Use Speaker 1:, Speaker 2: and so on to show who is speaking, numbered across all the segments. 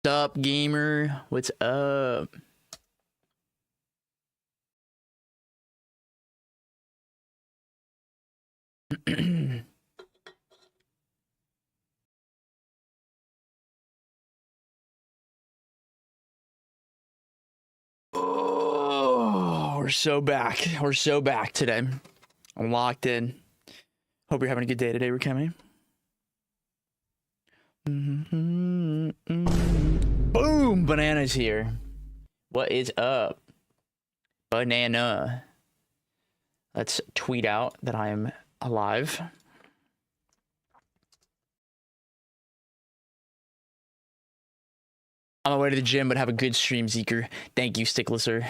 Speaker 1: What's up, gamer? What's up? Oh, we're so back. We're so back today. I'm locked in. Hope you're having a good day today, Rikemi. Boom! Banana's here. What is up? Banana. Let's tweet out that I am alive. On my way to the gym, but have a good stream, Zeker. Thank you, Sticklisser.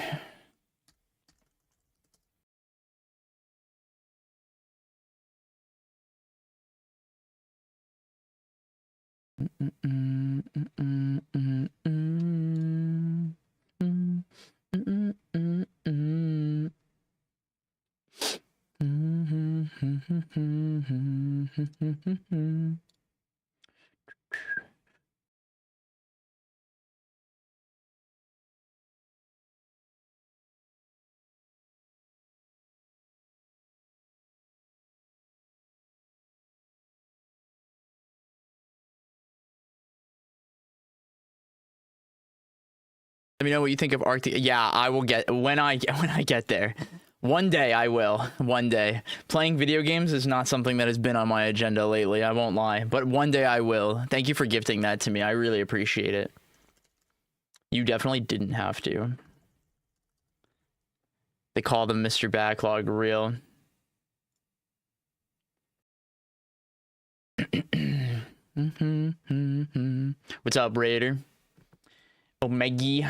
Speaker 1: Let me know what you think of Arctic. Yeah, I will get when I get there. One day I will. One day. Playing video games is not something that has been on my agenda lately, I won't lie. But one day I will. Thank you for gifting that to me. I really appreciate it. You definitely didn't have to. They call them Mr. Backlog real. What's up, Raider? Oh, Maggie.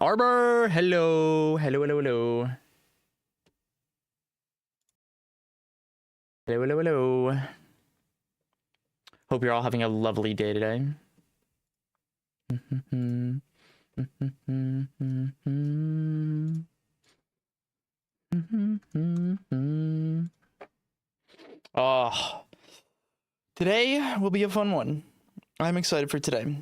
Speaker 1: Arbor, hello. Hello, hello, hello. Hello, hello, hello. Hope you're all having a lovely day today. Oh, today will be a fun one. I'm excited for today.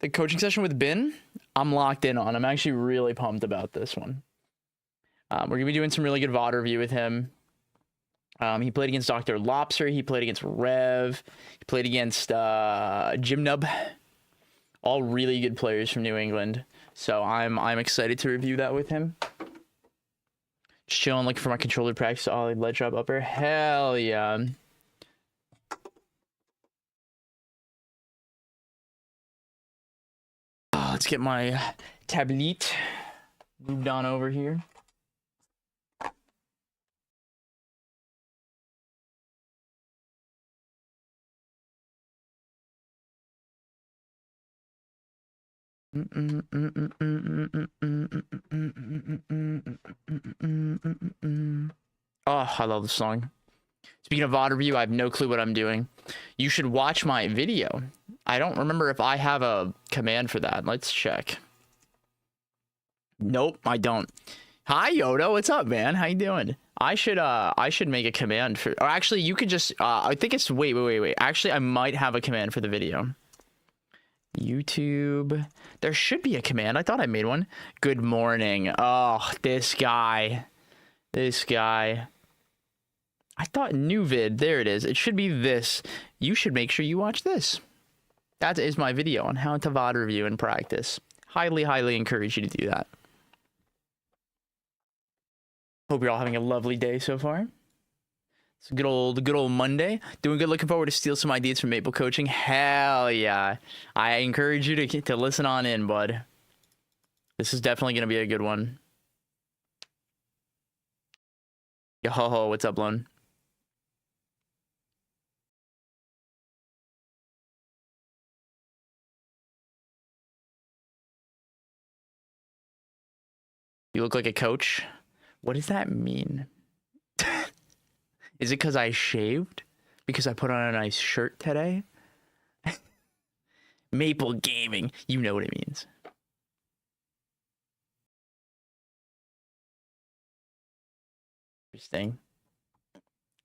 Speaker 1: The coaching session with Ben, I'm locked in on. I'm actually really pumped about this one. We're going to be doing some really good VOD review with him. He played against Dr. Lobster. He played against Rev. He played against Jimnub. All really good players from New England. So I'm excited to review that with him. Just chilling, looking for my controller practice. Ollie, ledge drop upper. Hell yeah. Let's get my tablet moved on over here. Oh, I love this song. Speaking of VOD review, I have no clue what I'm doing. You should watch my video. I don't remember if I have a command for that. Let's check. Nope, I don't. Hi, Yoda. What's up, man? How you doing? I should make a command for... Or actually, you could just... I think it's... Wait. Actually, I might have a command for the video. YouTube. There should be a command. I thought I made one. Good morning. Oh, this guy. This guy. I thought new vid. There it is. It should be this. You should make sure you watch this. That is my video on how to VOD review and practice. Highly, highly encourage you to do that. Hope you're all having a lovely day so far. It's a good old Monday. Doing good. Looking forward to steal some ideas from Maple Coaching. Hell yeah. I encourage you to listen on in, bud. This is definitely going to be a good one. Yo, ho, ho, what's up, Lone? You look like a coach. What does that mean? Is it because I shaved? Because I put on a nice shirt today? Maple Gaming. You know what it means. Interesting.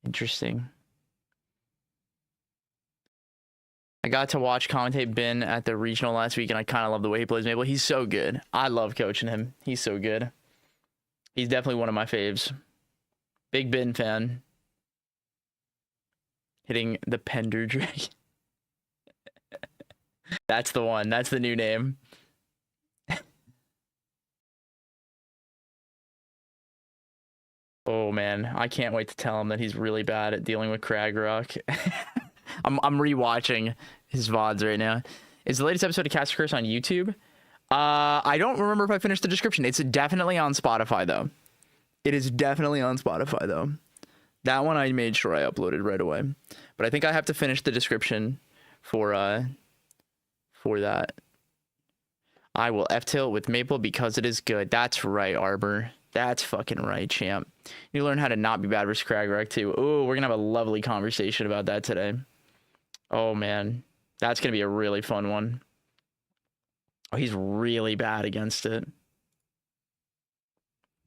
Speaker 1: Interesting. I got to watch commentate Ben at the regional last week, and I kind of love the way he plays Maple. He's so good. I love coaching him. He's so good. He's definitely one of my faves. Big Ben fan. Hitting the Pender Drake. That's the one. That's the new name. Oh man, I can't wait to tell him that he's really bad at dealing with Crag Rock. I'm rewatching his VODs right now. Is the latest episode of Cast Curse on YouTube? I don't remember if I finished the description. It's definitely on Spotify though. It is definitely on Spotify though. That one I made sure I uploaded right away. But I think I have to finish the description for that. I will F-tilt with Maple because it is good. That's right, Arbor. That's fucking right, champ. You learn how to not be bad versus Cragrek too. Oh, we're gonna have a lovely conversation about that today. Oh man, that's gonna be a really fun one. Oh, he's really bad against it.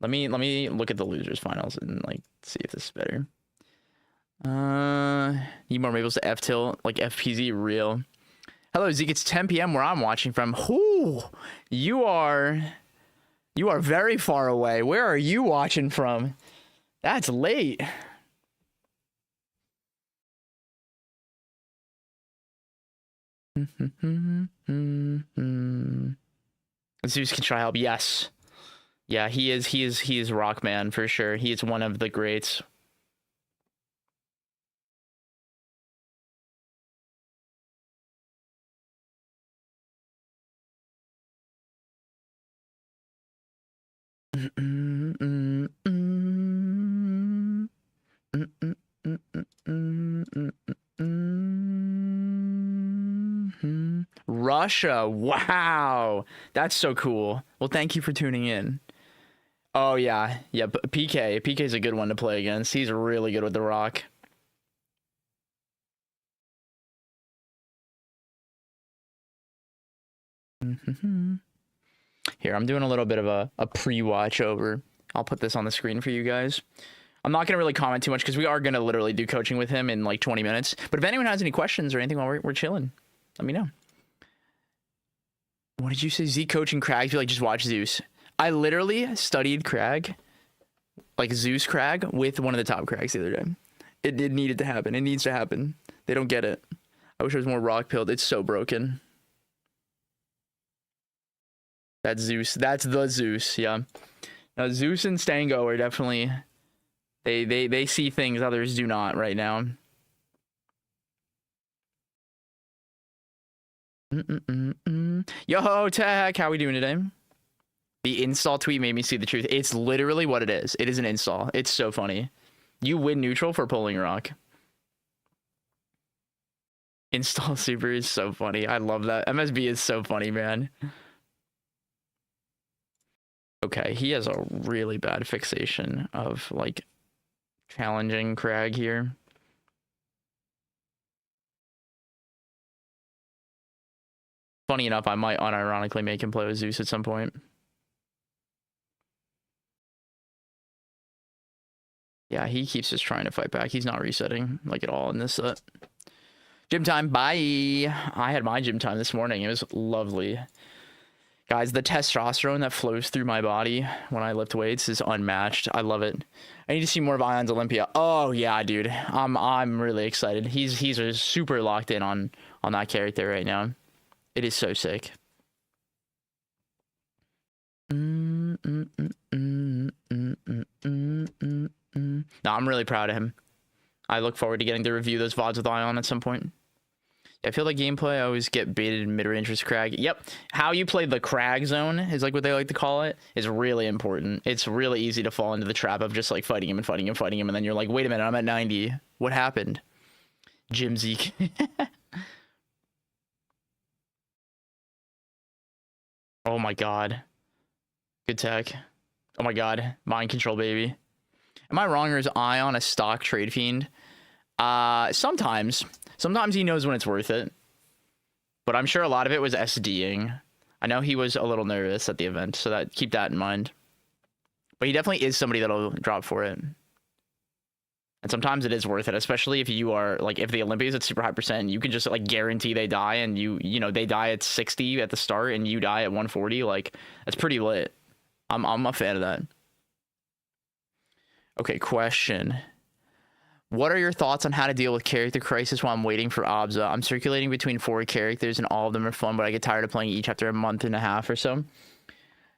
Speaker 1: Let me look at the losers finals and like see if this is better. Need more Maples to F-tilt, like FPZ real. Hello, Zeke. It's 10 p.m. where I'm watching from. Ooh, you are very far away. Where are you watching from? That's late. Zeus can try help. Yes. Yeah, he is Rockman for sure. He is one of the greats. Russia. Wow. That's so cool. Well, thank you for tuning in. Oh, yeah. Yeah, PK. PK's a good one to play against. He's really good with the rock. Here, I'm doing a little bit of a pre-watch over. I'll put this on the screen for you guys. I'm not going to really comment too much because we are going to literally do coaching with him in like 20 minutes. But if anyone has any questions or anything while we're chilling, let me know. What did you say? Z coaching Crag? Feel like just watch Zeus. I literally studied Crag, like Zeus Crag, with one of the top Crags the other day. It needed to happen. It needs to happen. They don't get it. I wish I was more rock pilled. It's so broken. That's Zeus. That's the Zeus. Yeah. Now Zeus and Stango are definitely they see things others do not right now. Yo, Tech, how we doing today? The install tweet made me see the truth. It's literally what it is. It is an install. It's so funny. You win neutral for pulling rock. Install super is so funny. I love that. MSB is so funny, man. Okay, he has a really bad fixation of like challenging Crag here. Funny enough, I might unironically make him play with Zeus at some point. Yeah, he keeps just trying to fight back. He's not resetting like at all in this set. Gym time, bye. I had my gym time this morning. It was lovely. Guys, the testosterone that flows through my body when I lift weights is unmatched. I love it. I need to see more of Ion's Olympia. Oh yeah, dude. I'm really excited. He's a super locked in on that character right now. It is so sick. No, I'm really proud of him. I look forward to getting to review those VODs with Ion at some point. I feel like gameplay, I always get baited in mid-range with Crag. Yep, how you play the Crag zone is like what they like to call it, is really important. It's really easy to fall into the trap of just like fighting him and fighting him, fighting him, and then you're like, wait a minute, I'm at 90. What happened? Jim Zeke. Oh my god. Good tech. Oh my god. Mind control, baby. Am I wrong, or is Ion a stock trade fiend? Sometimes. Sometimes he knows when it's worth it. But I'm sure a lot of it was SDing. I know he was a little nervous at the event, so keep that in mind. But he definitely is somebody that'll drop for it. And sometimes it is worth it, especially if you are, like, if the Olympics at super high percent, you can just, like, guarantee they die, and you know, they die at 60 at the start, and you die at 140, like, that's pretty lit. I'm a fan of that. Okay, question. What are your thoughts on how to deal with character crisis while I'm waiting for Obza? I'm circulating between 4 characters, and all of them are fun, but I get tired of playing each after a month and a half or so.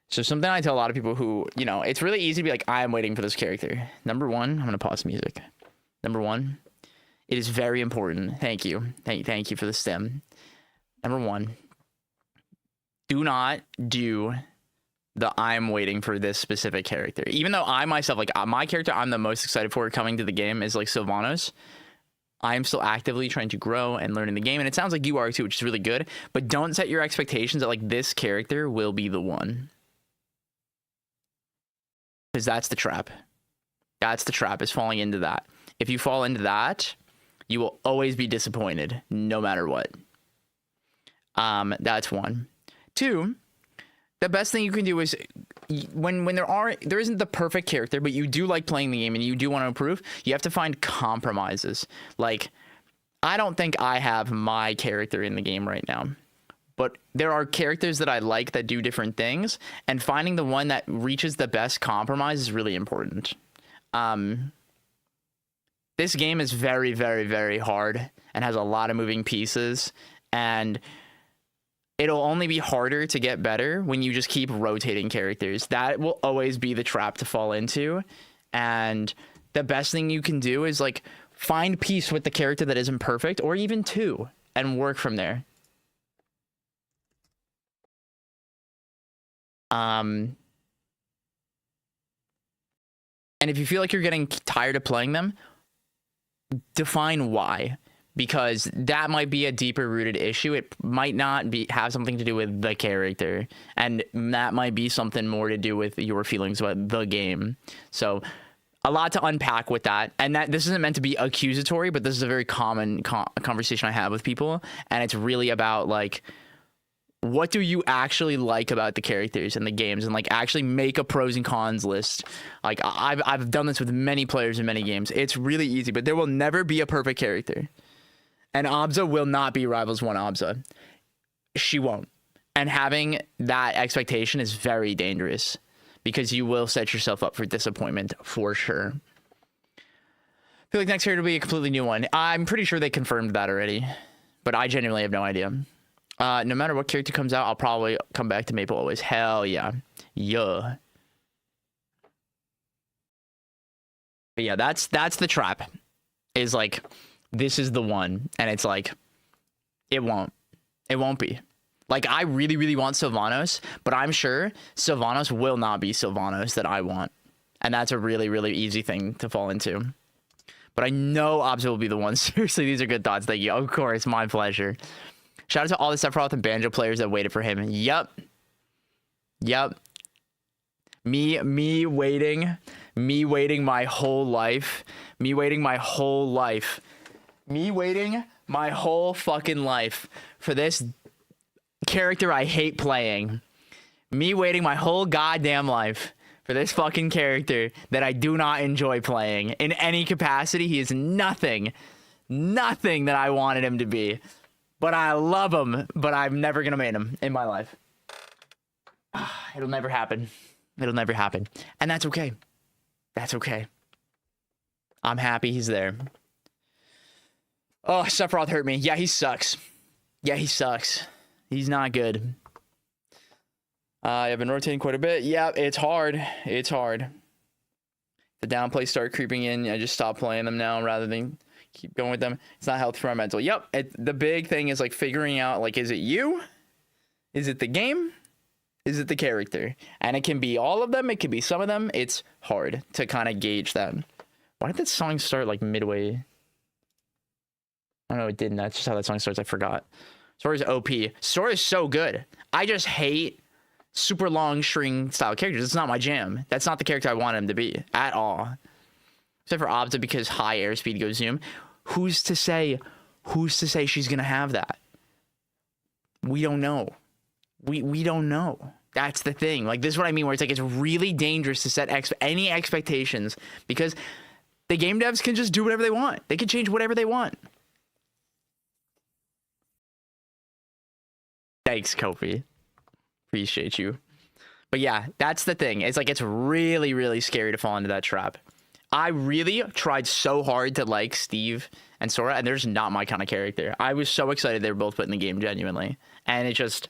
Speaker 1: So something I tell a lot of people who, you know, it's really easy to be like, I am waiting for this character. Number one, I'm going to pause music. Number one, it is very important. Thank you. Thank you for the stem. Number one, do not do the I'm waiting for this specific character. Even though I myself, like, my character I'm the most excited for coming to the game is like Sylvanos. I am still actively trying to grow and learn in the game, and it sounds like you are too, which is really good. But don't set your expectations that like this character will be the one, because that's the trap. That's the trap, is falling into that. If you fall into that, you will always be disappointed, no matter what. That's one. Two, the best thing you can do is when there isn't the perfect character, but you do like playing the game and you do want to improve, you have to find compromises. Like, I don't think I have my character in the game right now, but there are characters that I like that do different things, and finding the one that reaches the best compromise is really important. This game is very, very, very hard and has a lot of moving pieces, and it'll only be harder to get better when you just keep rotating characters. That will always be the trap to fall into. And the best thing you can do is like find peace with the character that isn't perfect, or even 2, and work from there. And if you feel like you're getting tired of playing them, define why. Because that might be a deeper rooted issue. It might not have something to do with the character, and that might be something more to do with your feelings about the game. So a lot to unpack with that. And that this isn't meant to be accusatory, but this is a very common conversation I have with people, and it's really about like, what do you actually like about the characters and the games, and like actually make a pros and cons list. Like I've done this with many players in many games. It's really easy, but there will never be a perfect character. And Obza will not be Rivals 1 Obza. She won't. And having that expectation is very dangerous, because you will set yourself up for disappointment for sure. I feel like next year will be a completely new one. I'm pretty sure they confirmed that already, but I genuinely have no idea. No matter what character comes out, I'll probably come back to Maple always. Hell yeah. Yeah. But yeah, that's the trap. Is like, this is the one, and it's like, it won't be. Like, I really, really want Sylvanos, but I'm sure Sylvanos will not be Sylvanos that I want, and that's a really, really easy thing to fall into. But I know Obza will be the one. Seriously, these are good thoughts. Thank you. Of course, my pleasure. Shout out to all the Sephiroth and Banjo players that waited for him. Yep. Me waiting my whole life. Me waiting my whole fucking life for this character I hate playing. Me waiting my whole goddamn life for this fucking character that I do not enjoy playing in any capacity. He is nothing that I wanted him to be. But I love him, but I'm never gonna main him in my life. It'll never happen. It'll never happen. And that's okay. That's okay. I'm happy he's there. Oh, Sephiroth hurt me. Yeah, he sucks. Yeah, he sucks. He's not good. I've been rotating quite a bit. Yeah, it's hard. It's hard. The downplays start creeping in. I just stop playing them now rather than keep going with them. It's not healthy for my mental. Yep. The big thing is like figuring out, like, is it you? Is it the game? Is it the character? And it can be all of them. It can be some of them. It's hard to kind of gauge that. Why did that song start like midway? I don't know. It didn't. That's just how that song starts. I forgot. Sora's OP. Sora's so good. I just hate super long string style characters. It's not my jam. That's not the character I want him to be at all. Except for Obza because high airspeed goes zoom. Who's to say she's going to have that? We don't know. We don't know. That's the thing. Like, this is what I mean, where it's like, it's really dangerous to set any expectations because the game devs can just do whatever they want. They can change whatever they want. Thanks, Kofi. Appreciate you. But yeah, that's the thing. It's like, it's really, really scary to fall into that trap. I really tried so hard to like Steve and Sora, and there's not my kind of character. I was so excited they were both put in the game, genuinely. And it just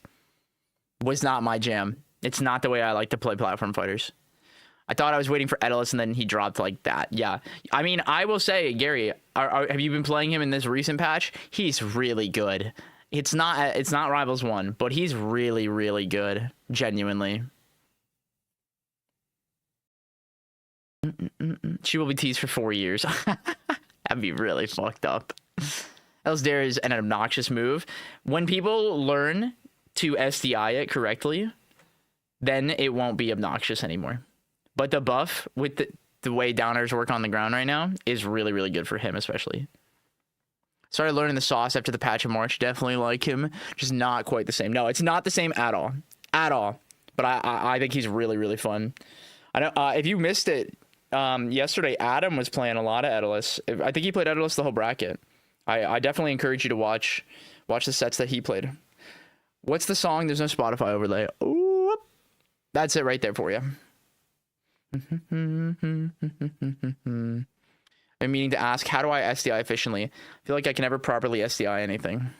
Speaker 1: was not my jam. It's not the way I like to play platform fighters. I thought I was waiting for Edalus, and then he dropped like that. Yeah. I mean, I will say, Gary, have you been playing him in this recent patch? He's really good. It's not Rivals 1, but he's really, really good. Genuinely. She will be teased for 4 years. That'd be really fucked up. Elsdare is an obnoxious move. When people learn to SDI it correctly, then it won't be obnoxious anymore. But the buff with the way downers work on the ground right now is really, really good for him, especially. Started learning the sauce after the patch in March. Definitely like him. Just not quite the same. No, it's not the same at all. At all. But I think he's really, really fun. I know if you missed it, yesterday Adam was playing a lot of Edalus. I think he played Edalus the whole bracket. I definitely encourage you to watch the sets that he played. What's the song? There's no Spotify overlay. Ooh, that's it right there for you. I'm meaning to ask, how do I SDI efficiently? I feel like I can never properly SDI anything.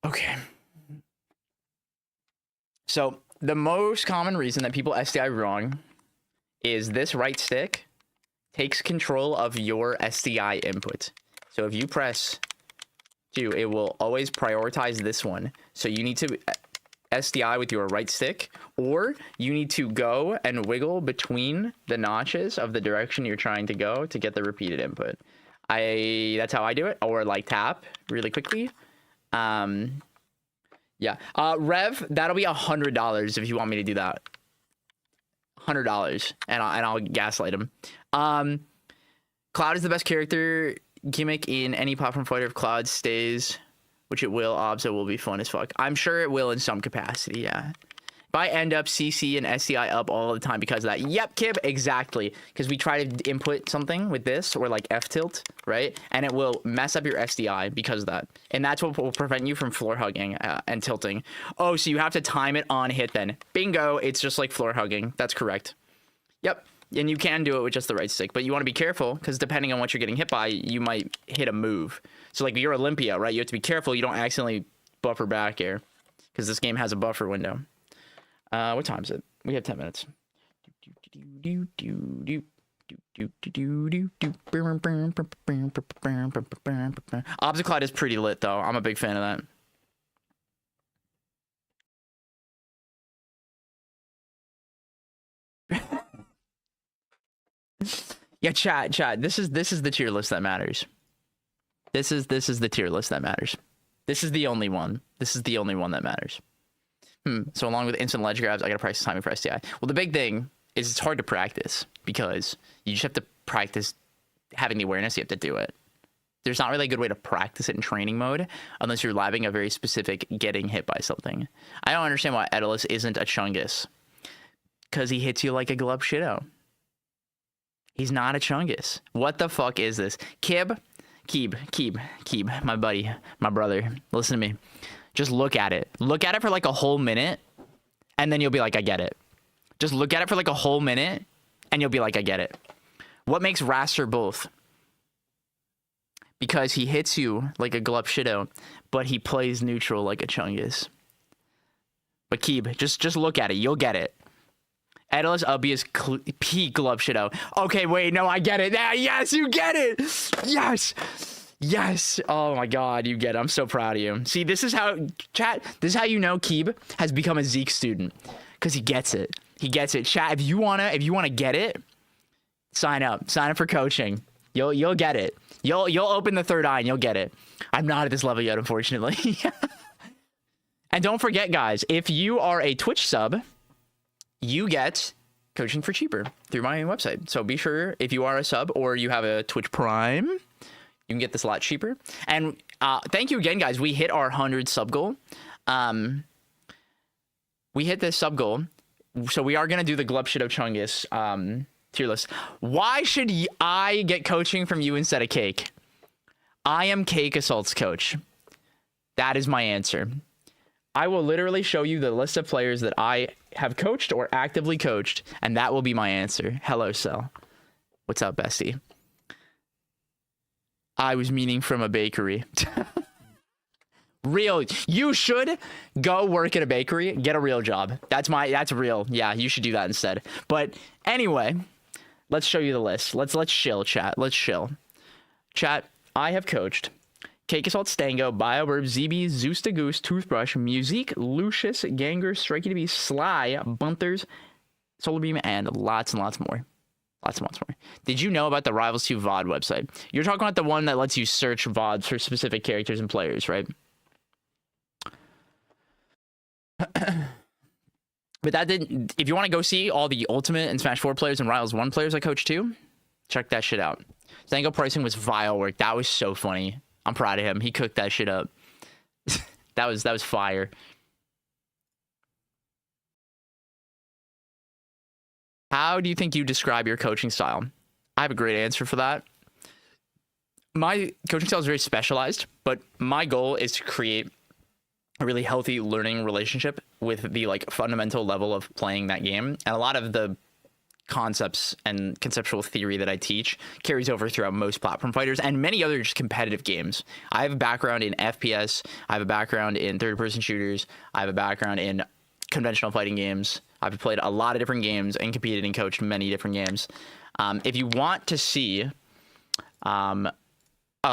Speaker 1: Okay. So the most common reason that people SDI wrong is this right stick takes control of your SDI input. So if you press 2, it will always prioritize this one. So you need to SDI with your right stick, or you need to go and wiggle between the notches of the direction you're trying to go to get the repeated input. That's how I do it, or like tap really quickly. Yeah. Rev, that'll be $100 if you want me to do that. $100, and I'll gaslight him. Cloud is the best character gimmick in any platform fighter. If Cloud stays, which it will, Obza will be fun as fuck. I'm sure it will in some capacity, yeah. If I end up CC and SDI up all the time because of that. Yep, Kib, exactly. Because we try to input something with this, or like F-tilt, right? And it will mess up your SDI because of that. And that's what will prevent you from floor hugging and tilting. Oh, so you have to time it on hit then. Bingo, it's just like floor hugging. That's correct. Yep. And you can do it with just the right stick, but you want to be careful because depending on what you're getting hit by, you might hit a move. So like you're Olympia, right? You have to be careful you don't accidentally buffer back air because this game has a buffer window. What time is it? We have 10 minutes. Obstacle is pretty lit though. I'm a big fan of that. Yeah, chat. This is the tier list that matters. This is the tier list that matters. This is the only one. This is the only one that matters. So along with instant ledge grabs, I gotta practice timing for SDI. Well, the big thing is it's hard to practice because you just have to practice having the awareness. You have to do it. There's not really a good way to practice it in training mode unless you're labbing a very specific getting hit by something. I don't understand why Edalus isn't a Chungus. Because he hits you like a glove shitto. He's not a Chungus. What the fuck is this? Keeb, my buddy, my brother. Listen to me. Just look at it. Look at it for like a whole minute and then you'll be like, I get it. Just look at it for like a whole minute, and you'll be like, I get it. What makes Raster both? Because he hits you like a Glup Shido, but he plays neutral like a Chungus. But Keeb, just look at it. You'll get it. Edelus Ubbius peak Glup Shido. Okay, wait, no, I get it. Ah, yes, you get it. Yes. Yes. Oh my God, you get it. I'm so proud of you. See, this is how, chat, this is how you know Keeb has become a Zeke student. Because he gets it. He gets it. Chat, if you wanna get it, sign up. Sign up for coaching. You'll get it. You'll open the third eye and you'll get it. I'm not at this level yet, unfortunately. And don't forget, guys, if you are a Twitch sub, you get coaching for cheaper through my website. So be sure, if you are a sub or you have a Twitch Prime, you can get this a lot cheaper. And thank you again, guys. We hit our 100 sub goal. We hit this sub goal. So we are going to do the Glup Shido Chungus tier list. Why should I get coaching from you instead of Cake? I am Cake Assault's coach. That is my answer. I will literally show you the list of players that I have coached or actively coached, and that will be my answer. Hello, Cell. What's up, bestie? I was meaning from a bakery. Real. You should go work at a bakery, get a real job. That's real. Yeah, you should do that instead. But anyway, let's show you the list. Let's chill, chat. Let's chill. Chat, I have coached Cake Assault, Stango, BioBurb, ZB, Zeus the Goose, Toothbrush, Musique, Lucius, Ganger, Strikey to Be, Sly, Bunters, Solar Beam, and lots and lots more. Lots and lots more. Did you know about the Rivals 2 VOD website? You're talking about the one that lets you search VODs for specific characters and players, right? But that didn't. If you want to go see all the Ultimate and Smash 4 players and Rivals 1 players I coached too, check that shit out. Stango pricing was vile work. That was so funny. I'm proud of him. He cooked that shit up. that was fire. How do you think you describe your coaching style? I have a great answer for that. My coaching style is very specialized, but my goal is to create a really healthy learning relationship with the like fundamental level of playing that game. And a lot of the concepts and conceptual theory that I teach carries over throughout most platform fighters and many other just competitive games. I have a background in FPS. I have a background in third-person shooters. I have a background in conventional fighting games. I've played a lot of different games and competed and coached many different games. If you want to see a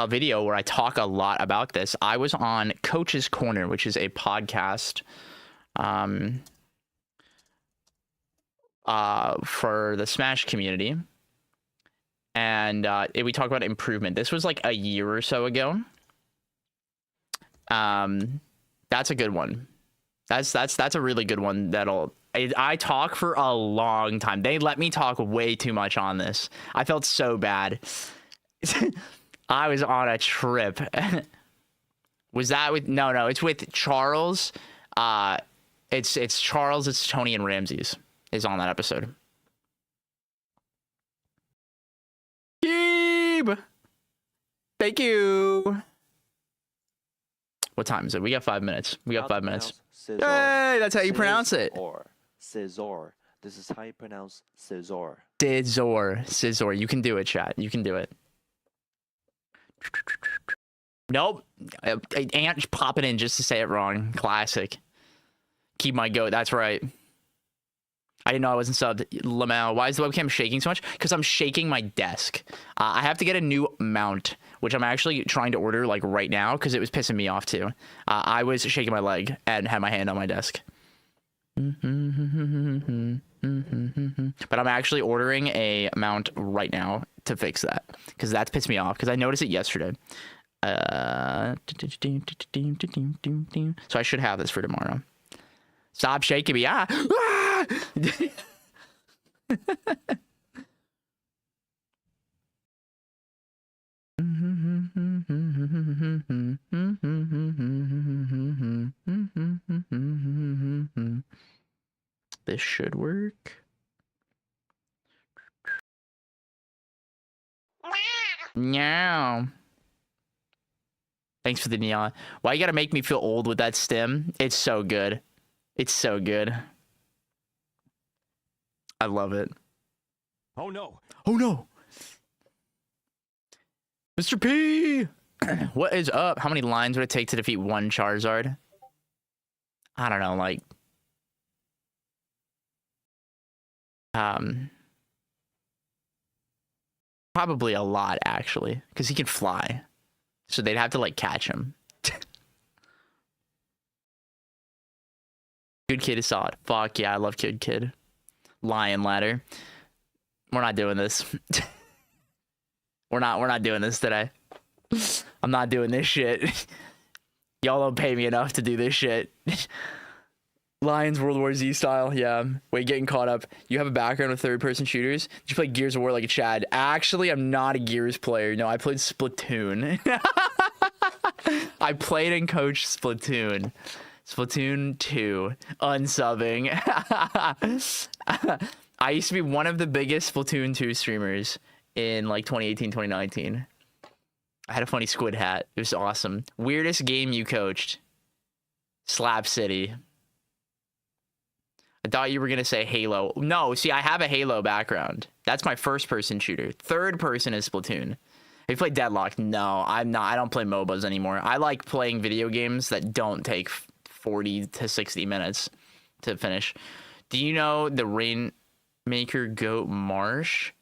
Speaker 1: video where I talk a lot about this, I was on Coach's Corner, which is a podcast for the Smash community, and we talk about improvement. This was like a year or so ago. That's a good one. That's a really good one. I talk for a long time. They let me talk way too much on this. I felt so bad. I was on a trip. Was that with no, it's with Charles. It's Charles, it's Tony and Ramses is on that episode. Keeb! Thank you. What time is it? We got 5 minutes. We got 5 minutes.
Speaker 2: Scissor.
Speaker 1: Hey, that's how you pronounce it.
Speaker 2: Or Scissor. This is how you pronounce Scissor.
Speaker 1: Scissor. You can do it, chat. You can do it. Nope. Ant popping in just to say it wrong. Classic. Keep my goat. That's right. I didn't know I wasn't subbed. Lamau. Why is the webcam shaking so much? Because I'm shaking my desk. I have to get a new mount, which I'm actually trying to order like right now because it was pissing me off too. I was shaking my leg and had my hand on my desk. But I'm actually ordering a mount right now to fix that because that's pissed me off because I noticed it yesterday. So I should have this for tomorrow. Stop shaking me. Ah! This should work. Meow. Thanks for the neon. Why you gotta make me feel old with that stim? It's so good. It's so good. I love it.
Speaker 3: Oh no.
Speaker 1: Oh no. Mr. P! What is up? How many lines would it take to defeat one Charizard? I don't know, like... Probably a lot, actually. Because he can fly. So they'd have to, like, catch him. Good Kid is solid. Fuck yeah, I love Good Kid. Lion Ladder. We're not doing this. We're not doing this today. I'm not doing this shit. Y'all don't pay me enough to do this shit. Lions World War Z style, yeah. Wait, getting caught up. You have a background with third-person shooters? Did you play Gears of War like a Chad? Actually, I'm not a Gears player. No, I played Splatoon. I played and coached Splatoon. Splatoon 2. Unsubbing. I used to be one of the biggest Splatoon 2 streamers in like 2018, 2019. I had a funny squid hat. It was awesome. Weirdest game you coached? Slap City. I thought you were going to say Halo. No, see, I have a Halo background. That's my first-person shooter. Third person is Splatoon. Have you played Deadlock? No, I'm not. I don't play MOBAs anymore. I like playing video games that don't take 40 to 60 minutes to finish. Do you know the Rainmaker Goat Marsh?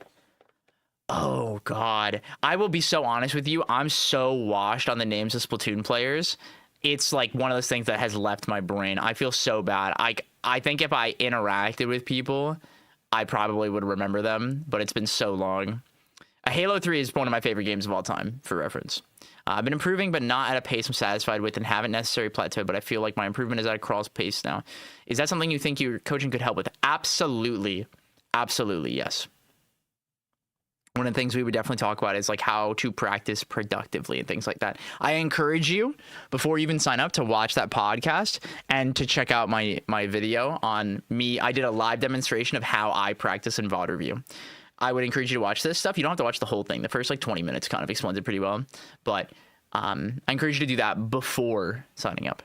Speaker 1: Oh, God. I will be so honest with you. I'm so washed on the names of Splatoon players. It's like one of those things that has left my brain. I feel so bad. I think if I interacted with people, I probably would remember them, but it's been so long. Halo 3 is one of my favorite games of all time, for reference. I've been improving, but not at a pace I'm satisfied with and haven't necessarily plateaued, but I feel like my improvement is at a crawl pace now. Is that something you think your coaching could help with? Absolutely. Absolutely, yes. One of the things we would definitely talk about is like how to practice productively and things like that. I encourage you, before you even sign up, to watch that podcast and to check out my video on me. I did a live demonstration of how I practice in VOD review. I would encourage you to watch this stuff. You don't have to watch the whole thing. The first like 20 minutes kind of explains it pretty well. But I encourage you to do that before signing up.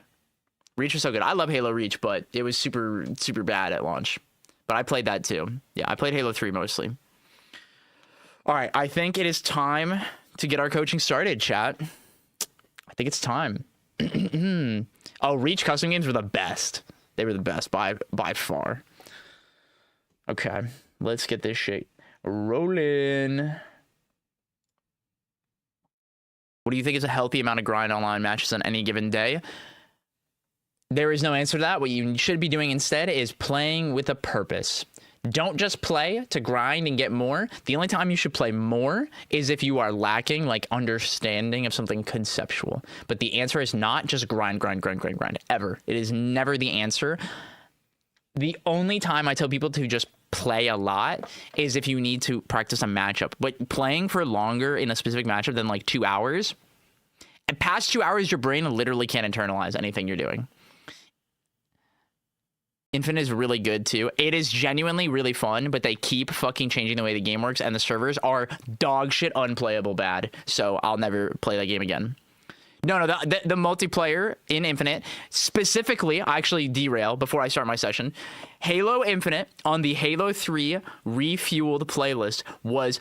Speaker 1: Reach was so good. I love Halo Reach, but it was super, super bad at launch. But I played that too. Yeah, I played Halo 3 mostly. All right, I think it is time to get our coaching started, chat. I think it's time. Oh, Reach custom games were the best. They were the best by far. Okay, let's get this shit rolling. What do you think is a healthy amount of grind online matches on any given day? There is no answer to that. What you should be doing instead is playing with a purpose. Don't just play to grind and get more. The only time you should play more is if you are lacking like understanding of something conceptual. But the answer is not just grind, ever. It is never the answer. The only time I tell people to just play a lot is if you need to practice a matchup. But playing for longer in a specific matchup than like 2 hours, and past 2 hours, your brain literally can't internalize anything you're doing. Infinite is really good too. It is genuinely really fun, but they keep fucking changing the way the game works, and the servers are dog shit unplayable bad. So I'll never play that game again. No, the multiplayer in Infinite, specifically, I actually derail before I start my session. Halo Infinite on the Halo 3 refueled playlist was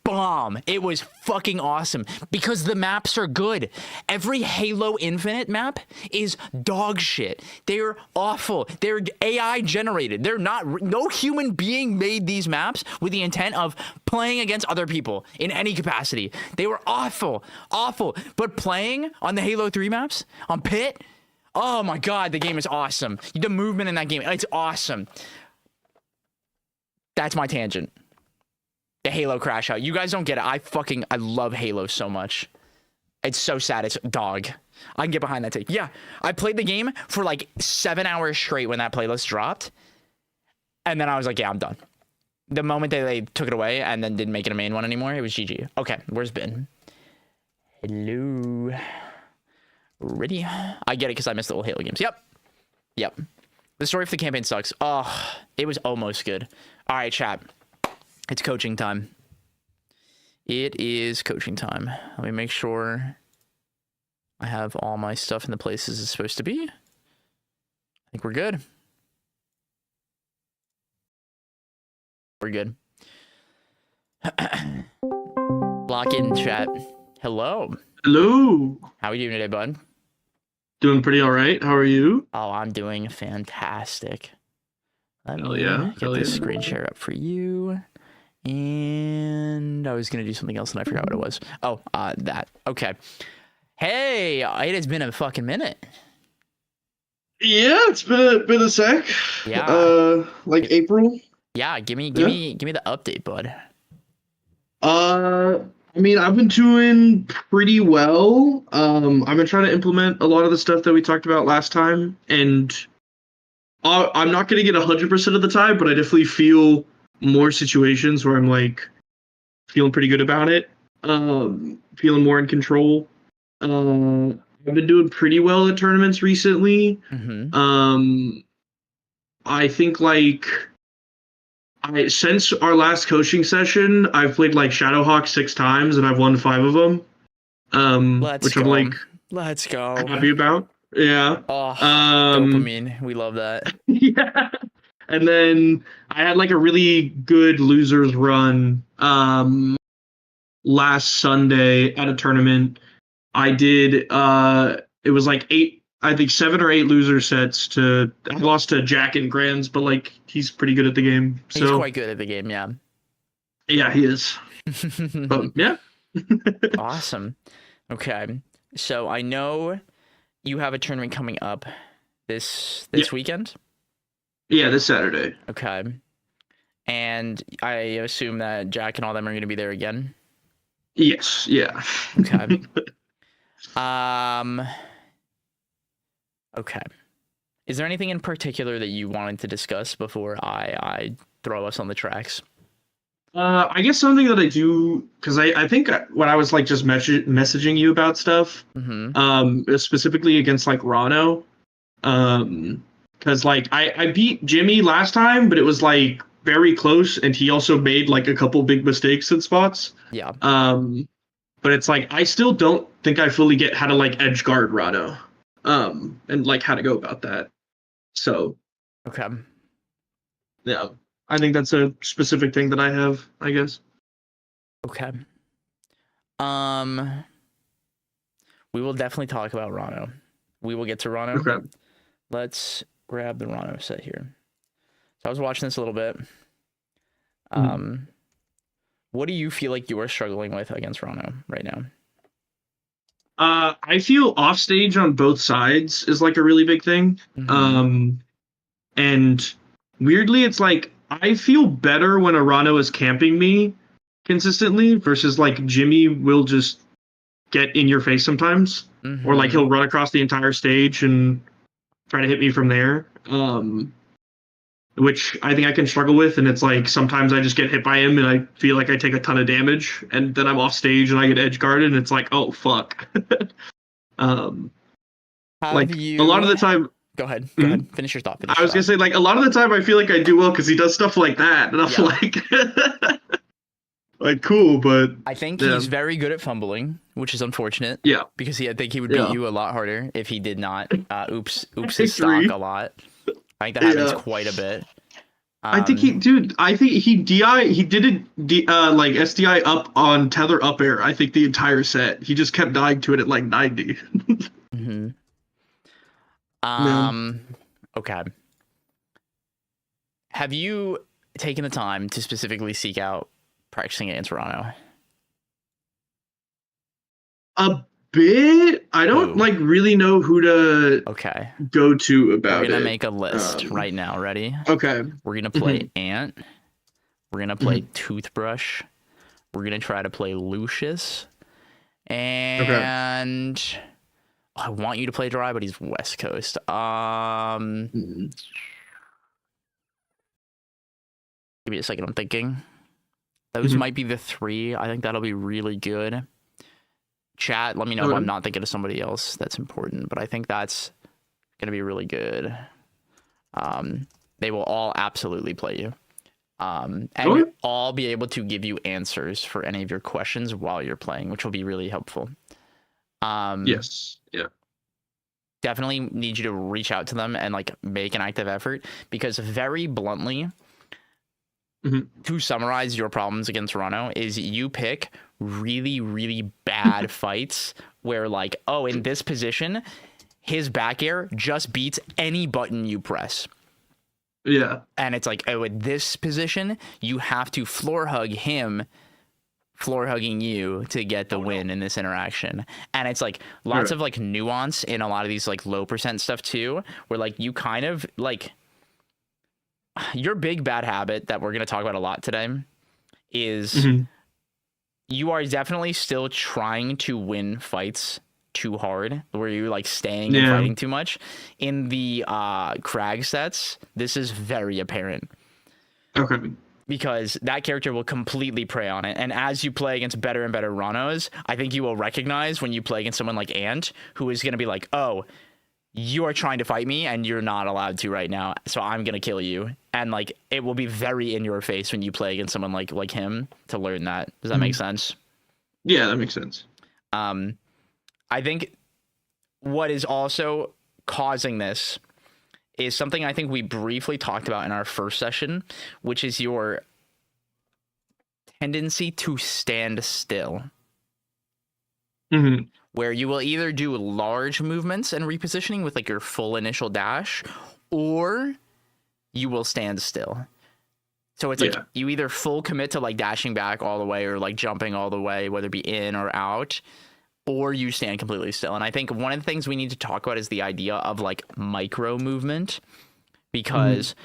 Speaker 1: bomb. It was fucking awesome because the maps are good. Every Halo Infinite map is dog shit. They're awful. They're AI generated. They're not, no human being made these maps with the intent of playing against other people in any capacity. They were awful, awful. But playing on the Halo 3 maps, on Pit, oh my God, the game is awesome. The movement in that game, it's awesome. That's my tangent. The Halo crash out. You guys don't get it. I love Halo so much. It's so sad. It's dog. I can get behind that take. Yeah. I played the game for like 7 hours straight when that playlist dropped. And then I was like, yeah, I'm done. The moment they took it away and then didn't make it a main one anymore, it was GG. Okay. Where's Ben? Hello. Ready? I get it because I missed the old Halo games. Yep. The story for the campaign sucks. Oh, it was almost good. All right, chat. It's coaching time. It is coaching time. Let me make sure I have all my stuff in the places it's supposed to be. I think we're good. We're good. Lock in chat. Hello.
Speaker 4: Hello.
Speaker 1: How are you doing today, bud?
Speaker 4: Doing pretty all right. How are you?
Speaker 1: Oh, I'm doing fantastic. Let
Speaker 4: Hell
Speaker 1: me
Speaker 4: yeah.
Speaker 1: get
Speaker 4: Hell
Speaker 1: this
Speaker 4: yeah.
Speaker 1: screen share up for you. And I was going to do something else and I forgot what it was. Oh, that. Okay. Hey, it has been a fucking minute.
Speaker 4: Yeah, it's been a sec.
Speaker 1: Yeah.
Speaker 4: Like April.
Speaker 1: Yeah, give me the update, bud.
Speaker 4: I mean, I've been doing pretty well. I've been trying to implement a lot of the stuff that we talked about last time, and I'm not gonna get 100% of the time, but I definitely feel more situations where I'm like feeling pretty good about it. Feeling more in control. I've been doing pretty well at tournaments recently.
Speaker 1: Mm-hmm.
Speaker 4: I think like since our last coaching session, I've played like Shadowhawk 6 times and I've won 5 of them.
Speaker 1: Let's
Speaker 4: Which
Speaker 1: go.
Speaker 4: I'm like
Speaker 1: Let's go.
Speaker 4: happy about. Yeah.
Speaker 1: Oh,
Speaker 4: Um,
Speaker 1: dopamine. We love that.
Speaker 4: yeah. And then I had like a really good losers run last Sunday at a tournament. I did it was like 7 or 8 loser sets to I lost to Jack and Grands, but like he's pretty good at the game. So
Speaker 1: He's quite good at the game, yeah.
Speaker 4: yeah, he is. But yeah.
Speaker 1: Awesome. Okay. So I know you have a tournament coming up this weekend.
Speaker 4: Yeah, this Saturday.
Speaker 1: Okay. And I assume that Jack and all them are going to be there again.
Speaker 4: Yes, yeah.
Speaker 1: Okay. Okay. Is there anything in particular that you wanted to discuss before I throw us on the tracks?
Speaker 4: I guess something that I do because I think when I was like just messaging you about stuff, specifically against like Rano, because like I beat Jimmy last time, but it was like very close, and he also made like a couple big mistakes in spots.
Speaker 1: Yeah.
Speaker 4: But it's like I still don't think I fully get how to like edge guard Rano, and like how to go about that. So
Speaker 1: Okay.
Speaker 4: yeah, I think that's a specific thing that I have, I guess.
Speaker 1: Okay. We will definitely talk about Rano. We will get to Rano.
Speaker 4: Okay.
Speaker 1: Let's grab the Rano set here. So I was watching this a little bit. What do you feel like you are struggling with against Rano right now?
Speaker 4: I feel offstage on both sides is like a really big thing. And weirdly, it's like I feel better when Arano is camping me consistently versus like Jimmy will just get in your face sometimes, or like he'll run across the entire stage and try to hit me from there. Which I think I can struggle with, and it's like sometimes I just get hit by him and I feel like I take a ton of damage, and then I'm off stage and I get edge guarded, and it's like, oh fuck. Like a lot of the time.
Speaker 1: Go ahead. Go ahead. Finish your thought.
Speaker 4: I was gonna say like a lot of the time I feel like I do well because he does stuff like that, and I'm like cool, but
Speaker 1: I think he's very good at fumbling, which is unfortunate.
Speaker 4: Yeah,
Speaker 1: because I think he would beat you a lot harder if he did not oops his stock a lot. I think that happens quite a bit.
Speaker 4: I think he did it like SDI up on tether up air. I think the entire set he just kept dying to it at like 90.
Speaker 1: Okay. Have you taken the time to specifically seek out practicing against Rano?
Speaker 4: A bit. I don't like really know who to go to about it.
Speaker 1: We're gonna make a list right now. Ready?
Speaker 4: Okay.
Speaker 1: We're gonna play Ant. We're gonna play Toothbrush. We're gonna try to play Lucius. And I want you to play Dry, but he's West Coast. Give me a second. I'm thinking. Those might be the 3. I think that'll be really good. Chat, let me know if I'm not thinking of somebody else that's important, but I think that's going to be really good. They will all absolutely play you. And all be able to give you answers for any of your questions while you're playing, which will be really helpful.
Speaker 4: Yes. Yeah.
Speaker 1: Definitely need you to reach out to them and like make an active effort, because very bluntly,
Speaker 4: Mhm.
Speaker 1: to summarize your problems against Rano is you pick really, really bad fights where like, oh, in this position, his back air just beats any button you press.
Speaker 4: Yeah.
Speaker 1: And it's like, oh, at this position, you have to floor hug him, floor hugging you to get the win in this interaction. And it's like lots of like nuance in a lot of these like low percent stuff too, where like you kind of like your big bad habit that we're going to talk about a lot today is you are definitely still trying to win fights too hard, where you're like staying and fighting too much. In the Crag sets, this is very apparent.
Speaker 4: Okay.
Speaker 1: Because that character will completely prey on it. And as you play against better and better Ranos, I think you will recognize when you play against someone like Ant, who is going to be like, oh, you are trying to fight me and you're not allowed to right now, so I'm going to kill you. And like it will be very in your face when you play against someone like him to learn that. Does that make sense?
Speaker 4: Yeah, that makes sense.
Speaker 1: I think what is also causing this is something I think we briefly talked about in our first session, which is your tendency to stand still. Where you will either do large movements and repositioning with like your full initial dash, or you will stand still. So it's like you either full commit to like dashing back all the way or like jumping all the way, whether it be in or out, or you stand completely still. And I think one of the things we need to talk about is the idea of like micro movement, because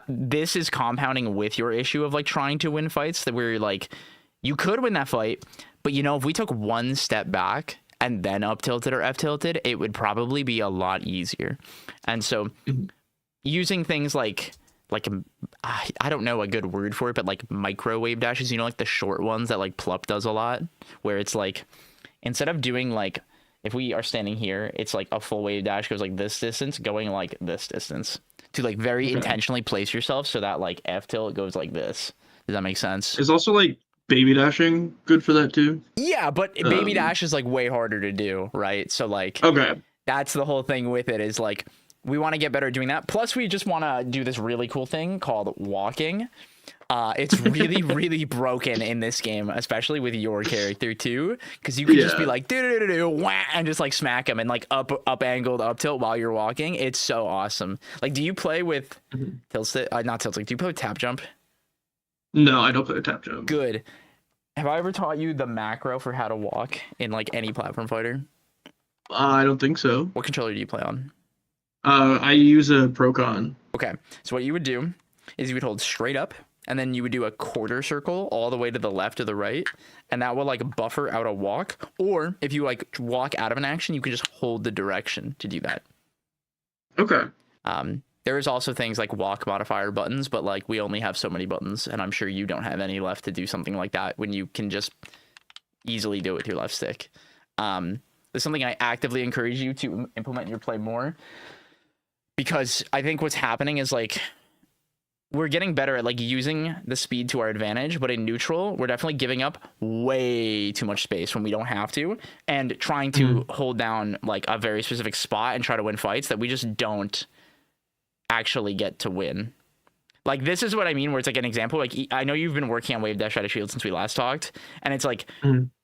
Speaker 1: this is compounding with your issue of like trying to win fights, that where like you could win that fight, but you know, if we took one step back and then up tilted or F tilted, it would probably be a lot easier. And so using things like I don't know a good word for it, but like microwave dashes, you know, like the short ones that like Plup does a lot, where it's like, instead of doing like, if we are standing here, it's like a full wave dash goes like this distance, going like this distance, to like very intentionally place yourself so that like F tilt goes like this. Does that make sense?
Speaker 4: Is also like baby dashing good for that too?
Speaker 1: Yeah, but baby dash is like way harder to do, right? So like, that's the whole thing with it, is like, we want to get better at doing that. Plus, we just want to do this really cool thing called walking. It's really, really broken in this game, especially with your character too, because you can just be like and just like smack him and like up angled up tilt while you're walking. It's so awesome. Like, do you play with tilt stick? Not tilt stick. Do you play with tap jump?
Speaker 4: No, I don't play with tap jump.
Speaker 1: Good. Have I ever taught you the macro for how to walk in like any platform fighter?
Speaker 4: I don't think so.
Speaker 1: What controller do you play on?
Speaker 4: I use a Procon.
Speaker 1: Okay, so what you would do is you would hold straight up, and then you would do a quarter circle all the way to the left or the right, and that will like buffer out a walk. Or if you like walk out of an action, you can just hold the direction to do that.
Speaker 4: Okay.
Speaker 1: There is also things like walk modifier buttons, but like we only have so many buttons, and I'm sure you don't have any left to do something like that when you can just easily do it with your left stick. It's something I actively encourage you to implement in your play more, because I think what's happening is like, we're getting better at like using the speed to our advantage, but in neutral, we're definitely giving up way too much space when we don't have to, and trying to hold down like a very specific spot and try to win fights that we just don't actually get to win. Like, this is what I mean, where it's like an example. Like, I know you've been working on wave dash out of shield since we last talked, and it's like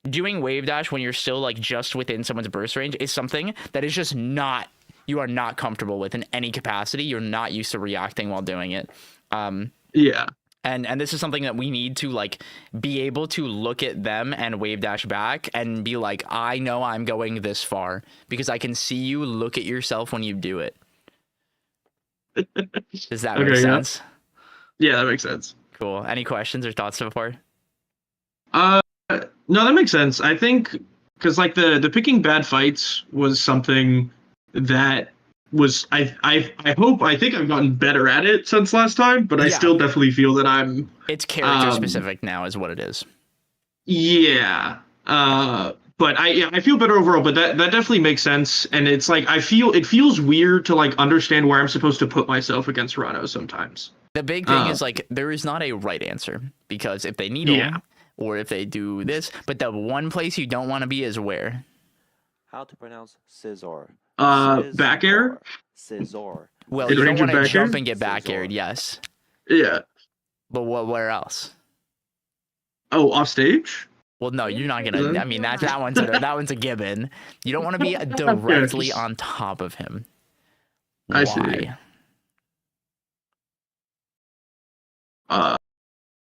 Speaker 1: doing wave dash when you're still like just within someone's burst range is something that is just not, you are not comfortable with in any capacity. You're not used to reacting while doing it. And this is something that we need to like be able to look at them and wave dash back and be like, I know I'm going this far because I can see you look at yourself when you do it. Does that make sense?
Speaker 4: Yeah, that makes sense.
Speaker 1: Cool. Any questions or thoughts so far?
Speaker 4: No, that makes sense. I think because like the picking bad fights was something that was I think I've gotten better at it since last time, but I still definitely feel that I'm.
Speaker 1: It's character specific now, is what it is.
Speaker 4: Yeah. But I feel better overall. But that definitely makes sense, and it's like it feels weird to like understand where I'm supposed to put myself against Rano sometimes.
Speaker 1: The big thing is like there is not a right answer, because if they needle or if they do this, but the one place you don't want to be is where?
Speaker 2: How to pronounce scissor?
Speaker 4: Back air.
Speaker 2: Scissor.
Speaker 1: Well, you don't want to jump and get back aired. Yes.
Speaker 4: Yeah.
Speaker 1: But where else?
Speaker 4: Oh, off stage?
Speaker 1: Well, no, you're not
Speaker 4: Yeah.
Speaker 1: gonna. I mean, that one's a given. You don't want to be directly
Speaker 4: Yes.
Speaker 1: on top of him.
Speaker 4: I see.
Speaker 1: Why?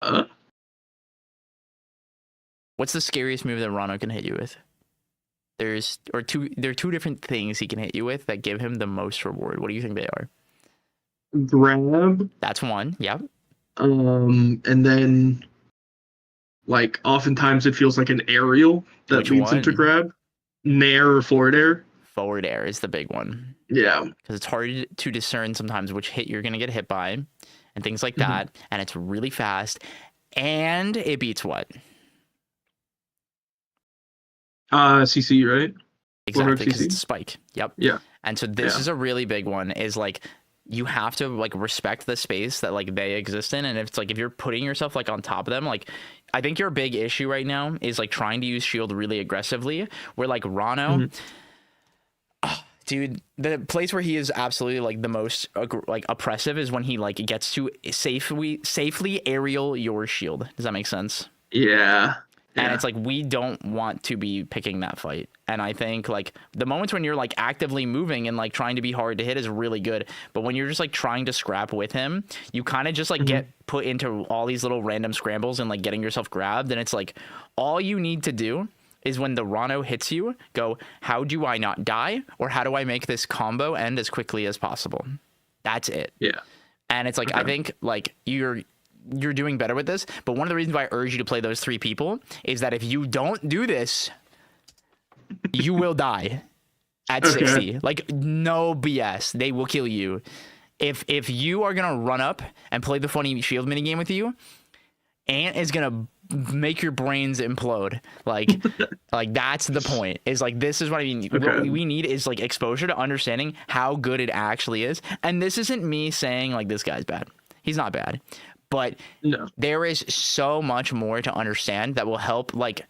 Speaker 4: Uh,
Speaker 1: What's the scariest move that Rano can hit you with? There are two different things he can hit you with that give him the most reward. What do you think they are?
Speaker 4: grab.
Speaker 1: That's one. Yep.
Speaker 4: And then, like, oftentimes it feels like an aerial that
Speaker 1: Which
Speaker 4: leads him to
Speaker 1: one?
Speaker 4: grab. Nair or forward air.
Speaker 1: Forward air is the big one.
Speaker 4: Yeah.
Speaker 1: Because it's hard to discern sometimes which hit you're gonna get hit by, and things like that. And it's really fast, and it beats what?
Speaker 4: CC, right?
Speaker 1: Exactly,
Speaker 4: Warhawk
Speaker 1: because
Speaker 4: CC?
Speaker 1: it's a spike. Yep.
Speaker 4: Yeah.
Speaker 1: And so this
Speaker 4: Yeah.
Speaker 1: is a really big one. Is like you have to like respect the space that like they exist in, and if it's like if you're putting yourself like on top of them, like I think your big issue right now is like trying to use shield really aggressively. Where like Rano, dude, the place where he is absolutely like the most like oppressive is when he like gets to safely aerial your shield. Does that make sense?
Speaker 4: Yeah.
Speaker 1: And it's like we don't want to be picking that fight. And I think like the moments when you're like actively moving and like trying to be hard to hit is really good. But when you're just like trying to scrap with him, you kind of just like get put into all these little random scrambles and like getting yourself grabbed. And it's like all you need to do is when the Rano hits you, go, how do I not die? Or how do I make this combo end as quickly as possible? That's it.
Speaker 4: Yeah.
Speaker 1: And it's like I think like you're doing better with this, but one of the reasons why I urge you to play those three people is that if you don't do this, you will die at 60. Like no BS, they will kill you. If you are gonna run up and play the funny shield minigame with you, Ant is gonna make your brains implode. Like that's the point. Is like this is what I mean. What we need is like exposure to understanding how good it actually is. And this isn't me saying like this guy's bad. He's not bad. But there is so much more to understand that will help like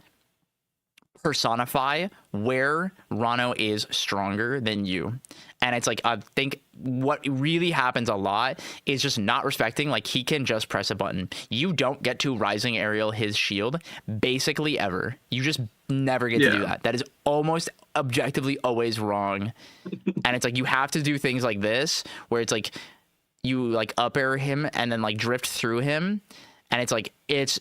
Speaker 1: personify where Rano is stronger than you. And it's like I think what really happens a lot is just not respecting like he can just press a button. You don't get to rising aerial his shield basically ever. You just never get to do that. That is almost objectively always wrong. And it's like you have to do things like this where it's like you like up air him and then like drift through him, and it's like it's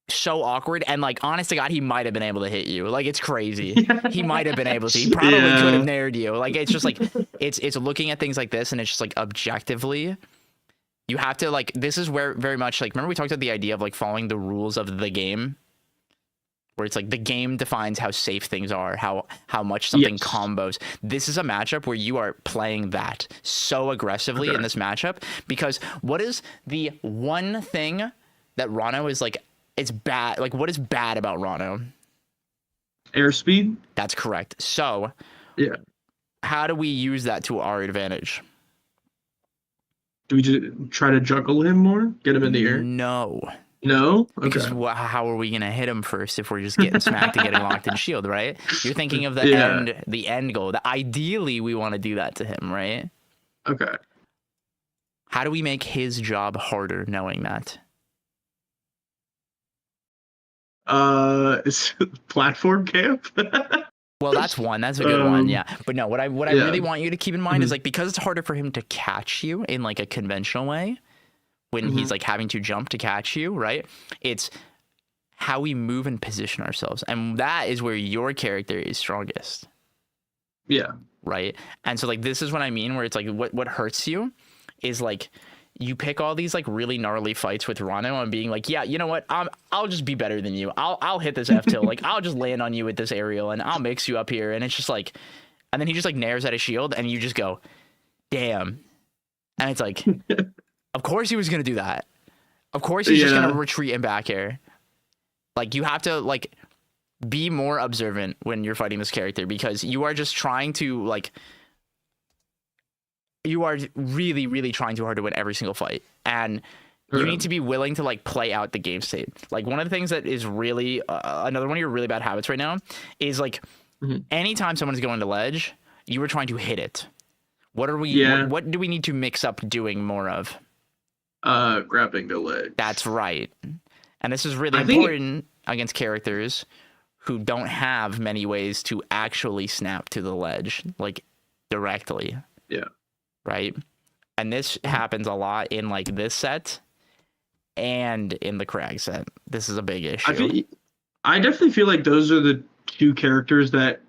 Speaker 1: so awkward. And like honest to God, he might have been able to hit you. Like it's crazy. He might have been able to. He probably could have nared you. Like it's just like it's looking at things like this, and it's just like objectively, you have to like this is where very much like remember we talked about the idea of like following the rules of the game. Where it's like the game defines how safe things are, how much something combos. This is a matchup where you are playing that so aggressively in this matchup, because what is the one thing that Rano is like, it's bad. Like what is bad about Rano?
Speaker 4: Airspeed?
Speaker 1: That's correct. So how do we use that to our advantage?
Speaker 4: Do we just try to juggle him more? Get him in the air?
Speaker 1: No.
Speaker 4: No? Okay.
Speaker 1: Because how are we going to hit him first if we're just getting smacked and getting locked in shield, right? You're thinking of the end goal. Ideally, we want to do that to him, right?
Speaker 4: Okay.
Speaker 1: How do we make his job harder knowing that?
Speaker 4: It's platform camp?
Speaker 1: Well, that's one. That's a good one, yeah. But no, what I really want you to keep in mind is like because it's harder for him to catch you in like a conventional way, when he's like having to jump to catch you, right? It's how we move and position ourselves. And that is where your character is strongest.
Speaker 4: Yeah.
Speaker 1: Right? And so like this is what I mean, where it's like what hurts you is like you pick all these like really gnarly fights with Rano and being like, yeah, you know what? I'll just be better than you. I'll hit this F tilt. Like I'll just land on you with this aerial and I'll mix you up here. And it's just like, and then he just like nairs at a shield and you just go, damn. And it's like, of course he was going to do that. Of course he's just going to retreat and back air. Like you have to like be more observant when you're fighting this character, because you are just trying to like, you are really, really trying too hard to win every single fight. And you need to be willing to like play out the game state. Like one of the things that is really another one of your really bad habits right now is like anytime someone's going to ledge, you are trying to hit it. What are we, what do we need to mix up doing more of?
Speaker 4: grabbing the ledge.
Speaker 1: That's right. And this is really
Speaker 4: I think-
Speaker 1: important against characters who don't have many ways to actually snap to the ledge, like directly.
Speaker 4: Yeah.
Speaker 1: Right? And this happens a lot in like this set and in the Crag set. This is a big issue.
Speaker 4: I definitely feel like those are the two characters that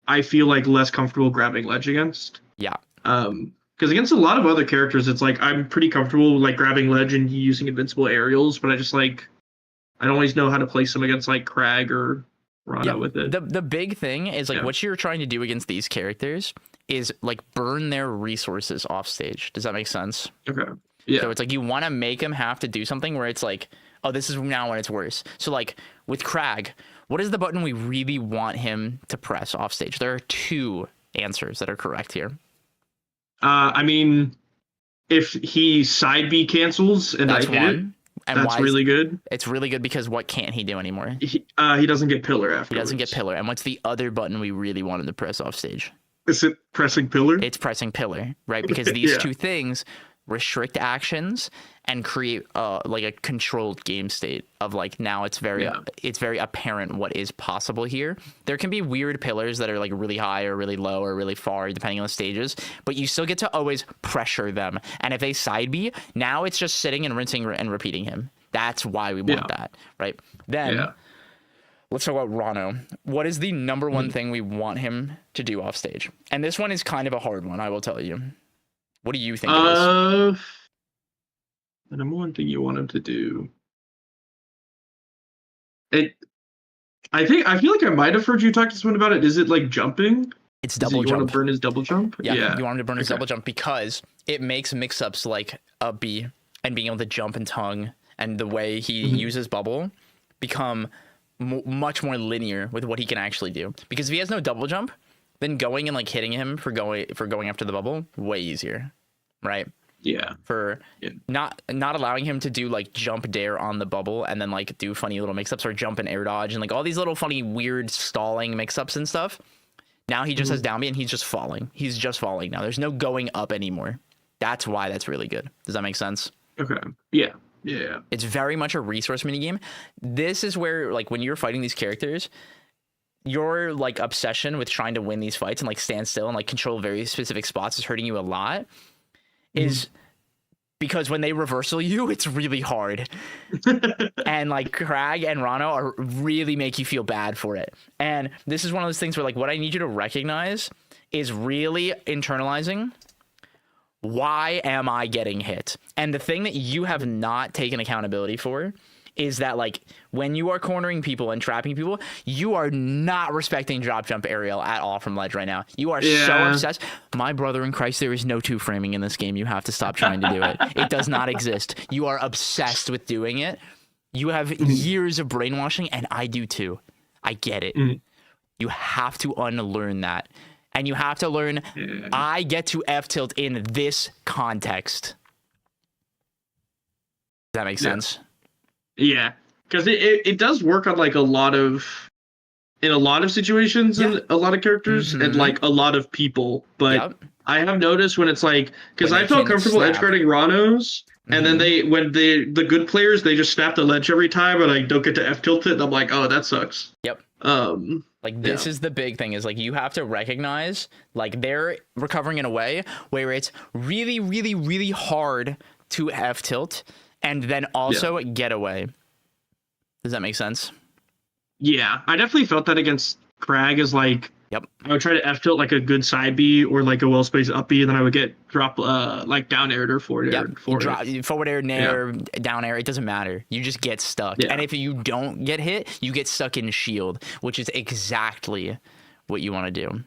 Speaker 4: I feel like less comfortable grabbing ledge against.
Speaker 1: Yeah.
Speaker 4: Because against a lot of other characters, it's like I'm pretty comfortable like grabbing ledge and using invincible aerials, but I don't always know how to place them against like Crag or Rana with it.
Speaker 1: The big thing is like
Speaker 4: Yeah.
Speaker 1: what you're trying to do against these characters is like burn their resources off stage. Does that make sense?
Speaker 4: Okay. Yeah.
Speaker 1: So it's like you want to make them have to do something where it's like, oh, this is now when it's worse. So like with Crag, what is the button we really want him to press off stage? There are two answers that are correct here.
Speaker 4: I mean, if he side B cancels and
Speaker 1: That's
Speaker 4: I hit it,
Speaker 1: one. And
Speaker 4: that's
Speaker 1: why
Speaker 4: really good.
Speaker 1: It's really good because what can't he do anymore?
Speaker 4: He doesn't get pillar after.
Speaker 1: He doesn't get pillar. And what's the other button we really want him to press off stage?
Speaker 4: Is it pressing pillar?
Speaker 1: It's pressing pillar, right? Because these
Speaker 4: Yeah.
Speaker 1: two things restrict actions and create like a controlled game state of like now it's very apparent what is possible here. There can be weird pillars that are like really high or really low or really far depending on the stages, but you still get to always pressure them. And if they side B, now it's just sitting and rinsing and repeating him. That's why we want that, right? Then let's talk about Rano. What is the number one thing we want him to do off stage? And this one is kind of a hard one, I will tell you. What do you think it is?
Speaker 4: The number one thing you want him to do. I feel like I might have heard you talk to someone about it. Is it like jumping?
Speaker 1: It's
Speaker 4: Is it
Speaker 1: double
Speaker 4: you
Speaker 1: jump.
Speaker 4: want to burn his double jump?
Speaker 1: Yeah, you want him to burn his
Speaker 4: Okay.
Speaker 1: double jump because it makes mix-ups like a B and being able to jump and tongue and the way he uses bubble become much more linear with what he can actually do. Because if he has no double jump, then going and like hitting him for going after the bubble, way easier, right?
Speaker 4: Yeah.
Speaker 1: Not allowing him to do like jump dare on the bubble and then like do funny little mix-ups or jump and air dodge and like all these little funny weird stalling mix-ups and stuff. Now he just has down B and he's just falling. He's just falling now. There's no going up anymore. That's why that's really good. Does that make sense?
Speaker 4: Okay. Yeah. Yeah.
Speaker 1: It's very much a resource minigame. This is where like when you're fighting these characters, your like obsession with trying to win these fights and like stand still and like control very specific spots is hurting you a lot. Is because when they reversal you, it's really hard. And like Crag and Rano are really make you feel bad for it. And this is one of those things where like what I need you to recognize is really internalizing, why am I getting hit? And the thing that you have not taken accountability for is that like when you are cornering people and trapping people, you are not respecting drop jump aerial at all from ledge right now. You are so obsessed. My brother in Christ, there is no two framing in this game. You have to stop trying to do it. It does not exist. You are obsessed with doing it. You have years of brainwashing, and I do too. I get it. You have to unlearn that. And you have to learn, I get to F tilt in this context. Does that make sense?
Speaker 4: Yeah, because it does work on like in a lot of situations and a lot of characters and like a lot of people. But I have noticed when it's like, because
Speaker 1: When
Speaker 4: I
Speaker 1: they
Speaker 4: felt
Speaker 1: can
Speaker 4: comfortable
Speaker 1: snap.
Speaker 4: edge guarding Ranos, and then the good players, they just snap the ledge every time and I don't get to F tilt it. And I'm like, oh, that sucks.
Speaker 1: Yep. Like this is the big thing is like you have to recognize like they're recovering in a way where it's really, really, really hard to F tilt and then also get away. Does that make sense?
Speaker 4: Yeah, I definitely felt that against Crag is like, I would try to F tilt like a good side B or like a well spaced up B, and then I would get drop like down aired or forward aired.
Speaker 1: Forward air, nair, down air, it doesn't matter. You just get stuck. And if you don't get hit, you get stuck in shield, which is exactly what you want to do.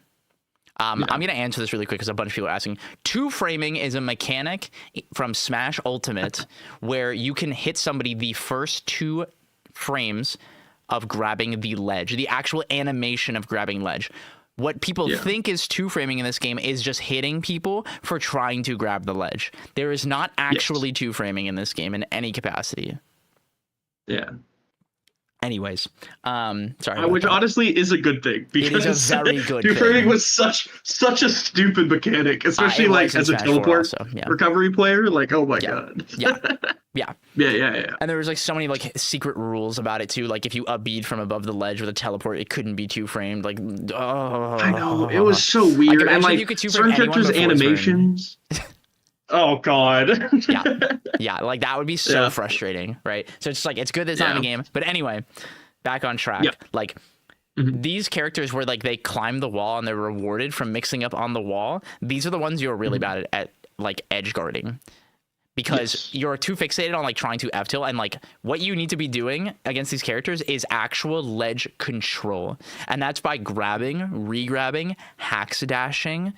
Speaker 1: I'm going to answer this really quick because a bunch of people are asking. Two framing is a mechanic from Smash Ultimate where you can hit somebody the first 2 frames of grabbing the ledge, the actual animation of grabbing ledge. What people think is two framing in this game is just hitting people for trying to grab the ledge. There is not actually two framing in this game in any capacity.
Speaker 4: Yeah.
Speaker 1: Anyways, sorry about
Speaker 4: Which
Speaker 1: that.
Speaker 4: honestly is a good thing because
Speaker 1: is a very good
Speaker 4: deferring
Speaker 1: thing.
Speaker 4: was such a stupid mechanic, especially
Speaker 1: It
Speaker 4: like
Speaker 1: was in
Speaker 4: as a
Speaker 1: Smash 4
Speaker 4: teleport
Speaker 1: also, yeah.
Speaker 4: recovery player. Like, oh my
Speaker 1: Yeah.
Speaker 4: god.
Speaker 1: Yeah. Yeah.
Speaker 4: Yeah.
Speaker 1: And there was like so many like secret rules about it too. Like if you upbeat from above the ledge with a teleport, it couldn't be two framed. Like, oh,
Speaker 4: I know, it was so
Speaker 1: like
Speaker 4: weird.
Speaker 1: imagine
Speaker 4: And
Speaker 1: if
Speaker 4: like
Speaker 1: you could two frame
Speaker 4: certain
Speaker 1: anyone
Speaker 4: characters'
Speaker 1: before turn.
Speaker 4: animations. Oh god.
Speaker 1: Yeah, like that would be so
Speaker 4: Yeah.
Speaker 1: frustrating, right? So it's like it's good that it's not in the
Speaker 4: Yeah.
Speaker 1: game. But anyway, back on track.
Speaker 4: Yep.
Speaker 1: Like
Speaker 4: Mhm.
Speaker 1: these characters where like they climb the wall and they're rewarded from mixing up on the wall. These are the ones you're really bad at like edge guarding. Because
Speaker 4: Yes.
Speaker 1: you're too fixated on like trying to F-tilt, and like what you need to be doing against these characters is actual ledge control. And that's by grabbing, re-grabbing, hacks dashing,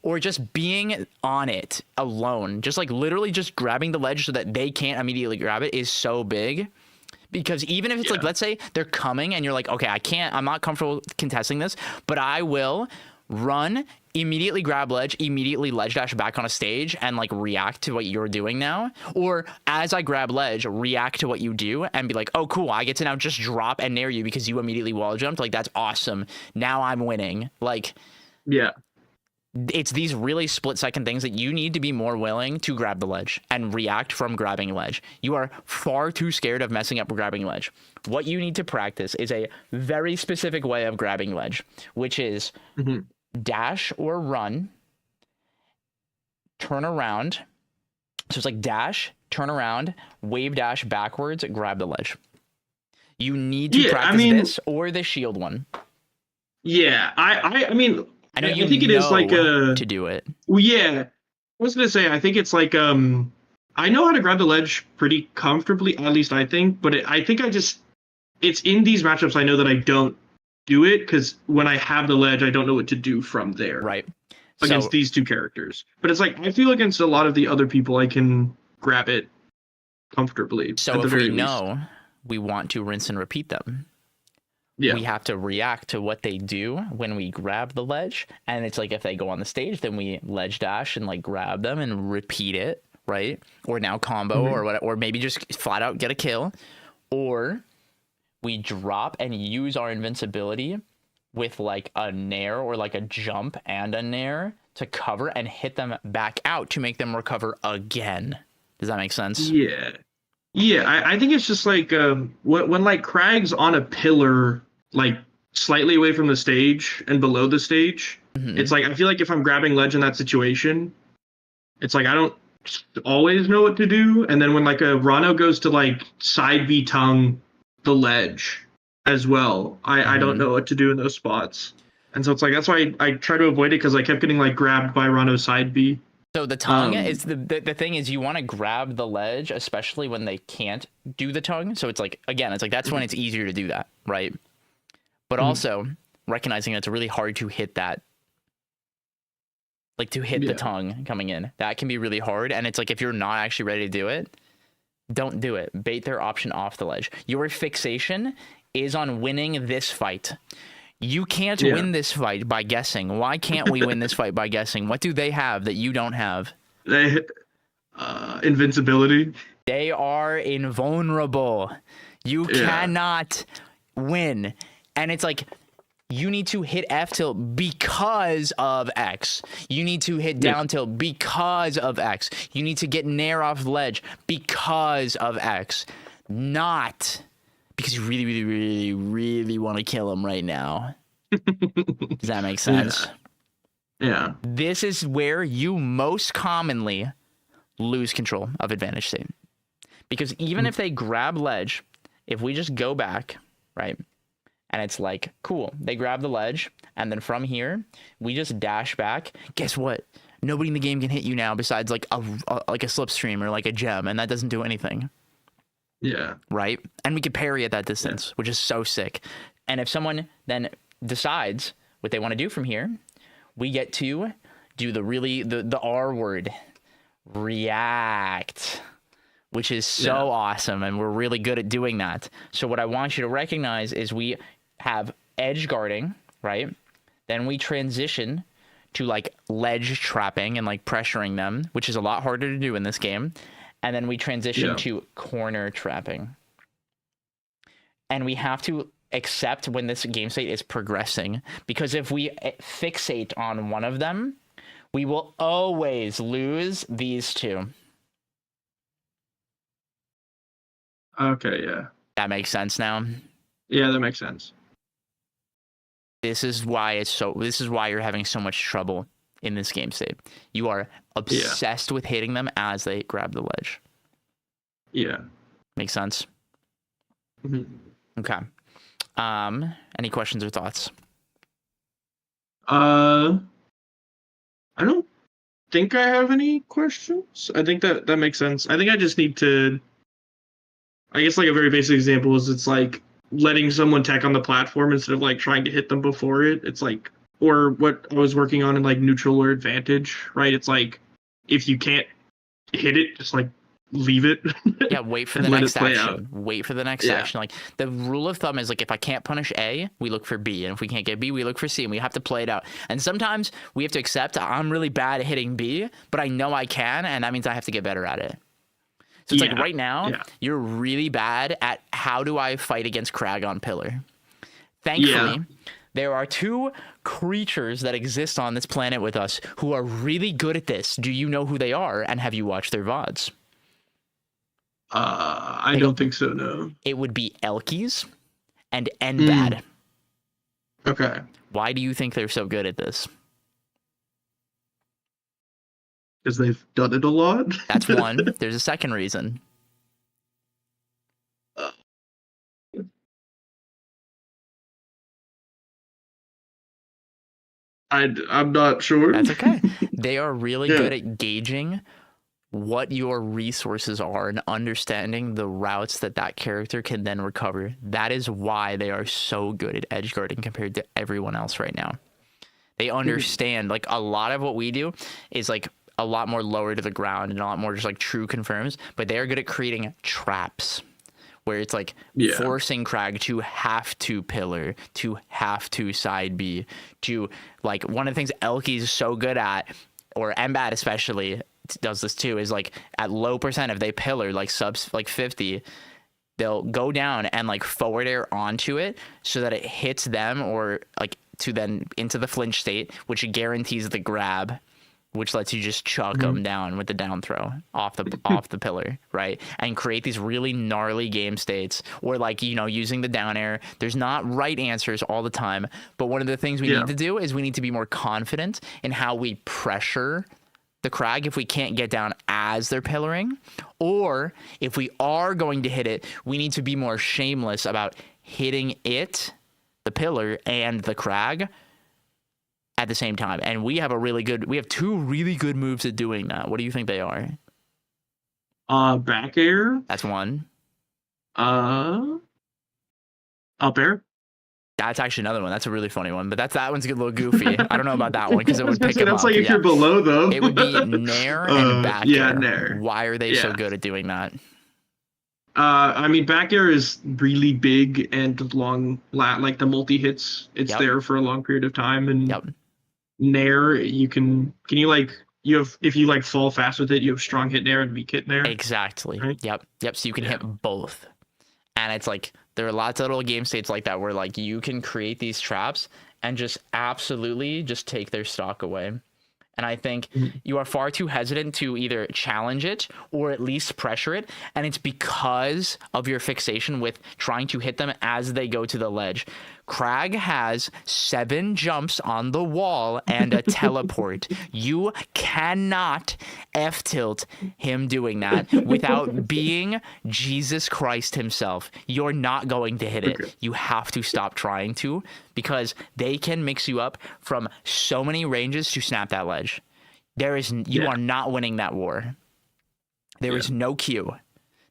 Speaker 1: or just being on it alone. Just like literally just grabbing the ledge so that they can't immediately grab it is so big. Because even if it's like, let's say they're coming and you're like, okay, I'm not comfortable contesting this, but I will run, immediately grab ledge, immediately ledge dash back on a stage and like react to what you're doing now. Or as I grab ledge, react to what you do and be like, oh, cool, I get to now just drop and nair you because you immediately wall jumped. Like, that's awesome. Now I'm winning. Like,
Speaker 4: Yeah.
Speaker 1: it's these really split-second things that you need to be more willing to grab the ledge and react from grabbing ledge. You are far too scared of messing up grabbing ledge. What you need to practice is a very specific way of grabbing ledge, which is dash or run, turn around. So it's like dash, turn around, wave dash backwards, grab the ledge. You need to practice this or the shield one.
Speaker 4: Yeah, I mean,
Speaker 1: I know
Speaker 4: I
Speaker 1: you
Speaker 4: think it is like a
Speaker 1: to do it.
Speaker 4: Well, yeah. I was gonna say I think it's like I know how to grab the ledge pretty comfortably, at least I think, but I think it's in these matchups I know that I don't do it because when I have the ledge, I don't know what to do from there.
Speaker 1: Right.
Speaker 4: Against these two characters. But it's like I feel against a lot of the other people I can grab it comfortably.
Speaker 1: So if we know we want to rinse and repeat them, we have to react to what they do when we grab the ledge. And it's like if they go on the stage, then we ledge dash and like grab them and repeat it, right? Or now combo or what, or maybe just flat out get a kill. Or we drop and use our invincibility with like a nair or like a jump and a nair to cover and hit them back out to make them recover again. Does that make sense?
Speaker 4: Yeah. Yeah, I think it's just like when like Crag's on a pillar, like slightly away from the stage and below the stage, it's like I feel like if I'm grabbing ledge in that situation, it's like I don't always know what to do. And then when like a Rano goes to like side B tongue the ledge as well, I don't know what to do in those spots. And so it's like that's why I try to avoid it because I kept getting like grabbed by Rano's side B.
Speaker 1: So the tongue is the thing is you want to grab the ledge, especially when they can't do the tongue. So it's like, again, it's like that's when it's easier to do that, right? But also recognizing that it's really hard to hit that, like to hit the tongue coming in. That can be really hard. And it's like if you're not actually ready to do it, don't do it. Bait their option off the ledge. Your fixation is on winning this fight. You can't win this fight by guessing. Why can't we win this fight by guessing? What do they have that you don't have?
Speaker 4: They invincibility.
Speaker 1: They are invulnerable. You cannot win. And it's like you need to hit F tilt because of X. You need to hit down tilt because of X. You need to get nair off ledge because of X. Not because you really, really, really, really want to kill him right now. Does that make sense?
Speaker 4: Yeah.
Speaker 1: This is where you most commonly lose control of advantage state. Because even if they grab ledge, if we just go back, right, and it's like, cool, they grab the ledge, and then from here, we just dash back, guess what? Nobody in the game can hit you now besides like a slipstream or like a gem, and that doesn't do anything.
Speaker 4: Yeah.
Speaker 1: Right? And we can parry at that distance, which is so sick. And if someone then decides what they want to do from here, we get to do the R word, react, which is so awesome. And we're really good at doing that. So what I want you to recognize is we have edge guarding, right? Then we transition to like ledge trapping and like pressuring them, which is a lot harder to do in this game. And then we transition to corner trapping. and we have to accept when this game state is progressing, because if we fixate on one of them, we will always lose these two.
Speaker 4: Okay, yeah.
Speaker 1: That makes sense now.
Speaker 4: Yeah, that makes sense.
Speaker 1: This is why you're having so much trouble in this game state. You are obsessed with hitting them as they grab the ledge.
Speaker 4: Yeah.
Speaker 1: Makes sense?
Speaker 4: Mhm.
Speaker 1: Okay. Any questions or thoughts?
Speaker 4: I don't think I have any questions. I think that makes sense. I think I just need to, I guess like a very basic example is it's like letting someone tech on the platform instead of like trying to hit them before it. It's like, or what I was working on in like neutral or advantage, right? It's like if you can't hit it, just like leave it.
Speaker 1: Yeah, wait for the next action. Wait for the next action. Like the rule of thumb is like if I can't punish A, we look for B, and if we can't get B, we look for C, and we have to play it out. And sometimes we have to accept I'm really bad at hitting B, but I know I can, and that means I have to get better at it. So it's like right now, you're really bad at how do I fight against Crag on Pillar. Thankfully, there are two creatures that exist on this planet with us who are really good at this. Do you know who they are, and have you watched their VODs?
Speaker 4: I don't think so, no.
Speaker 1: It would be Elkies and Enbad.
Speaker 4: Okay.
Speaker 1: Why do you think they're so good at this?
Speaker 4: Because they've done it a lot?
Speaker 1: That's one. There's a second reason.
Speaker 4: I'm not sure.
Speaker 1: That's okay. They are really good at gauging what your resources are and understanding the routes that character can then recover. That is why they are so good at edge guarding compared to everyone else right now. They understand, like, a lot of what we do is like a lot more lower to the ground and a lot more just like true confirms, but they are good at creating traps where it's like forcing Crag to have to pillar, to have to side B, to like one of the things Elky is so good at, or Embat especially does this too, is like at low percent if they pillar like subs like 50, they'll go down and like forward air onto it so that it hits them, or like to then into the flinch state, which guarantees the grab, which lets you just chuck them down with the down throw off the pillar, right? And create these really gnarly game states, or like, you know, using the down air. There's not right answers all the time, but one of the things we need to do is we need to be more confident in how we pressure the Crag if we can't get down as they're pillaring, or if we are going to hit it, we need to be more shameless about hitting it, the pillar, and the Crag at the same time. And we have two really good moves at doing that. What do you think they are?
Speaker 4: Back air.
Speaker 1: That's one.
Speaker 4: Up air.
Speaker 1: That's actually another one. That's a really funny one, but that one's a little goofy. I don't know about that one because it would pick him up.
Speaker 4: That's like if you're below them.
Speaker 1: It would be Nair and back air.
Speaker 4: Nair.
Speaker 1: Why are they so good at doing that?
Speaker 4: I mean, back air is really big and long, like the multi hits. It's there for a long period of time, and Nair, if you like fall fast with it, you have strong hit Nair and weak hit Nair.
Speaker 1: Exactly. Right? Yep. So you can hit both, and it's like there are lots of little game states like that where like you can create these traps and just absolutely just take their stock away. And I think you are far too hesitant to either challenge it or at least pressure it. And it's because of your fixation with trying to hit them as they go to the ledge. Crag has 7 jumps on the wall and a teleport. You cannot F-tilt him doing that without being Jesus Christ himself. You're not going to hit it. You have to stop trying to, because they can mix you up from so many ranges to snap that ledge. You are not winning that war. There is no Q.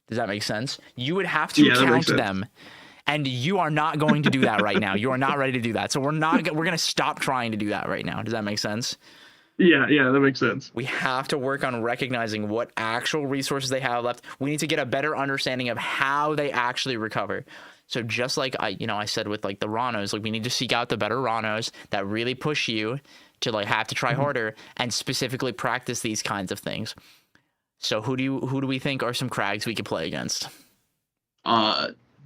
Speaker 1: Does that make sense? You would have to count them. And you are not going to do that right now. You are not ready to do that. So we're going to stop trying to do that right now. Does that make sense?
Speaker 4: Yeah, that makes sense.
Speaker 1: We have to work on recognizing what actual resources they have left. We need to get a better understanding of how they actually recover. So just like I said with like the Ranos, like we need to seek out the better Ranos that really push you to like have to try harder and specifically practice these kinds of things. So who do we think are some Crags we could play against?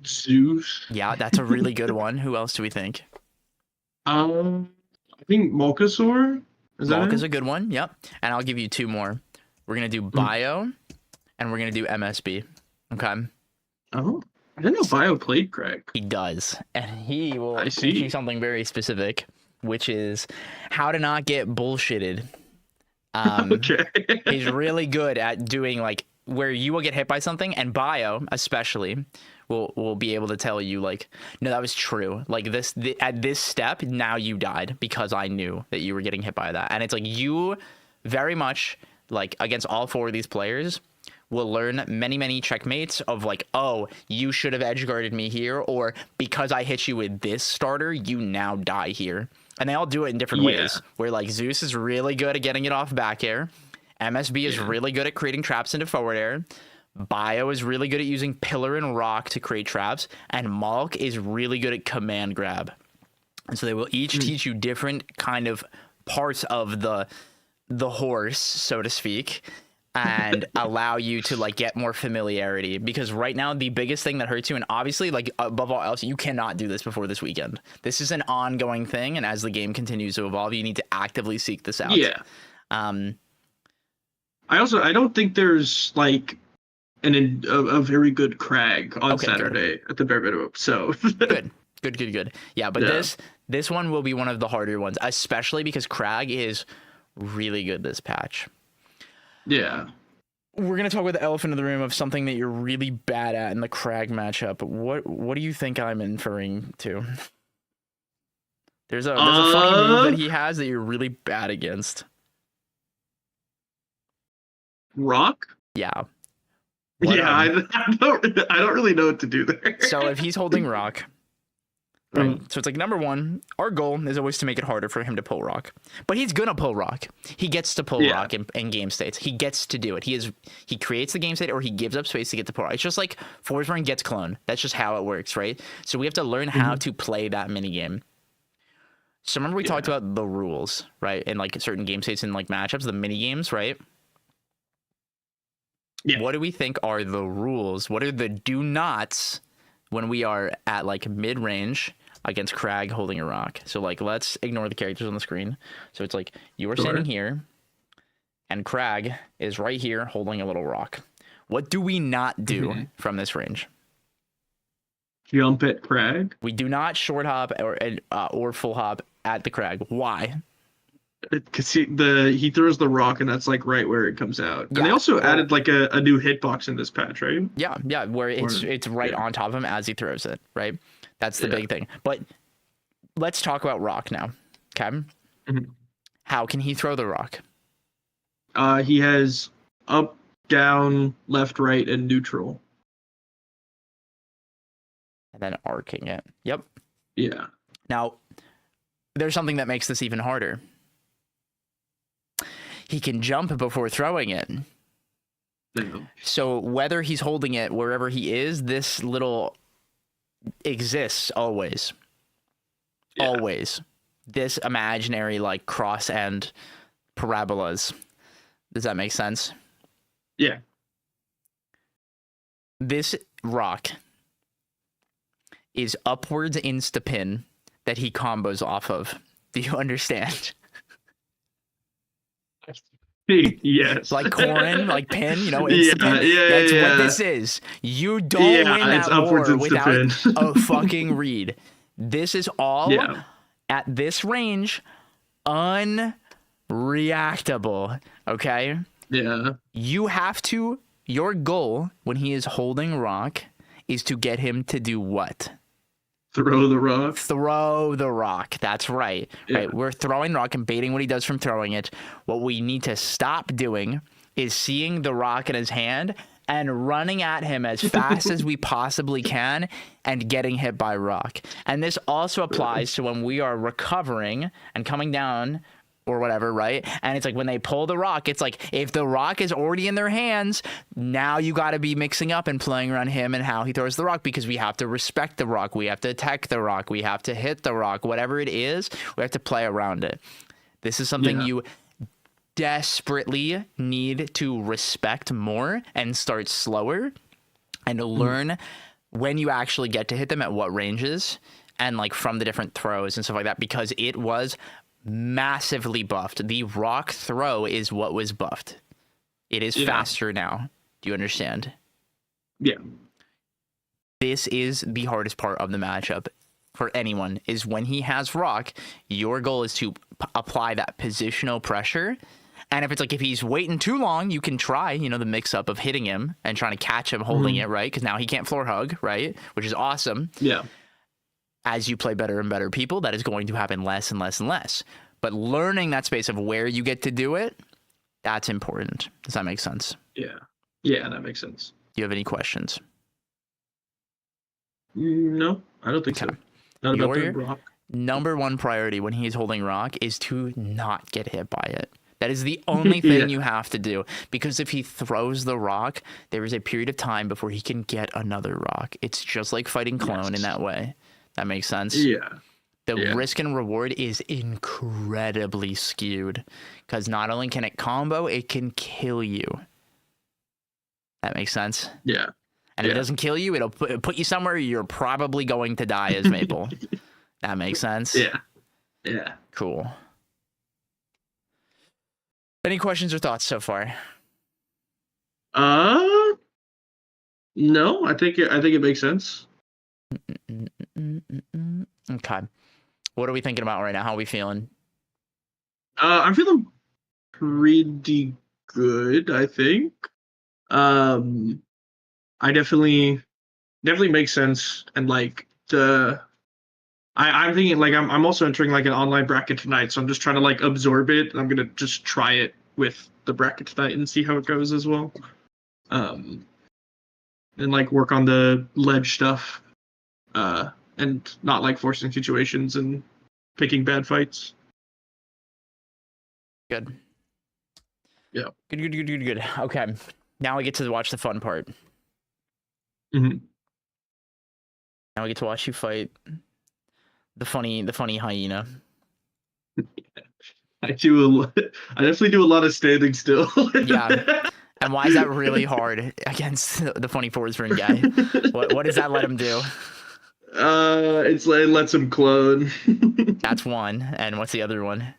Speaker 4: Zeus.
Speaker 1: Yeah, that's a really good one. Who else do we think?
Speaker 4: I think Molkasaur. Is that
Speaker 1: Bulk
Speaker 4: it?
Speaker 1: is a good one. Yep. And I'll give you two more. We're gonna do
Speaker 4: Mm.
Speaker 1: Bio, and we're gonna do MSB. Okay.
Speaker 4: Oh, I didn't know Bio played Craig.
Speaker 1: He does, and he will
Speaker 4: I
Speaker 1: teach you
Speaker 4: see.
Speaker 1: something very specific, which is how to not get bullshitted.
Speaker 4: Okay.
Speaker 1: He's really good at doing like where you will get hit by something, and Bio especially will be able to tell you like, no, that was true. Like at this step, now you died because I knew that you were getting hit by that, and it's like you very much like against all four of these players will learn many checkmates of like, oh, you should have edge guarded me here, or because I hit you with this starter, you now die here. And they all do it in different ways. Where like Zeus is really good at getting it off back air, MSB is really good at creating traps into forward air, Bio is really good at using pillar and rock to create traps, and Malk is really good at command grab. And so they will each teach you different kind of parts of the horse, so to speak, and allow you to like get more familiarity, because right now the biggest thing that hurts you, and obviously like above all else, you cannot do this before this weekend. This is an ongoing thing, and as the game continues to evolve, you need to actively seek this out.
Speaker 4: Yeah. I don't think there's like a very good Crag on
Speaker 1: Okay,
Speaker 4: Saturday at the bare minimum. So
Speaker 1: good. Yeah, but this one will be one of the harder ones, especially because Crag is really good this patch.
Speaker 4: Yeah.
Speaker 1: We're gonna talk about the elephant in the room of something that you're really bad at in the Crag matchup. What do you think I'm inferring to? There's a funny move that he has that you're really bad against.
Speaker 4: Rock?
Speaker 1: Yeah.
Speaker 4: I don't really know what to do there.
Speaker 1: So if he's holding rock, right? So it's like, number one, our goal is always to make it harder for him to pull rock. But he's gonna pull rock. He gets to pull rock in game states. He gets to do it. He creates the game state, or he gives up space to get to pull rock. It's just like Force Run gets clone. That's just how it works, right? So we have to learn how to play that mini game. So remember we talked about the rules, right? In like certain game states and like matchups, the mini games, right?
Speaker 4: Yeah.
Speaker 1: What do we think are the rules? What are the do nots when we are at like mid range against Crag holding a rock? So like, let's ignore the characters on the screen. So it's like you are standing here and Crag is right here holding a little rock. What do we not do from this range?
Speaker 4: Jump at Crag?
Speaker 1: We do not short hop or full hop at the Crag. Why?
Speaker 4: Because he throws the rock, and that's like right where it comes out. And
Speaker 1: Yeah.
Speaker 4: they also added like a new hitbox in this patch, right?
Speaker 1: Yeah, where it's right on top of him as he throws it, right? That's the big thing. But let's talk about rock now, okay? How can he throw the rock?
Speaker 4: He has up, down, left, right, and neutral.
Speaker 1: And then arcing it. Yep.
Speaker 4: Yeah.
Speaker 1: Now, there's something that makes this even harder. He can jump before throwing it.
Speaker 4: Damn.
Speaker 1: So whether he's holding it wherever he is, this little exists always.
Speaker 4: Yeah.
Speaker 1: Always. This imaginary like cross end parabolas. Does that make sense?
Speaker 4: Yeah.
Speaker 1: This rock is upwards insta-pin that he combos off of. Do you understand?
Speaker 4: Yes.
Speaker 1: Like Corrin, like pin, you know,
Speaker 4: Yeah,
Speaker 1: insta-pin. That's what this is. You don't win
Speaker 4: it's
Speaker 1: that
Speaker 4: upwards
Speaker 1: war without
Speaker 4: insta-pin.
Speaker 1: a fucking read. This is all at this range unreactable, okay?
Speaker 4: Yeah.
Speaker 1: You have to, your goal when he is holding rock is to get him to do what?
Speaker 4: Throw the rock.
Speaker 1: Throw the rock. That's right.
Speaker 4: Yeah.
Speaker 1: Right. We're throwing rock and baiting what he does from throwing it. What we need to stop doing is seeing the rock in his hand and running at him as fast as we possibly can and getting hit by rock. And this also applies to when we are recovering and coming down or whatever, right? And it's like when they pull the rock, it's like if the rock is already in their hands, now you got to be mixing up and playing around him and how he throws the rock, because we have to respect the rock, we have to attack the rock, we have to hit the rock, whatever it is, we have to play around it. This is something you desperately need to respect more and start slower and learn when you actually get to hit them at what ranges and like from the different throws and stuff like that, because it was massively buffed. The rock throw is what was buffed. It is faster now. Do you understand?
Speaker 4: Yeah.
Speaker 1: This is the hardest part of the matchup for anyone, is when he has rock, your goal is to apply that positional pressure. And if it's like, if he's waiting too long, you can try, you know, the mix up of hitting him and trying to catch him holding it, right? Because now he can't floor hug, right? Which is awesome.
Speaker 4: Yeah.
Speaker 1: As you play better and better people, that is going to happen less and less and less. But learning that space of where you get to do it, that's important. Does that make sense?
Speaker 4: Yeah. Yeah, that makes sense.
Speaker 1: Do you have any questions?
Speaker 4: No, I don't think so. Not about the rock.
Speaker 1: Number one priority when he's holding rock is to not get hit by it. That is the only thing you have to do, because if he throws the rock, there is a period of time before he can get another rock. It's just like fighting clone in that way. That makes sense?
Speaker 4: Yeah.
Speaker 1: The risk and reward is incredibly skewed, because not only can it combo, it can kill you. That makes sense?
Speaker 4: Yeah.
Speaker 1: And if it doesn't kill you, it'll put you somewhere you're probably going to die as Maple. That makes sense?
Speaker 4: Yeah. Yeah.
Speaker 1: Cool. Any questions or thoughts so far?
Speaker 4: No, I think it makes sense.
Speaker 1: Okay. What are we thinking about right now? How are we feeling?
Speaker 4: I'm feeling pretty good, I think. I definitely makes sense, and like I'm thinking like I'm also entering like an online bracket tonight, so I'm just trying to like absorb it. I'm gonna just try it with the bracket tonight and see how it goes as well. And like work on the ledge stuff, and not like forcing situations and picking bad fights.
Speaker 1: Good.
Speaker 4: Yeah.
Speaker 1: Good. Okay. Now we get to watch the fun part.
Speaker 4: Mm-hmm.
Speaker 1: Now we get to watch you fight the funny hyena.
Speaker 4: I definitely do a lot of standing still.
Speaker 1: Yeah. And why is that really hard against the funny Forsberg guy? What does that let him do?
Speaker 4: It lets him clone.
Speaker 1: That's one. And what's the other one?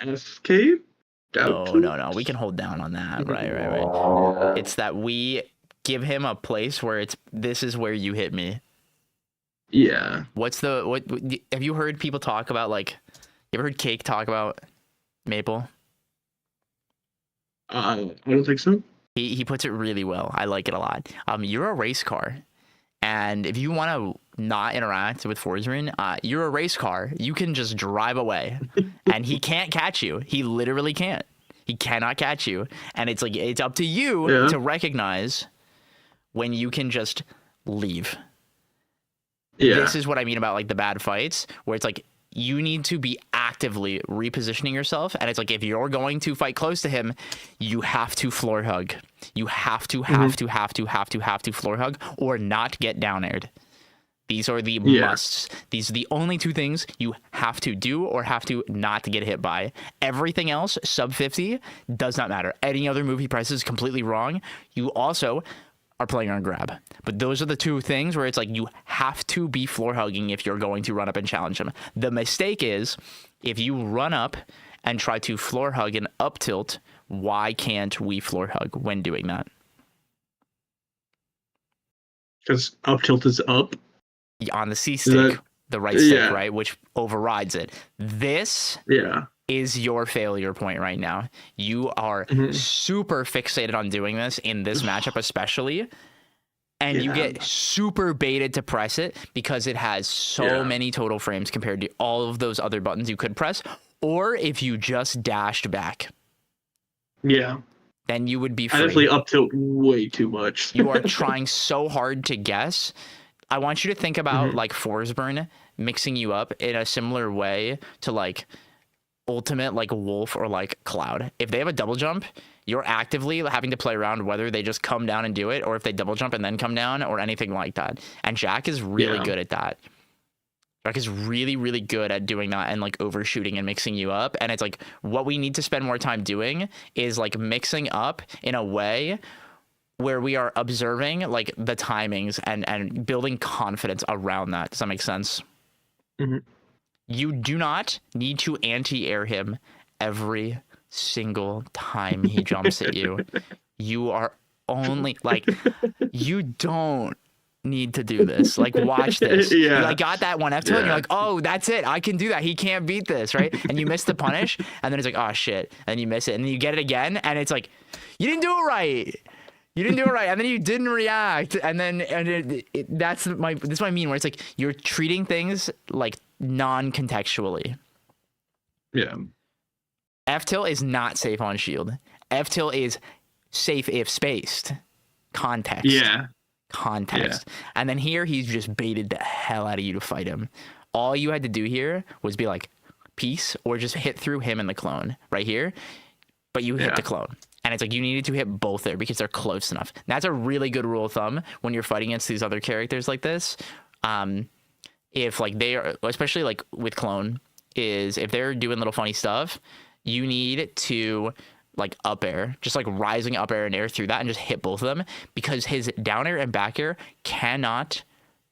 Speaker 4: Escape?
Speaker 1: Oh, no. We can hold down on that. Right. It's that we give him a place where this is where you hit me.
Speaker 4: Yeah.
Speaker 1: What have you heard people talk about, like, you ever heard Cake talk about Maple?
Speaker 4: I don't think so.
Speaker 1: He puts it really well. I like it a lot. You're a race car, and if you want to not interact with Forsgren, you're a race car. You can just drive away, and he can't catch you. He literally can't. He cannot catch you, and it's like it's up to you to recognize when you can just leave. Yeah. This is what I mean about like the bad fights, where it's like you need to be actively repositioning yourself. And it's like, if you're going to fight close to him, you have to floor hug. You have to floor hug or not get down aired. These are the musts. These are the only two things you have to do or have to not get hit by. Everything else, sub 50, does not matter. Any other move he presses is completely wrong. You also are playing on grab. But those are the two things where it's like you have to be floor hugging if you're going to run up and challenge him. The mistake is if you run up and try to floor hug and up tilt, why can't we floor hug when doing that?
Speaker 4: Because up tilt is up.
Speaker 1: On the C stick, the right stick, right? Which overrides it. This is your failure point right now. You are super fixated on doing this in this matchup especially, and you get super baited to press it because it has so many total frames compared to all of those other buttons you could press, or if you just dashed back.
Speaker 4: Yeah.
Speaker 1: Then you would be free.
Speaker 4: I definitely up tilt way too much.
Speaker 1: You are trying so hard to guess. I want you to think about like Forsburn mixing you up in a similar way to like Ultimate, like Wolf or like Cloud. If they have a double jump, you're actively having to play around whether they just come down and do it or if they double jump and then come down or anything like that. And Jack is really good at that. Jack is really, really good at doing that and like overshooting and mixing you up. And it's like what we need to spend more time doing is like mixing up in a way where we are observing like the timings and building confidence around that. Does that make sense?
Speaker 4: Mm-hmm.
Speaker 1: You do not need to anti-air him every single time he jumps at you. You are only like, you don't need to do this. Like, watch this.
Speaker 4: Yeah.
Speaker 1: You like got that one F tilt and you're
Speaker 4: Yeah.
Speaker 1: like, oh, that's it. I can do that. He can't beat this, right? And you miss the punish, and then it's like, oh shit. And you miss it. And then you get it again, and it's like, you didn't do it right. You didn't do it right, and then you didn't react, and then this is what I mean, where it's like you're treating things like non-contextually.
Speaker 4: Yeah.
Speaker 1: F tilt is not safe on shield. F tilt is safe if spaced. Context.
Speaker 4: Yeah.
Speaker 1: Context. And then here he's just baited the hell out of you to fight him. All you had to do here was be like peace, or just hit through him and the clone right here, but you hit the clone. And it's like you needed to hit both there because they're close enough. And that's a really good rule of thumb when you're fighting against these other characters like this. If like they are, especially like with clone, is if they're doing little funny stuff, you need to like up air, just like rising up air and air through that and just hit both of them, because his down air and back air cannot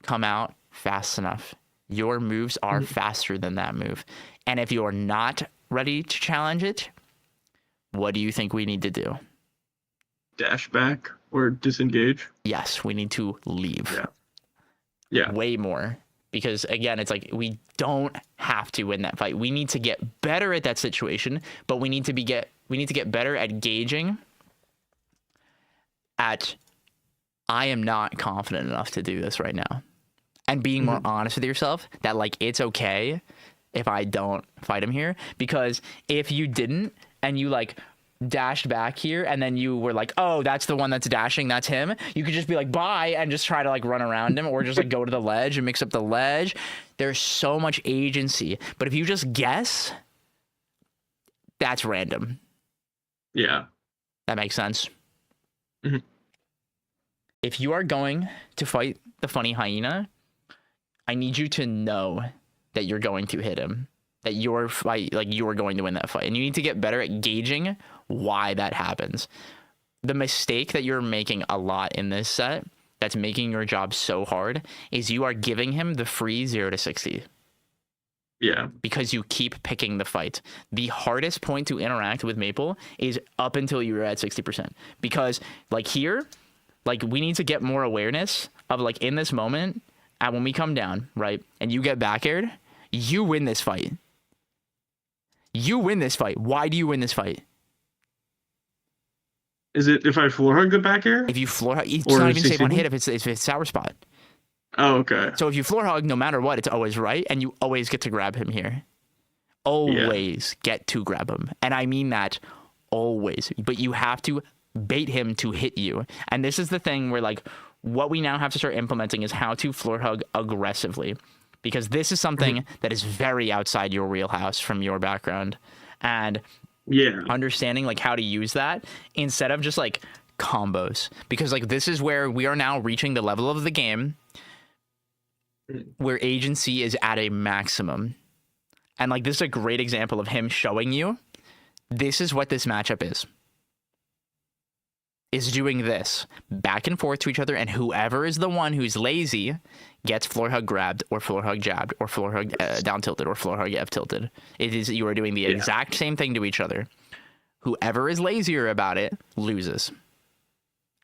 Speaker 1: come out fast enough. Your moves are faster than that move. And if you're not ready to challenge it, what do you think we need to do?
Speaker 4: Dash back or disengage.
Speaker 1: Yes, we need to leave.
Speaker 4: Yeah. Yeah.
Speaker 1: Way more. Because again, it's like we don't have to win that fight. We need to get better at that situation, but we need to get better at gauging at I am not confident enough to do this right now. And being more honest with yourself that like it's okay if I don't fight him here, because if you didn't and you like dashed back here and then you were like, oh, that's the one that's dashing, that's him, you could just be like bye and just try to like run around him, or just like go to the ledge and mix up the ledge. There's so much agency, but if you just guess, that's random.
Speaker 4: Yeah.
Speaker 1: That makes sense.
Speaker 4: Mhm.
Speaker 1: If you are going to fight the funny hyena, I need you to know that you're going to hit him, that your fight, like you are going to win that fight, and you need to get better at gauging why that happens. The mistake that you're making a lot in this set that's making your job so hard is you are giving him the free 0 to 60
Speaker 4: Yeah.
Speaker 1: because you keep picking the fight. The hardest point to interact with Maple is up until you're at 60%, because like here, like we need to get more awareness of like in this moment, and when we come down, right, and you get back aired, you win this fight. You win this fight. Why do you win this fight?
Speaker 4: Is it if I floor hug the back air?
Speaker 1: If you floor hug, it's
Speaker 4: Or
Speaker 1: not even safe on
Speaker 4: 60?
Speaker 1: hit if it's sour spot.
Speaker 4: Oh, okay.
Speaker 1: So if you floor hug, no matter what, it's always right, and you always get to grab him here. Always get to grab him. And I mean that always. But you have to bait him to hit you. And this is the thing where like what we now have to start implementing is how to floor hug aggressively. Because this is something that is very outside your wheelhouse from your background. And
Speaker 4: Yeah.
Speaker 1: understanding like how to use that instead of just like combos, because like this is where we are now reaching the level of the game where agency is at a maximum. And like this is a great example of him showing you this is what this matchup is doing this back and forth to each other, and whoever is the one who's lazy gets floor hug grabbed or floor hug jabbed or floor hug down tilted or floor hug F tilted. It is, you are doing the exact same thing to each other. Whoever is lazier about it loses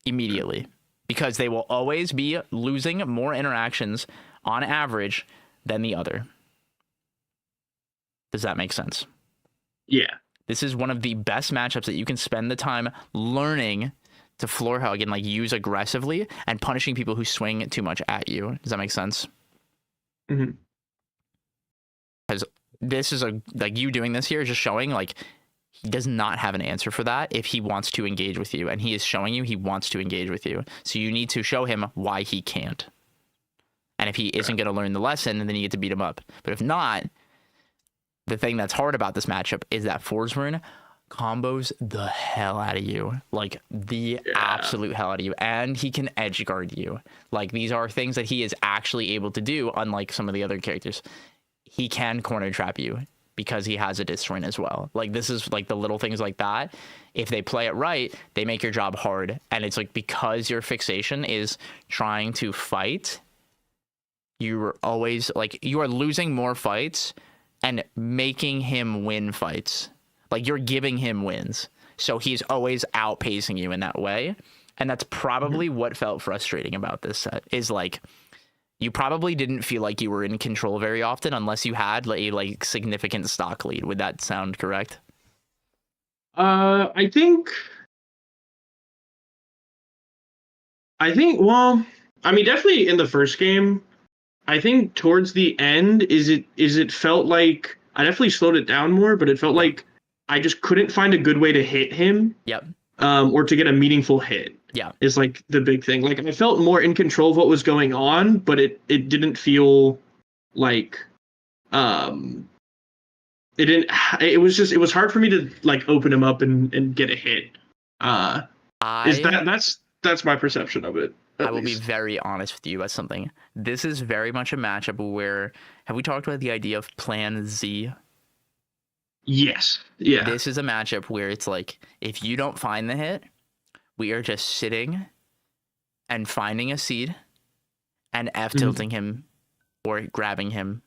Speaker 1: immediately, because they will always be losing more interactions on average than the other. Does that make sense?
Speaker 4: Yeah.
Speaker 1: This is one of the best matchups that you can spend the time learning to floor hug and like use aggressively and punishing people who swing too much at you. Does that make sense?
Speaker 4: Mm-hmm.
Speaker 1: Because this is like you doing this here is just showing like he does not have an answer for that if he wants to engage with you, and he is showing you he wants to engage with you. So you need to show him why he can't. And if he isn't going to learn the lesson, then you get to beat him up. But if not, the thing that's hard about this matchup is that Forsburn combos the hell out of you, like the absolute hell out of you, and he can edge guard you. Like these are things that he is actually able to do, unlike some of the other characters. He can corner trap you. because he has a disjoint as well. Like, this is like the little things like that. If they play it right, they make your job hard. And it's like, because your fixation is trying to fight, you're always like, you are losing more fights and making him win fights. Like, you're giving him wins. So he's always outpacing you in that way. And that's probably what felt frustrating about this set, is like, you probably didn't feel like you were in control very often unless you had a like significant stock lead. Would that sound correct?
Speaker 4: I think, well, I mean, definitely in the first game. I think towards the end, it felt like I definitely slowed it down more, but it felt like I just couldn't find a good way to hit him.
Speaker 1: Yep.
Speaker 4: Or to get a meaningful hit.
Speaker 1: Yeah.
Speaker 4: Is like the big thing. Like, I felt more in control of what was going on, but it didn't feel like it was hard for me to like open him up and get a hit. That's my perception of it.
Speaker 1: I will be very honest with you about something. This is very much a matchup where, have we talked about the idea of Plan Z?
Speaker 4: Yes. Yeah.
Speaker 1: This is a matchup where it's like, if you don't find the hit, we are just sitting and finding a seed and F-tilting him or grabbing him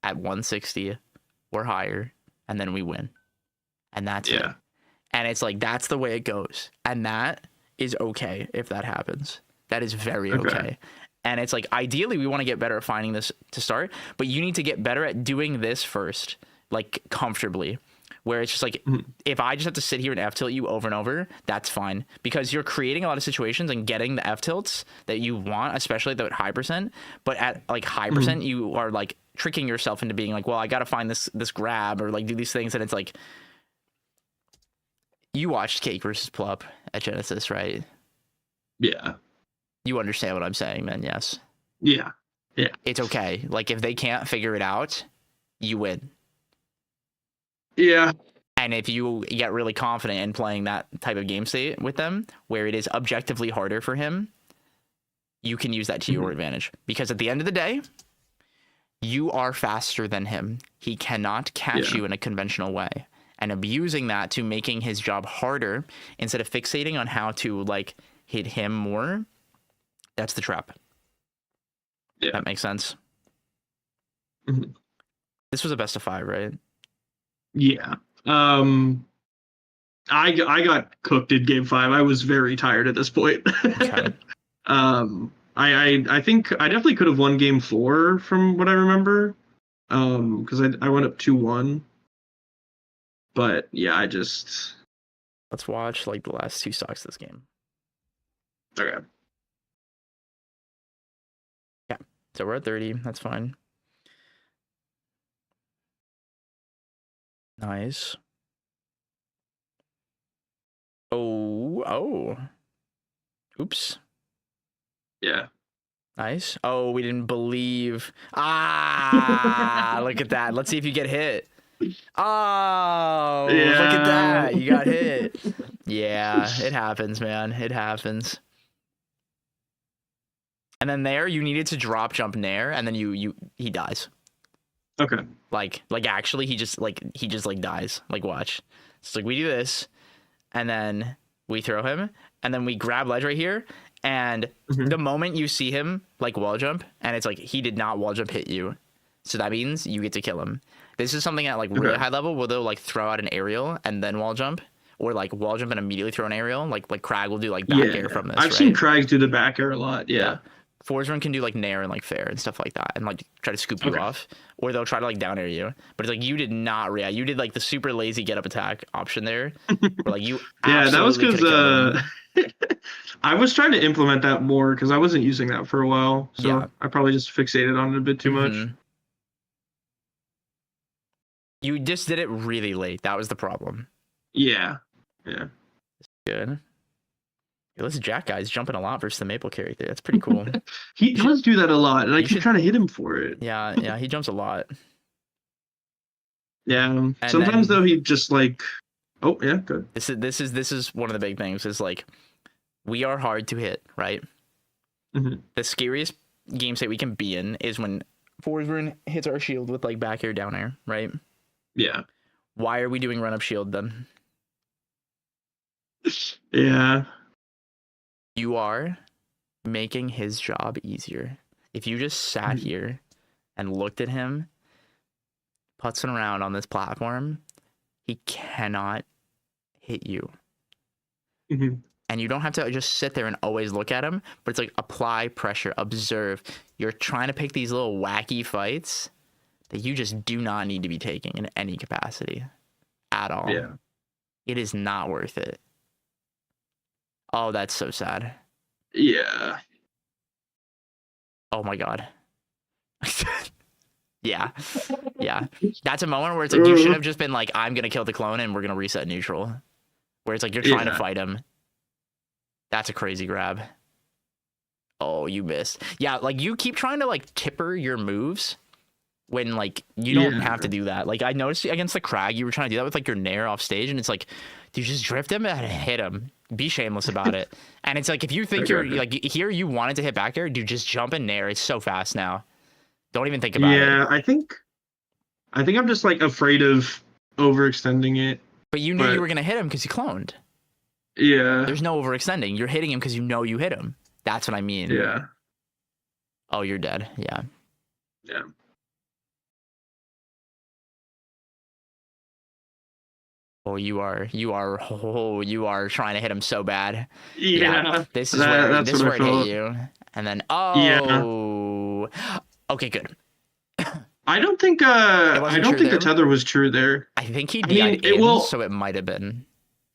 Speaker 1: at 160 or higher, and then we win. And that's it. And it's like, that's the way it goes. And that is okay if that happens. That is very okay. And it's like, ideally, we want to get better at finding this to start, but you need to get better at doing this first, like comfortably. Where it's just like, if I just have to sit here and F-tilt you over and over, that's fine. Because you're creating a lot of situations and getting the F-tilts that you want, especially at high percent. But at like high percent, you are like tricking yourself into being like, well, I got to find this grab or like do these things. And it's like, you watched Cake versus Plup at Genesis, right?
Speaker 4: Yeah.
Speaker 1: You understand what I'm saying then, yes?
Speaker 4: Yeah. Yeah.
Speaker 1: It's okay. Like, if they can't figure it out, you win.
Speaker 4: Yeah.
Speaker 1: And if you get really confident in playing that type of game state with them, where it is objectively harder for him, you can use that to your advantage. Because at the end of the day, you are faster than him. He cannot catch you in a conventional way. And abusing that to making his job harder instead of fixating on how to like hit him more, that's the trap.
Speaker 4: Yeah.
Speaker 1: That makes sense. This was a best of 5, right?
Speaker 4: Yeah. I got cooked in game 5. I was very tired at this point.
Speaker 1: Okay.
Speaker 4: I think I definitely could have won game 4 from what I remember. Because I went up 2-1. But yeah,
Speaker 1: Let's watch like the last 2 stocks of this game.
Speaker 4: Okay.
Speaker 1: Yeah. So we're at 30. That's fine. Nice. Oh. Oops.
Speaker 4: Yeah.
Speaker 1: Nice. Oh, we didn't believe. Look at that. Let's see if you get hit. Oh, look at that. You got hit. Yeah, it happens, man. It happens. And then there, you needed to drop jump Nair, and then he dies.
Speaker 4: Okay.
Speaker 1: Like actually, he just dies. Like, watch. It's like, we do this, and then we throw him, and then we grab ledge right here, and the moment you see him like wall jump, and it's like he did not wall jump hit you, so that means you get to kill him. This is something at like really high level where they'll like throw out an aerial and then wall jump, or like wall jump and immediately throw an aerial. Like Crag will do like back air from this.
Speaker 4: I've seen Crags do the back air a lot. Yeah.
Speaker 1: Forsman can do like nair and like fair and stuff like that and like try to scoop you off, or they'll try to like down air you. But it's like you did not react. You did like the super lazy get up attack option there. Where, like you
Speaker 4: that was
Speaker 1: because
Speaker 4: I was trying to implement that more because I wasn't using that for a while. So
Speaker 1: Yeah.
Speaker 4: I probably just fixated on it a bit too much.
Speaker 1: You just did it really late. That was the problem.
Speaker 4: Yeah.
Speaker 1: Good. This Jack guy's jumping a lot versus the Maple character. That's pretty cool.
Speaker 4: He does do that a lot, and I
Speaker 1: You
Speaker 4: keep
Speaker 1: should-
Speaker 4: trying to hit him for it.
Speaker 1: Yeah, he jumps a lot.
Speaker 4: Yeah.
Speaker 1: And
Speaker 4: Sometimes
Speaker 1: then-
Speaker 4: though he just like, oh yeah, good.
Speaker 1: This is one of the big things. Is like, we are hard to hit, right? The scariest game state we can be in is when Forsman hits our shield with like back air, down air, right?
Speaker 4: Yeah.
Speaker 1: Why are we doing run up shield then?
Speaker 4: Yeah.
Speaker 1: You are making his job easier. If you just sat here and looked at him putzing around on this platform, he cannot hit you.
Speaker 4: Mhm.
Speaker 1: And you don't have to just sit there and always look at him, but it's like apply pressure, observe. You're trying to pick these little wacky fights that you just do not need to be taking in any capacity at all.
Speaker 4: Yeah.
Speaker 1: It is not worth it. Oh, that's so sad.
Speaker 4: Yeah.
Speaker 1: Oh my God. Yeah. Yeah. That's a moment where it's like you should have just been like, I'm going to kill the clone and we're going to reset neutral. Where it's like you're trying to fight him. That's a crazy grab. Oh, you missed. Yeah, like you keep trying to like tipper your moves when like you don't have to do that. Like I noticed against the Crag, you were trying to do that with like your Nair off stage, and it's like, dude, just drift him and hit him. Be shameless about it. And it's like if you think you're like here, you wanted to hit back air, dude, just jump in Nair. It's so fast now. Don't even think about it.
Speaker 4: Yeah, I think I'm just like afraid of overextending it.
Speaker 1: But you knew you were gonna hit him because you cloned.
Speaker 4: Yeah.
Speaker 1: There's no overextending. You're hitting him because you know you hit him. That's what I mean.
Speaker 4: Yeah.
Speaker 1: Oh, you're dead. Yeah.
Speaker 4: Yeah.
Speaker 1: Oh, you are trying to hit him so bad.
Speaker 4: Yeah.
Speaker 1: This is where it
Speaker 4: felt.
Speaker 1: hit you. And then okay, good.
Speaker 4: I don't think the tether was true there.
Speaker 1: I think he DI'd in, so it might have been.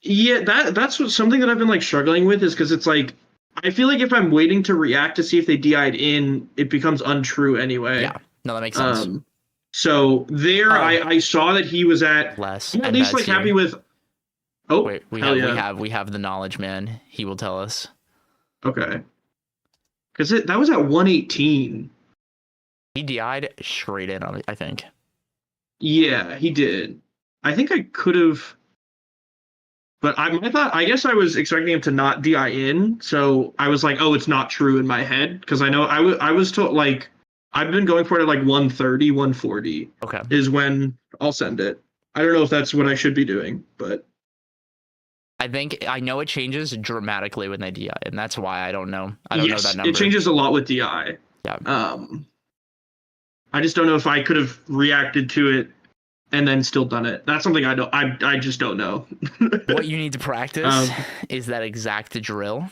Speaker 4: Yeah, that's something that I've been like struggling with, is because it's like I feel like if I'm waiting to react to see if they DI'd in, it becomes untrue anyway.
Speaker 1: Yeah, no, that makes sense.
Speaker 4: So there, I saw that he was at
Speaker 1: less.
Speaker 4: at least like happy with. Oh,
Speaker 1: wait, we have the knowledge, man. He will tell us.
Speaker 4: Okay, because that was at 118.
Speaker 1: He DI'd straight in, I think.
Speaker 4: Yeah, he did. I think I could have. But I guess I was expecting him to not DI in, so I was like, oh, it's not true in my head, because I know I was told, like, I've been going for it at like 130, 140 is when I'll send it. I don't know if that's what I should be doing, but
Speaker 1: I know it changes dramatically when they DI, and that's why I don't know. I don't know that number.
Speaker 4: It changes a lot with DI.
Speaker 1: Yeah.
Speaker 4: I just don't know if I could have reacted to it and then still done it. That's something I just don't know.
Speaker 1: What you need to practice is that exact drill.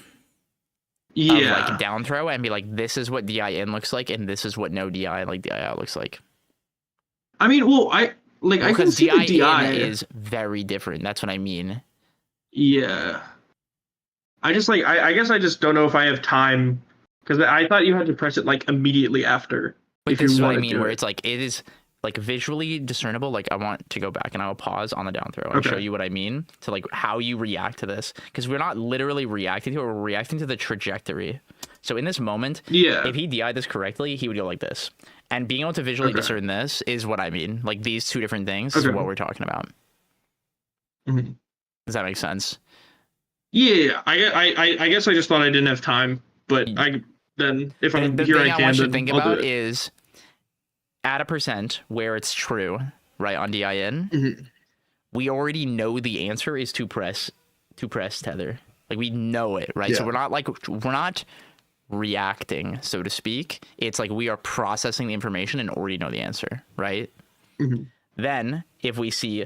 Speaker 4: Yeah.
Speaker 1: Of like down throw and be like, this is what DI in looks like, and this is what no DI like DI out looks like.
Speaker 4: I mean, I can see the DI
Speaker 1: is very different. That's what I mean.
Speaker 4: Yeah. I just like I guess I just don't know if I have time, because I thought you had to press it like immediately after.
Speaker 1: But this is what I mean, where it's like it is like visually discernible. Like I want to go back and I will pause on the down throw and show you what I mean to like how you react to this, because we're not literally reacting to it, we're reacting to the trajectory. So in this moment, if he DI'd this correctly, he would go like this. And being able to visually discern this is what I mean. Like these two different things is what we're talking about.
Speaker 4: Mm-hmm.
Speaker 1: Does that make sense?
Speaker 4: Yeah, I guess I just thought I didn't have time, but if I'm
Speaker 1: the
Speaker 4: here,
Speaker 1: thing
Speaker 4: I can.
Speaker 1: I want you to think
Speaker 4: I'll
Speaker 1: about is at a percent where it's true, right, on DIN, we already know the answer is to press tether. Like we know it, right? So we're not reacting, so to speak. It's like we are processing the information and already know the answer, right? Then if we see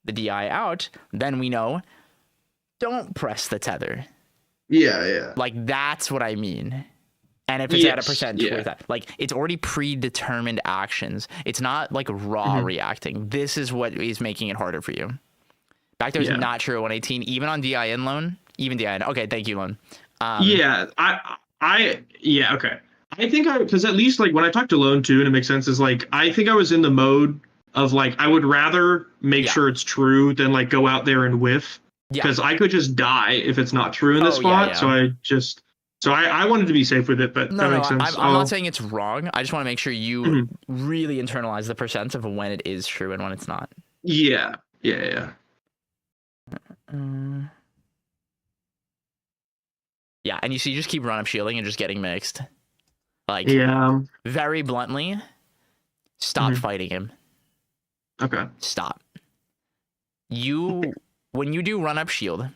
Speaker 1: the DI out, then we know don't press the tether.
Speaker 4: Yeah.
Speaker 1: Like that's what I mean. And if it's at a percent with that, like it's already predetermined actions. It's not like raw reacting. This is what is making it harder for you. Back there's not true at 118, even on DIN loan, even DIN. Okay, thank you, loan.
Speaker 4: Okay. I think because at least like when I talked to Lone too, and it makes sense, is like I think I was in the mode of like I would rather make sure it's true than like go out there and whiff, because I could just die if it's not true in this spot. So I wanted to be safe with it, but that makes sense.
Speaker 1: I'm not saying it's wrong. I just want to make sure you really internalize the percent of when it is true and when it's not.
Speaker 4: Yeah.
Speaker 1: Yeah, and you just keep run up shielding and just getting mixed. Like, very bluntly, stop fighting him.
Speaker 4: Okay.
Speaker 1: Stop. When you do run up shield,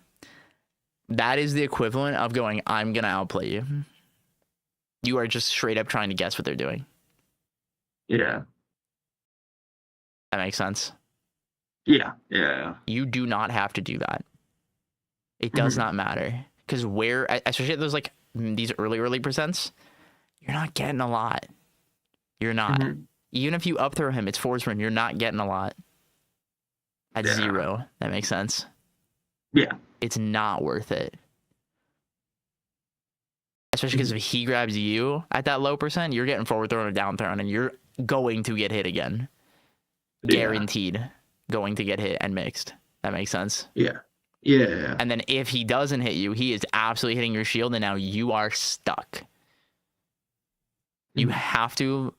Speaker 1: that is the equivalent of going, I'm gonna outplay you. You are just straight up trying to guess what they're doing.
Speaker 4: Yeah.
Speaker 1: That makes sense.
Speaker 4: Yeah. Yeah.
Speaker 1: You do not have to do that. It does
Speaker 4: Mhm.
Speaker 1: not matter. Because especially at those like these early percents, you're not getting a lot. You're not.
Speaker 4: Mhm.
Speaker 1: Even if you up throw him, it's force run, you're not getting a lot. At
Speaker 4: Yeah.
Speaker 1: 0. That makes sense.
Speaker 4: Yeah.
Speaker 1: It's not worth it. Especially because if he grabs you at that low percent, you're getting forward thrown or down thrown, and you're going to get hit again. Guaranteed going to get hit and mixed. That makes sense.
Speaker 4: Yeah. Yeah.
Speaker 1: And then if he doesn't hit you, he is absolutely hitting your shield, and now you are stuck. You have to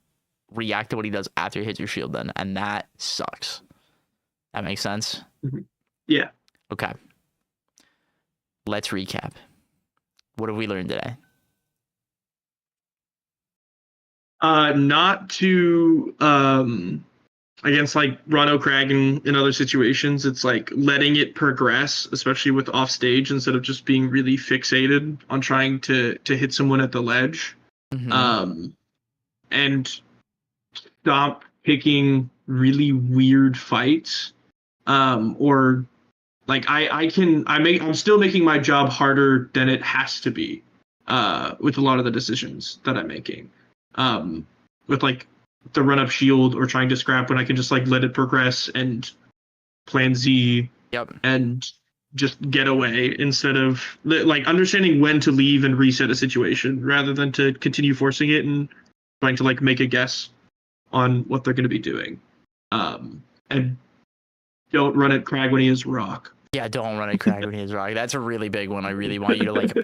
Speaker 1: react to what he does after he hits your shield then, and that sucks. That makes sense?
Speaker 4: Yeah.
Speaker 1: Okay. Let's recap. What have we learned today?
Speaker 4: Not to against like Ronno Crag in other situations, it's like letting it progress, especially with off stage, instead of just being really fixated on trying to hit someone at the ledge.
Speaker 1: Mm-hmm.
Speaker 4: And stop picking really weird fights. Or like I'm still making my job harder than it has to be with a lot of the decisions that I'm making. With like the run up shield or trying to scrap when I can just like let it progress and plan Z.
Speaker 1: Yep.
Speaker 4: And just get away instead of like understanding when to leave and reset a situation rather than to continue forcing it and trying to like make a guess on what they're going to be doing. And don't run at Crag when he is rock.
Speaker 1: Yeah, don't run at Crag when he is rock. That's a really big one. I really want you to like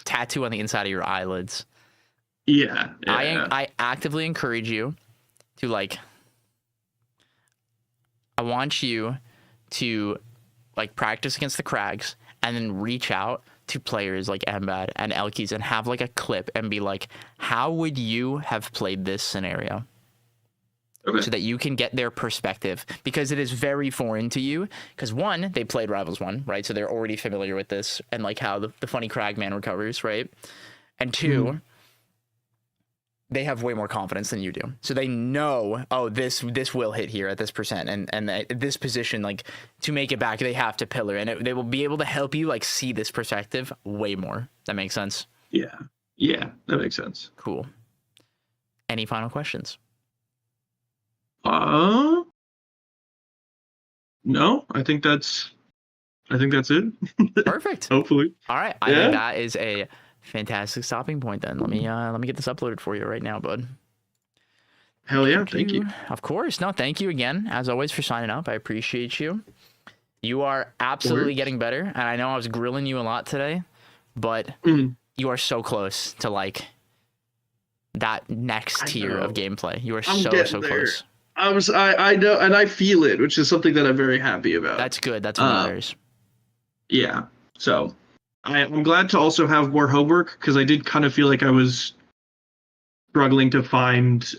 Speaker 1: tattoo on the inside of your eyelids.
Speaker 4: Yeah.
Speaker 1: I actively encourage you to like. I want you to like practice against the Crags and then reach out to players like Embad and Elkies and have like a clip and be like, how would you have played this scenario?
Speaker 4: Okay.
Speaker 1: So that you can get their perspective, because it is very foreign to you. Because one, they played Rivals 1, right? So they're already familiar with this and like how the funny Cragman recovers, right? And two, they have way more confidence than you do. So they know, oh, this will hit here at this percent, and this position, like to make it back, they have to pillar, and they will be able to help you like see this perspective way more. That makes sense.
Speaker 4: Yeah, that makes sense.
Speaker 1: Cool. Any final questions?
Speaker 4: No, I think that's it.
Speaker 1: Perfect.
Speaker 4: Hopefully.
Speaker 1: All right. I think that is a fantastic stopping point then. Let me get this uploaded for you right now, bud.
Speaker 4: Hell yeah, thank you.
Speaker 1: Of course. No, thank you again, as always, for signing up. I appreciate you. You are absolutely getting better, and I know I was grilling you a lot today, but you are so close to like that next tier of gameplay. You are so close.
Speaker 4: I know, and I feel it, which is something that I'm very happy about.
Speaker 1: That's good. That's what matters.
Speaker 4: Yeah. So I'm glad to also have more homework, because I did kind of feel like I was struggling to find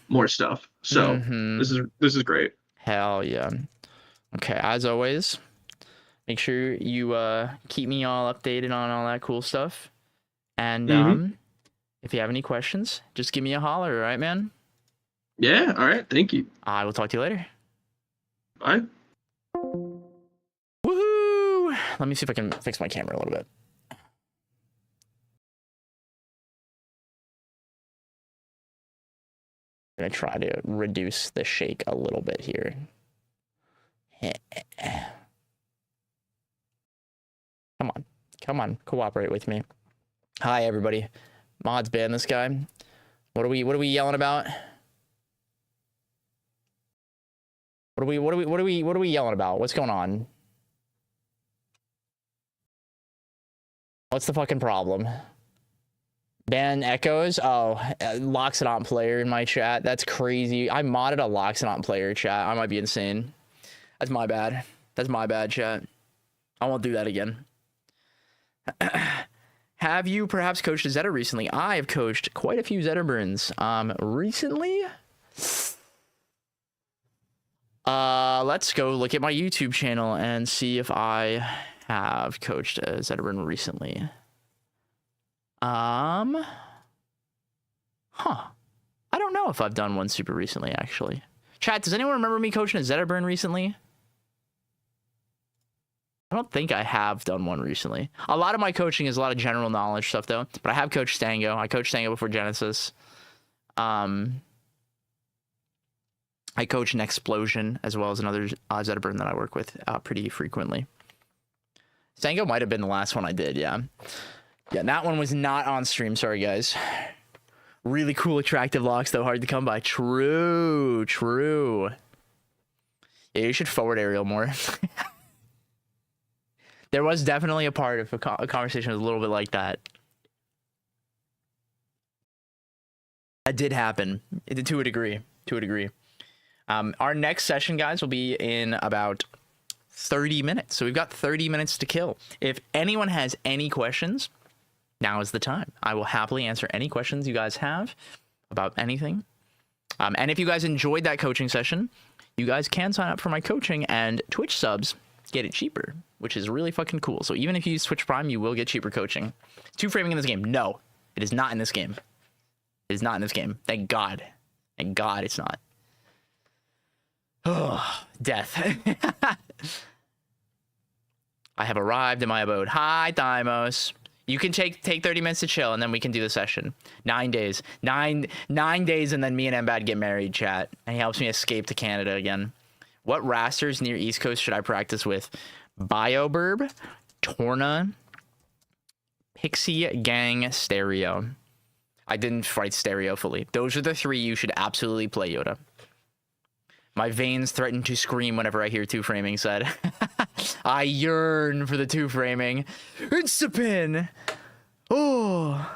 Speaker 4: more stuff. So this is great.
Speaker 1: Hell yeah. Okay, as always, make sure you keep me all updated on all that cool stuff. And if you have any questions, just give me a holler, all right, man?
Speaker 4: Yeah, all right. Thank you.
Speaker 1: I will talk to you later.
Speaker 4: Bye.
Speaker 1: Woohoo! Let me see if I can fix my camera a little bit. I'm going to try to reduce the shake a little bit here. Come on, cooperate with me. Hi, everybody. Mods ban this guy. What are we yelling about? What are we yelling about? What's going on? What's the fucking problem? Ban Echoes? Oh, Loxodont player in my chat. That's crazy. I modded a Loxodont player chat. I might be insane. That's my bad. That's my bad, chat. I won't do that again. Have you perhaps coached a Zeta recently? I have coached quite a few Zeta burns recently. Let's go look at my YouTube channel and see if I have coached Zetterburn recently. Huh. I don't know if I've done one super recently, actually. Chat, does anyone remember me coaching a Zetterburn recently? I don't think I have done one recently. A lot of my coaching is a lot of general knowledge stuff, though. But I have coached Stango. I coached Stango before Genesis. I coach an Explosion, as well as another Zetterburn that I work with pretty frequently. Stango might have been the last one I did, yeah. Yeah, that one was not on stream. Sorry, guys. Really cool, attractive locks, though. Hard to come by. True, true. Yeah, you should forward aerial more. There was definitely a part of a conversation that was a little bit like that. That did happen, to a degree. To a degree. Our next session, guys, will be in about 30 minutes. So we've got 30 minutes to kill. If anyone has any questions, now is the time. I will happily answer any questions you guys have about anything. And if you guys enjoyed that coaching session, you guys can sign up for my coaching, and Twitch subs get it cheaper, which is really fucking cool. So even if you use Twitch Prime, you will get cheaper coaching. Two framing in this game. No, it is not in this game. It is not in this game. Thank God. Thank God it's not. Oh, death. I have arrived in my abode. Hi, Thymos. You can take 30 minutes to chill, and then we can do the session. 9 days. Nine days, and then me and Mbad get married, chat. And he helps me escape to Canada again. What rasters near East Coast should I practice with? Bioburb, Torna, Pixie Gang, Stereo. I didn't write Stereo fully. Those are the three you should absolutely play, Yoda. My veins threaten to scream whenever I hear two framing said. I yearn for the two framing. It's a pin. Oh.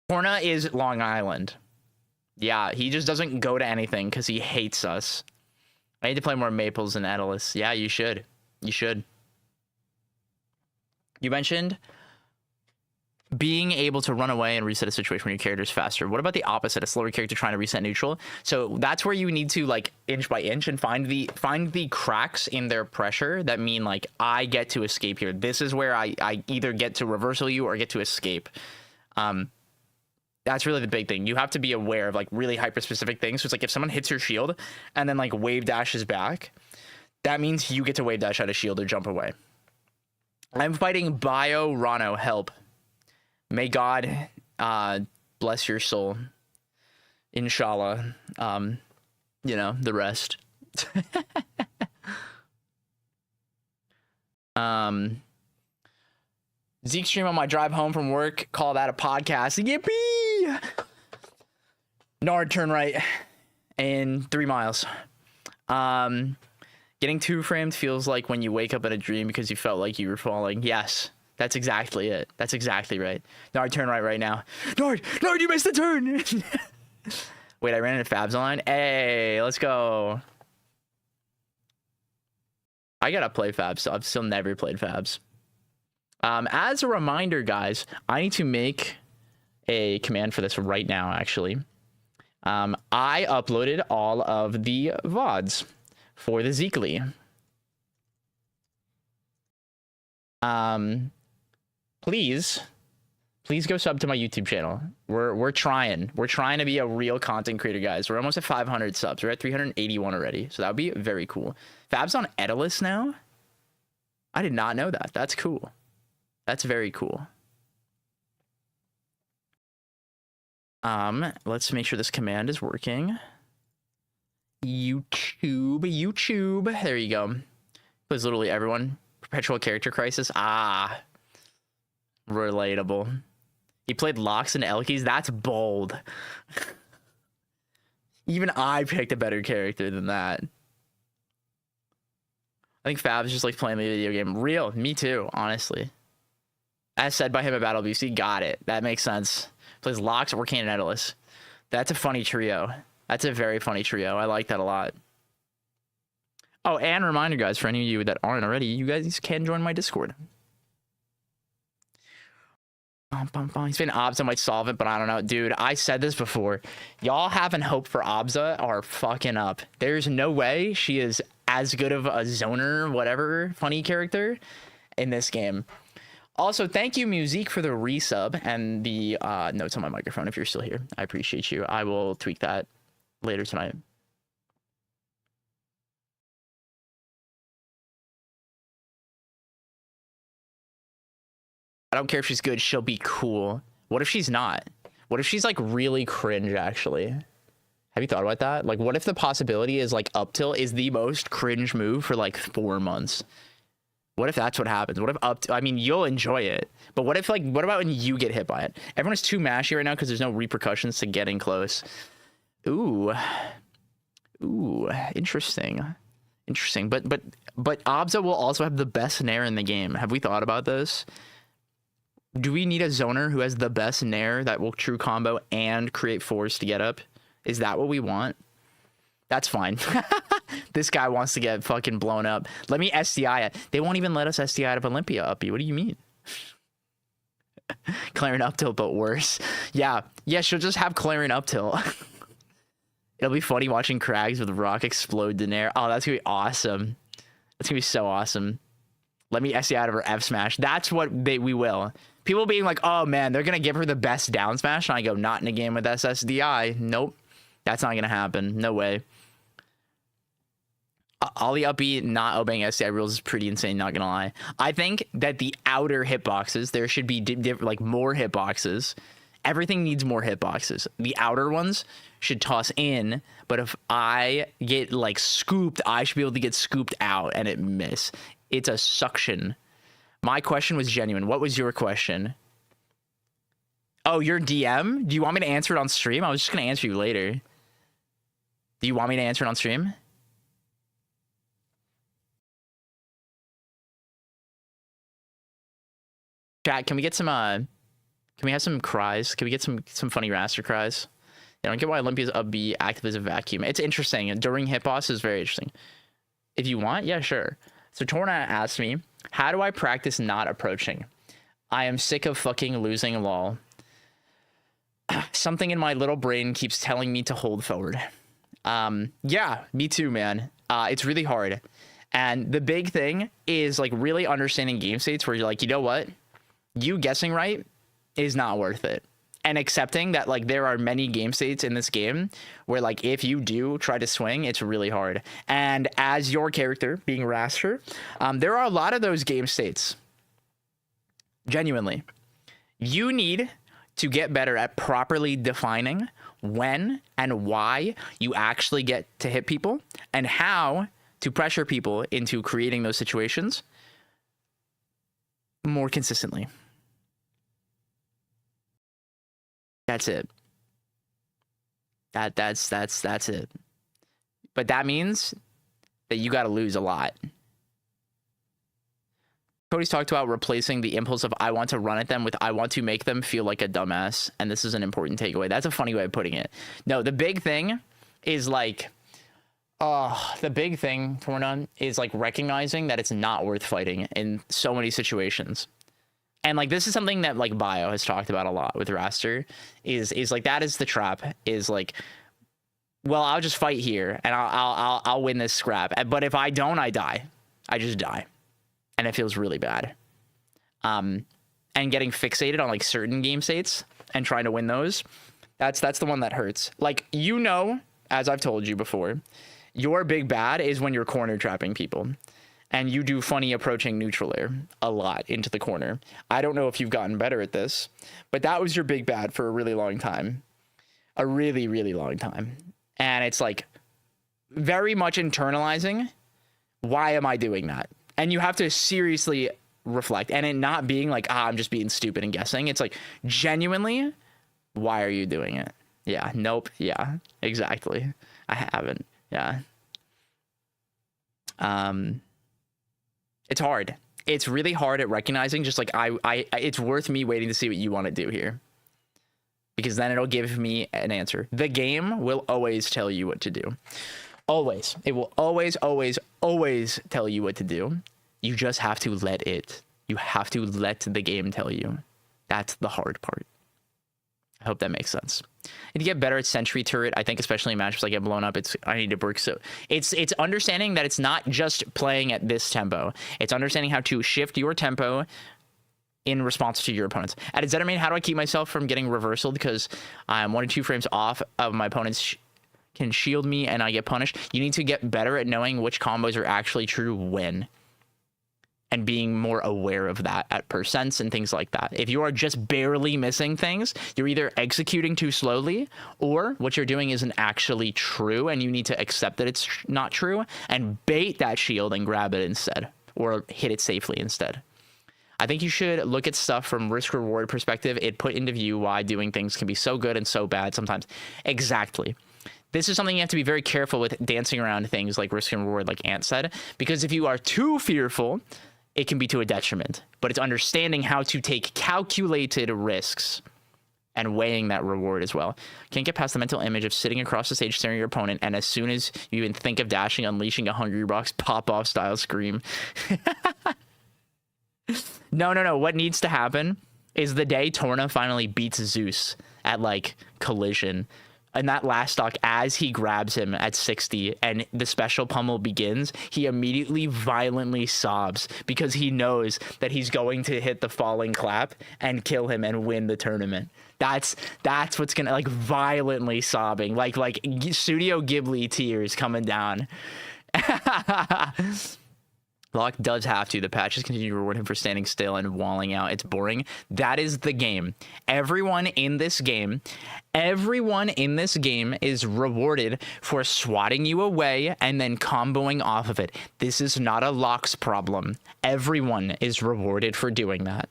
Speaker 1: Torna is Long Island. Yeah, he just doesn't go to anything because he hates us. I need to play more Maples and Atlas. Yeah, you should. You should. You mentioned being able to run away and reset a situation when your character is faster. What about the opposite? A slower character trying to reset neutral? So that's where you need to, like, inch by inch and find the cracks in their pressure that mean, like, I get to escape here. This is where I either get to reversal you or get to escape. That's really the big thing. You have to be aware of, like, really hyper-specific things. So it's like if someone hits your shield and then, like, wave dashes back, that means you get to wave dash out a shield or jump away. I'm fighting Bio Rano. Help. May God bless your soul. Inshallah. You know, the rest. Zeke stream on my drive home from work. Call that a podcast. Yippee! Nard, turn right in 3 miles. Getting two framed feels like when you wake up in a dream because you felt like you were falling. Yes, that's exactly it. That's exactly right. Nard, turn right now. Nard, you missed the turn. Wait, I ran into Fabs online. Hey, let's go. I gotta play Fabs. I've still never played Fabs. As a reminder, guys, I need to make a command for this right now, actually. I uploaded all of the VODs for the Zeekly. Please go sub to my YouTube channel. We're trying to be a real content creator, guys. We're almost at 500 subs. We're at 381 already, so that would be very cool. Fab's on Edalus now? I did not know that. That's cool. That's very cool. Let's make sure this command is working. YouTube. There you go. Plays literally everyone. Perpetual character crisis. Ah. Relatable. He played Locks and Elkies. That's bold. Even I picked a better character than that. I think Fab's just like playing the video game. Real. Me too, honestly. As said by him at Battle BC, got it. That makes sense. Plays Locks, Orcane, and Edalus. That's a funny trio. That's a very funny trio. I like that a lot. Oh, and reminder, guys, for any of you that aren't already, you guys can join my Discord. He's been Obza might solve it, but I don't know. Dude, I said this before. Y'all having hope for Obza are fucking up. There's no way she is as good of a zoner, whatever, funny character in this game. Also, thank you, Musique, for the resub and the notes on my microphone if you're still here. I appreciate you. I will tweak that later tonight. I don't care if she's good. She'll be cool. What if she's not? What if she's like really cringe, actually? Have you thought about that? Like, what if the possibility is like up tilt is the most cringe move for like 4 months? What if that's what happens? What if I mean, you'll enjoy it. But what if like, what about when you get hit by it? Everyone is too mashy right now because there's no repercussions to getting close. Ooh, interesting. But Obza will also have the best nair in the game. Have we thought about this? Do we need a zoner who has the best nair that will true combo and create force to get up? Is that what we want? That's fine. This guy wants to get fucking blown up. Let me SDI it. They won't even let us SDI out of Olympia, Uppy. What do you mean? Clarion up tilt, but worse. Yeah, she'll just have Clarion up tilt. It'll be funny watching Krags with Rock explode in air. Oh, that's gonna be awesome. That's gonna be so awesome. Let me SDI out of her F smash. That's what we will. People being like, oh man, they're gonna give her the best down smash, and I go, not in a game with SSDI. Nope, that's not gonna happen. No way. Ollie Uppy not obeying SDI rules is pretty insane, not gonna lie. I think that the outer hitboxes, there should be like more hitboxes. Everything needs more hitboxes. The outer ones should toss in, but if I get like scooped, I should be able to get scooped out and it miss. It's a suction. My question was genuine. What was your question? Oh, your DM? Do you want me to answer it on stream? I was just going to answer you later. Do you want me to answer it on stream? Chat, can we get some, can we have some cries? Can we get some funny raster cries? I don't get why Olympia's be active as a vacuum. It's interesting. During hit boss is very interesting. If you want, yeah, sure. So Torna asked me, how do I practice not approaching? I am sick of fucking losing lol. Something in my little brain keeps telling me to hold forward. Yeah, me too, man. It's really hard. And the big thing is like really understanding game states where you're like, you know what? You guessing right is not worth it. And accepting that like there are many game states in this game where like if you do try to swing, it's really hard. And as your character being Raster, there are a lot of those game states. Genuinely, you need to get better at properly defining when and why you actually get to hit people and how to pressure people into creating those situations more consistently. That's it. That's it. But that means that you got to lose a lot. Cody's talked about replacing the impulse of I want to run at them with I want to make them feel like a dumbass. And this is an important takeaway. That's a funny way of putting it. No, the big thing is like, the big thing, Torna, is like recognizing that it's not worth fighting in so many situations. And like this is something that like Bio has talked about a lot with Raster is like that is the trap is like, well, I'll just fight here and I'll win this scrap. But if I don't, I die. I just die. And it feels really bad. And getting fixated on like certain game states and trying to win those, that's the one that hurts. Like, you know, as I've told you before, your big bad is when you're corner trapping people. And you do funny approaching neutral air a lot into the corner. I don't know if you've gotten better at this, but that was your big bad for a really long time. A really, really long time. And it's like very much internalizing, why am I doing that? And you have to seriously reflect. And it not being like, I'm just being stupid and guessing. It's like, genuinely, why are you doing it? Yeah, nope, yeah, exactly. I haven't, yeah. It's hard. It's really hard at recognizing just like it's worth me waiting to see what you want to do here. Because then it'll give me an answer. The game will always tell you what to do. Always. It will always, always, always tell you what to do. You just have to let it. You have to let the game tell you. That's the hard part. I hope that makes sense. And to get better at sentry turret, I think especially in matchups like get blown up, I need to work. So it's understanding that it's not just playing at this tempo. It's understanding how to shift your tempo in response to your opponents. At Zettermain, how do I keep myself from getting reversal? Because I'm 1 or 2 frames off of my opponents can shield me and I get punished. You need to get better at knowing which combos are actually true when, and being more aware of that at percents and things like that. If you are just barely missing things, you're either executing too slowly or what you're doing isn't actually true and you need to accept that it's not true and bait that shield and grab it instead, or hit it safely instead. I think you should look at stuff from risk-reward perspective. It put into view why doing things can be so good and so bad sometimes. Exactly. This is something you have to be very careful with, dancing around things like risk and reward, like Ant said, because if you are too fearful, it can be to a detriment. But it's understanding how to take calculated risks and weighing that reward as well. Can't get past the mental image of sitting across the stage staring at your opponent, and as soon as you even think of dashing, unleashing a Hungry Box pop-off style scream. No. What needs to happen is the day Torna finally beats Zeus at, like, collision. And that last stock, as he grabs him at 60 and the special pummel begins, he immediately violently sobs because he knows that he's going to hit the falling clap and kill him and win the tournament. That's what's gonna, like, violently sobbing, like Studio Ghibli tears coming down. Locke does have to. The patches continue to reward him for standing still and walling out. It's boring. That is the game. Everyone in this game is rewarded for swatting you away and then comboing off of it. This is not a Locke's problem. Everyone is rewarded for doing that.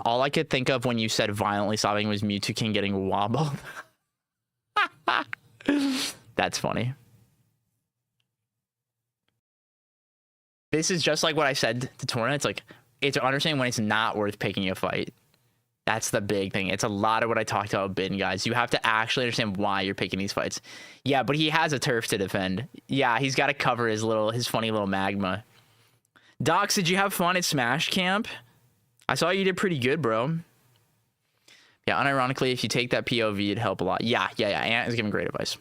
Speaker 1: All I could think of when you said violently sobbing was Mewtwo King getting wobbled. That's funny. This is just like what I said to Torna. It's like, it's understanding when it's not worth picking a fight. That's the big thing. It's a lot of what I talked about Bin, guys. You have to actually understand why you're picking these fights. Yeah, but he has a turf to defend. Yeah, he's got to cover his funny little magma. Docs, did you have fun at Smash Camp? I saw you did pretty good, bro. Yeah, unironically, if you take that POV, it'd help a lot. Yeah. Ant is giving great advice.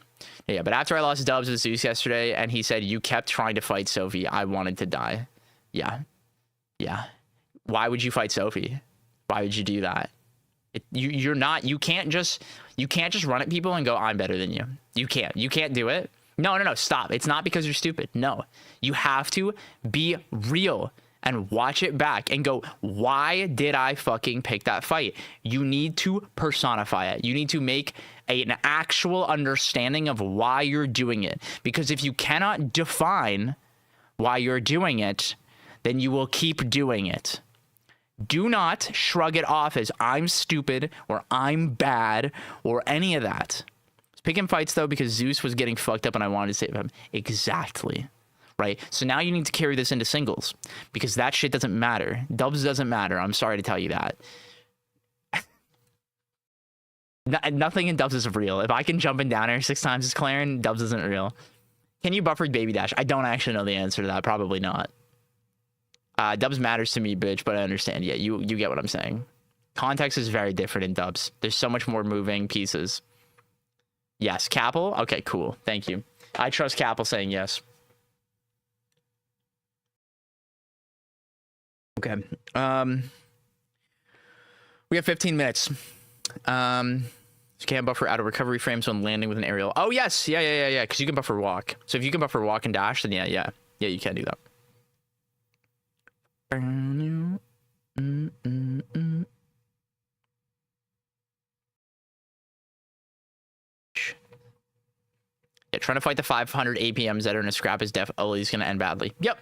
Speaker 1: Yeah, but after I lost dubs with Zeus yesterday, and he said, you kept trying to fight Sophie, I wanted to die. Yeah. Why would you fight Sophie? Why would you do that? You can't just run at people and go, I'm better than you. You can't do it. No, stop. It's not because you're stupid. No, you have to be real and watch it back and go, why did I fucking pick that fight? You need to personify it. You need to make an actual understanding of why you're doing it. Because if you cannot define why you're doing it, then you will keep doing it. Do not shrug it off as I'm stupid or I'm bad or any of that. Picking fights though because Zeus was getting fucked up and I wanted to save him. Exactly. Right? So now you need to carry this into singles because that shit doesn't matter. Dubs doesn't matter. I'm sorry to tell you that. Nothing in Dubs is real. If I can jump in down air 6 times as Claren, Dubs isn't real. Can you buffer Baby Dash? I don't actually know the answer to that. Probably not. Dubs matters to me, bitch, but I understand. Yeah, you get what I'm saying. Context is very different in Dubs. There's so much more moving pieces. Yes, Capel? Okay, cool. Thank you. I trust Capel saying yes. Okay. We have 15 minutes. Can buffer out of recovery frames when landing with an aerial. Oh, yes. Yeah. Because you can buffer walk. So if you can buffer walk and dash, then yeah, you can do that. Yeah, trying to fight the 500 APM Zetter in a scrap is definitely going to end badly. Yep.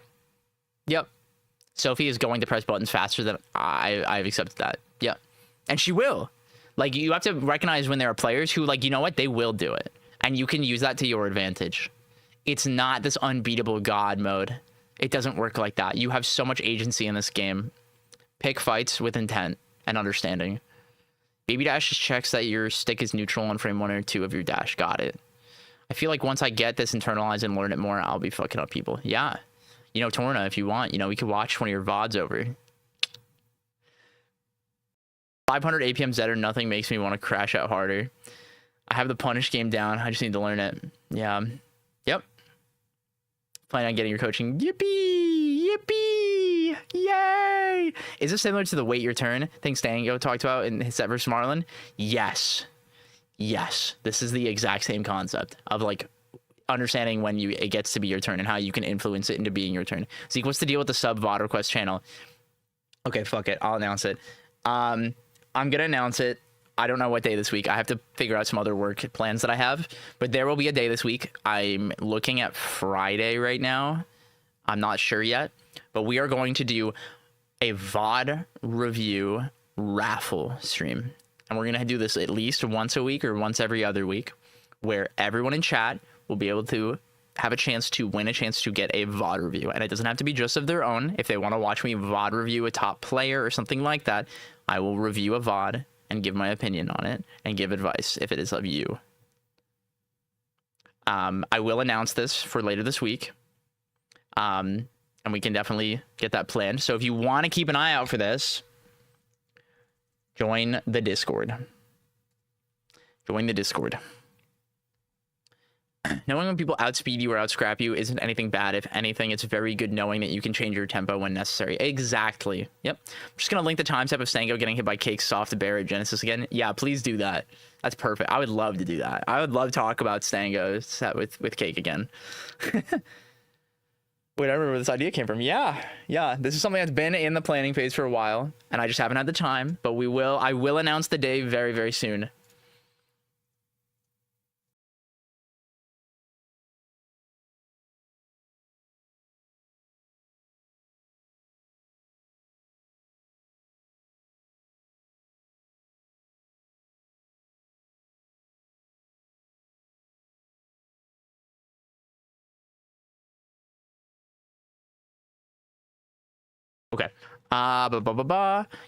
Speaker 1: Sophie is going to press buttons faster than I've accepted that. Yep. And she will. Like, you have to recognize when there are players who, like, you know what? They will do it. And you can use that to your advantage. It's not this unbeatable God mode. It doesn't work like that. You have so much agency in this game. Pick fights with intent and understanding. Baby Dash just checks that your stick is neutral on frame 1 or 2 of your dash. Got it. I feel like once I get this internalized and learn it more, I'll be fucking up people. Yeah. You know, Torna, if you want, you know, we could watch one of your VODs over. 500 APM Zetter, nothing makes me want to crash out harder. I have the punish game down. I just need to learn it. Yeah. Yep. Planning on getting your coaching. Yippee! Yippee! Yay! Is this similar to the wait your turn thing Stango talked about in his set versus Marlon? Yes. Yes. This is the exact same concept of like understanding when it gets to be your turn and how you can influence it into being your turn. Zeke, what's the deal with the sub VOD request channel? Okay, fuck it. I'll announce it. I'm gonna announce it. I don't know what day this week. I have to figure out some other work plans that I have, but there will be a day this week. I'm looking at Friday right now. I'm not sure yet, but we are going to do a VOD review raffle stream. And we're going to do this at least once a week or once every other week, where everyone in chat will be able to have a chance to win a chance to get a VOD review. And it doesn't have to be just of their own. If they want to watch me VOD review a top player or something like that, I will review a VOD and give my opinion on it and give advice if it is of you. I will announce this for later this week. And we can definitely get that planned. So if you want to keep an eye out for this, join the Discord. Join the Discord. Knowing when people outspeed you or outscrap you isn't anything bad. If anything, it's very good knowing that you can change your tempo when necessary. Exactly. Yep. I'm just going to link the time step of Stango getting hit by Cake Soft Bear at Genesis again. Yeah, please do that. That's perfect. I would love to do that. I would love to talk about Stango set with Cake again. Wait, I remember where this idea came from. Yeah. This is something that's been in the planning phase for a while, and I just haven't had the time, but I will announce the day very, very soon. Okay.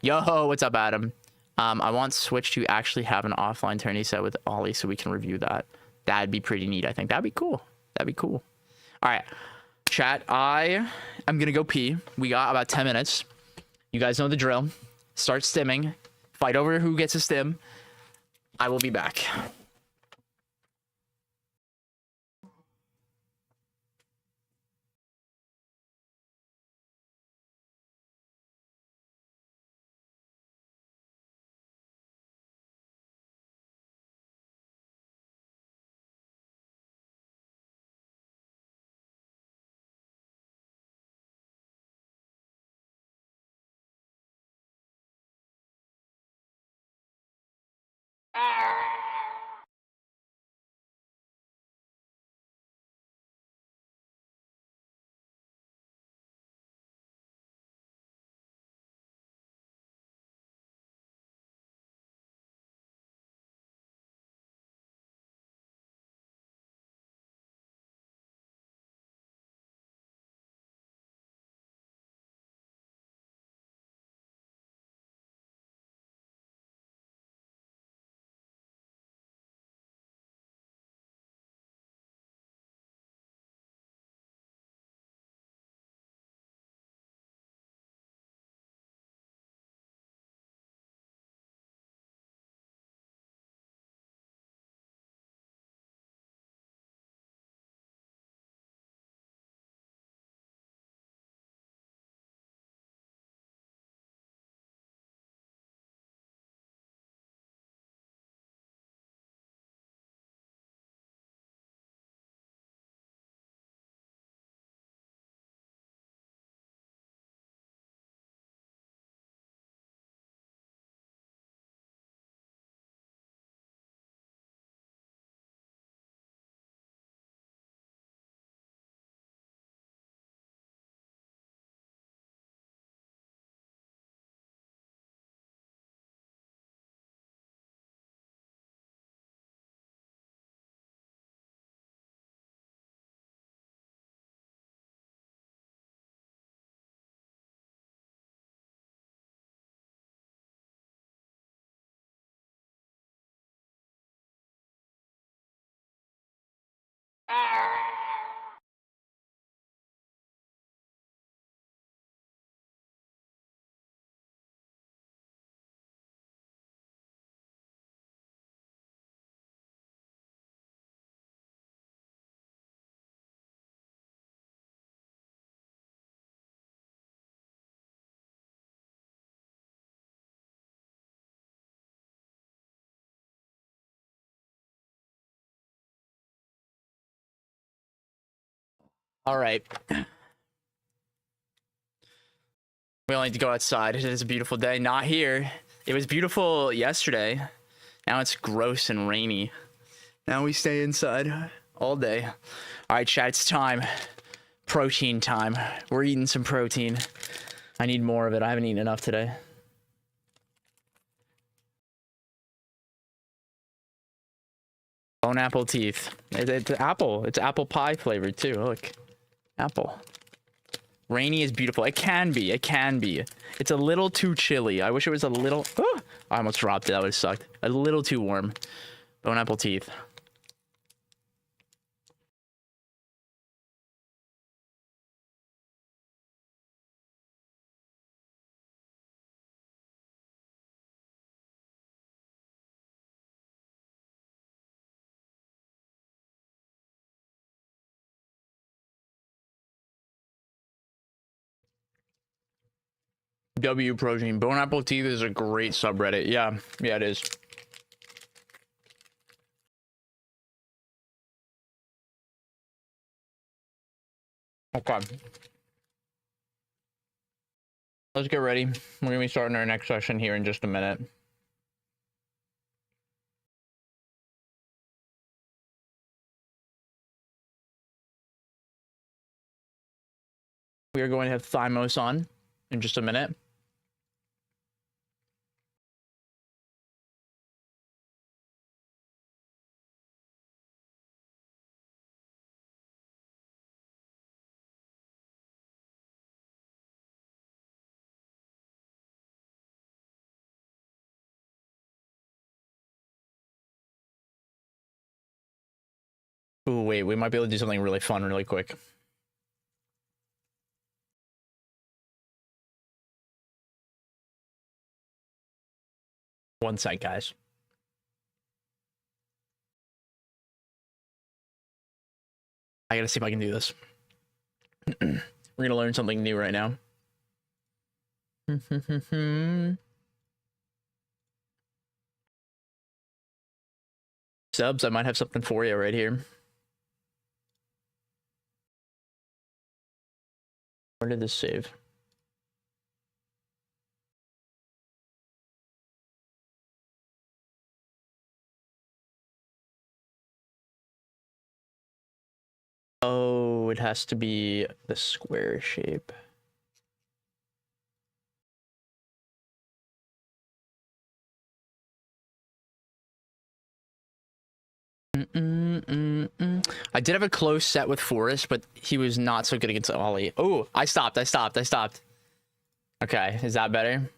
Speaker 1: Yo, what's up, Adam? I want Switch to actually have an offline tourney set with Ollie so we can review that. That'd be pretty neat, I think. That'd be cool. All right. Chat, I am going to go pee. We got about 10 minutes. You guys know the drill. Start stimming. Fight over who gets a stim. I will be back. All right. We only need to go outside. It is a beautiful day. Not here. It was beautiful yesterday. Now it's gross and rainy. Now we stay inside all day. All right, chat, it's time. Protein time. We're eating some protein. I need more of it. I haven't eaten enough today. Bone apple teeth. It's apple. It's apple pie flavored too. Look. Apple. Rainy is beautiful. It can be. It can be. It's a little too chilly. I wish it was a little... Oh, I almost dropped it. That would have sucked. A little too warm. Bone apple teeth. W protein. Bone apple teeth is a great subreddit. Yeah, it is. Okay. Let's get ready. We're gonna be starting our next session here in just a minute. We are going to have Thymos on in just a minute. Ooh, wait, we might be able to do something really fun really quick. One sec, guys. I gotta see if I can do this. We're gonna learn something new right now. Subs, I might have something for you right here. Where did this save? Oh, it has to be the square shape. I did have a close set with Forrest, but he was not so good against Ollie. Oh, I stopped. Okay, is that better?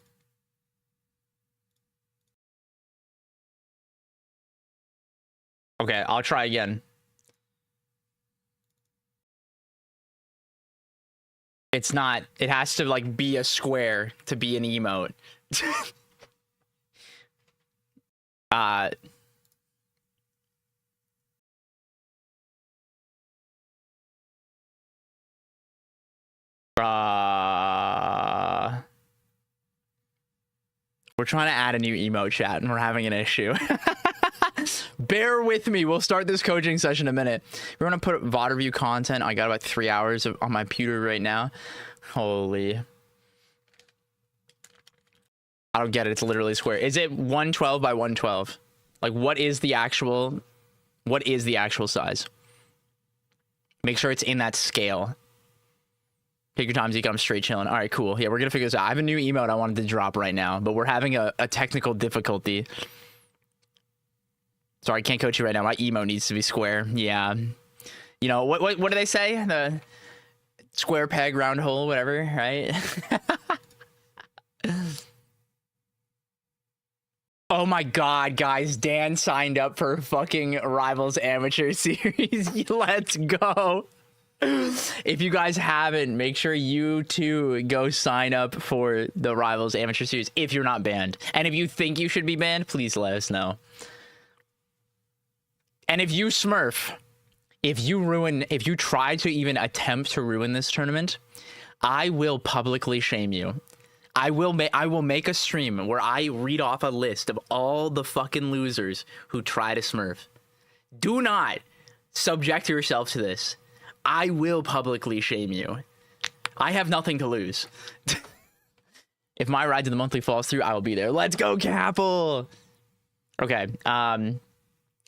Speaker 1: Okay, I'll try again. It's not. It has to like be a square to be an emote. We're trying to add a new emote chat and we're having an issue. Bear with me. We'll start this coaching session in a minute. We're going to put VOD review content. I got about 3 hours on my computer right now. Holy. I don't get it. It's literally square. Is it 112 by 112? Like, what is the actual size? Make sure it's in that scale. Take your time, Zeke. I'm straight chilling. All right, cool. Yeah, we're gonna figure this out. I have a new emote I wanted to drop right now, but we're having a technical difficulty. Sorry, I can't coach you right now. My emote needs to be square. Yeah. You know, what do they say? The square peg, round hole, whatever, right? Oh my god, guys. Dan signed up for fucking Rivals Amateur Series. Let's go. If you guys haven't, make sure you too go sign up for the Rivals Amateur Series if you're not banned. And if you think you should be banned, please let us know. And if you smurf, if you try to even attempt to ruin this tournament, I will publicly shame you. I will make a stream where I read off a list of all the fucking losers who try to smurf. Do not subject yourself to this. I will publicly shame you. I have nothing to lose. If my ride to the monthly falls through, I will be there. Let's go, Capel. Okay.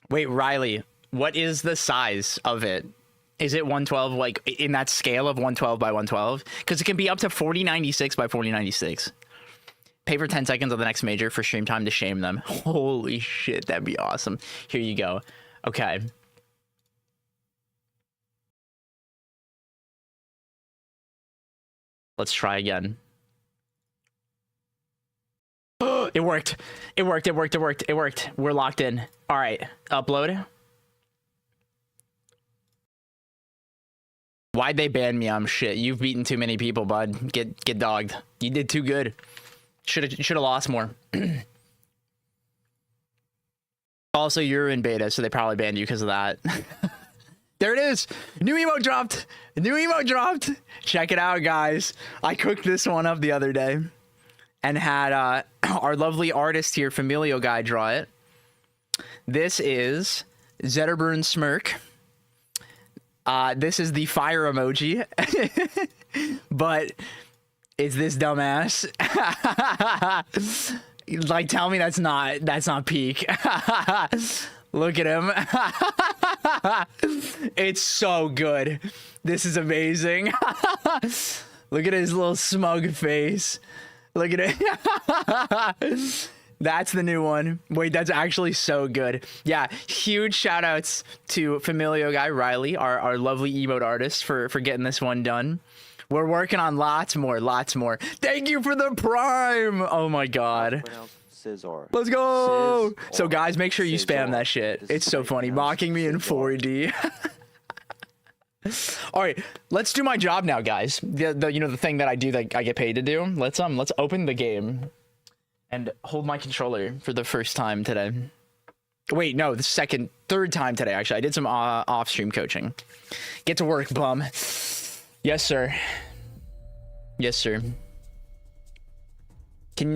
Speaker 1: Wait, Riley, what is the size of it? Is it 112, like in that scale of 112 by 112? Because it can be up to 4096 by 4096. Pay for 10 seconds on the next major for stream time to shame them. Holy shit, that'd be awesome. Here you go. Okay. Let's try again. It worked. It worked. It worked. It worked. It worked. We're locked in. All right. Upload. Why'd they ban me? I'm shit. You've beaten too many people, bud. Get dogged. You did too good. Should have lost more. Also, you're in beta, so they probably banned you because of that. There it is. New emote dropped. New emote dropped. Check it out, guys. I cooked this one up the other day and had our lovely artist here, Familio Guy, draw it. This is Zetterburn Smirk. This is the fire emoji. But it's this dumbass. Like, tell me that's not peak. Look at him. It's so good. This is amazing. Look at his little smug face. Look at it. That's the new one. Wait, that's actually so good. Yeah, huge shout outs to Familio Guy Riley, our lovely emote artist, for getting this one done. We're working on lots more. Thank you for the prime. Oh my god.
Speaker 2: Scissor.
Speaker 1: Let's go.
Speaker 2: Scissor.
Speaker 1: So guys, make sure you spam
Speaker 2: Scissor.
Speaker 1: that shit.
Speaker 2: This
Speaker 1: It's
Speaker 2: is
Speaker 1: so
Speaker 2: how you
Speaker 1: funny.
Speaker 2: pronounce
Speaker 1: Mocking me in
Speaker 2: scissor.
Speaker 1: 4D. All right, let's do my job now, guys. The thing that I do that I get paid to do. Let's open the game and hold my controller for the first time today. Wait, no, the third time today, actually. I did some off-stream coaching. Get to work, bum. Yes, sir. Yes, sir. Can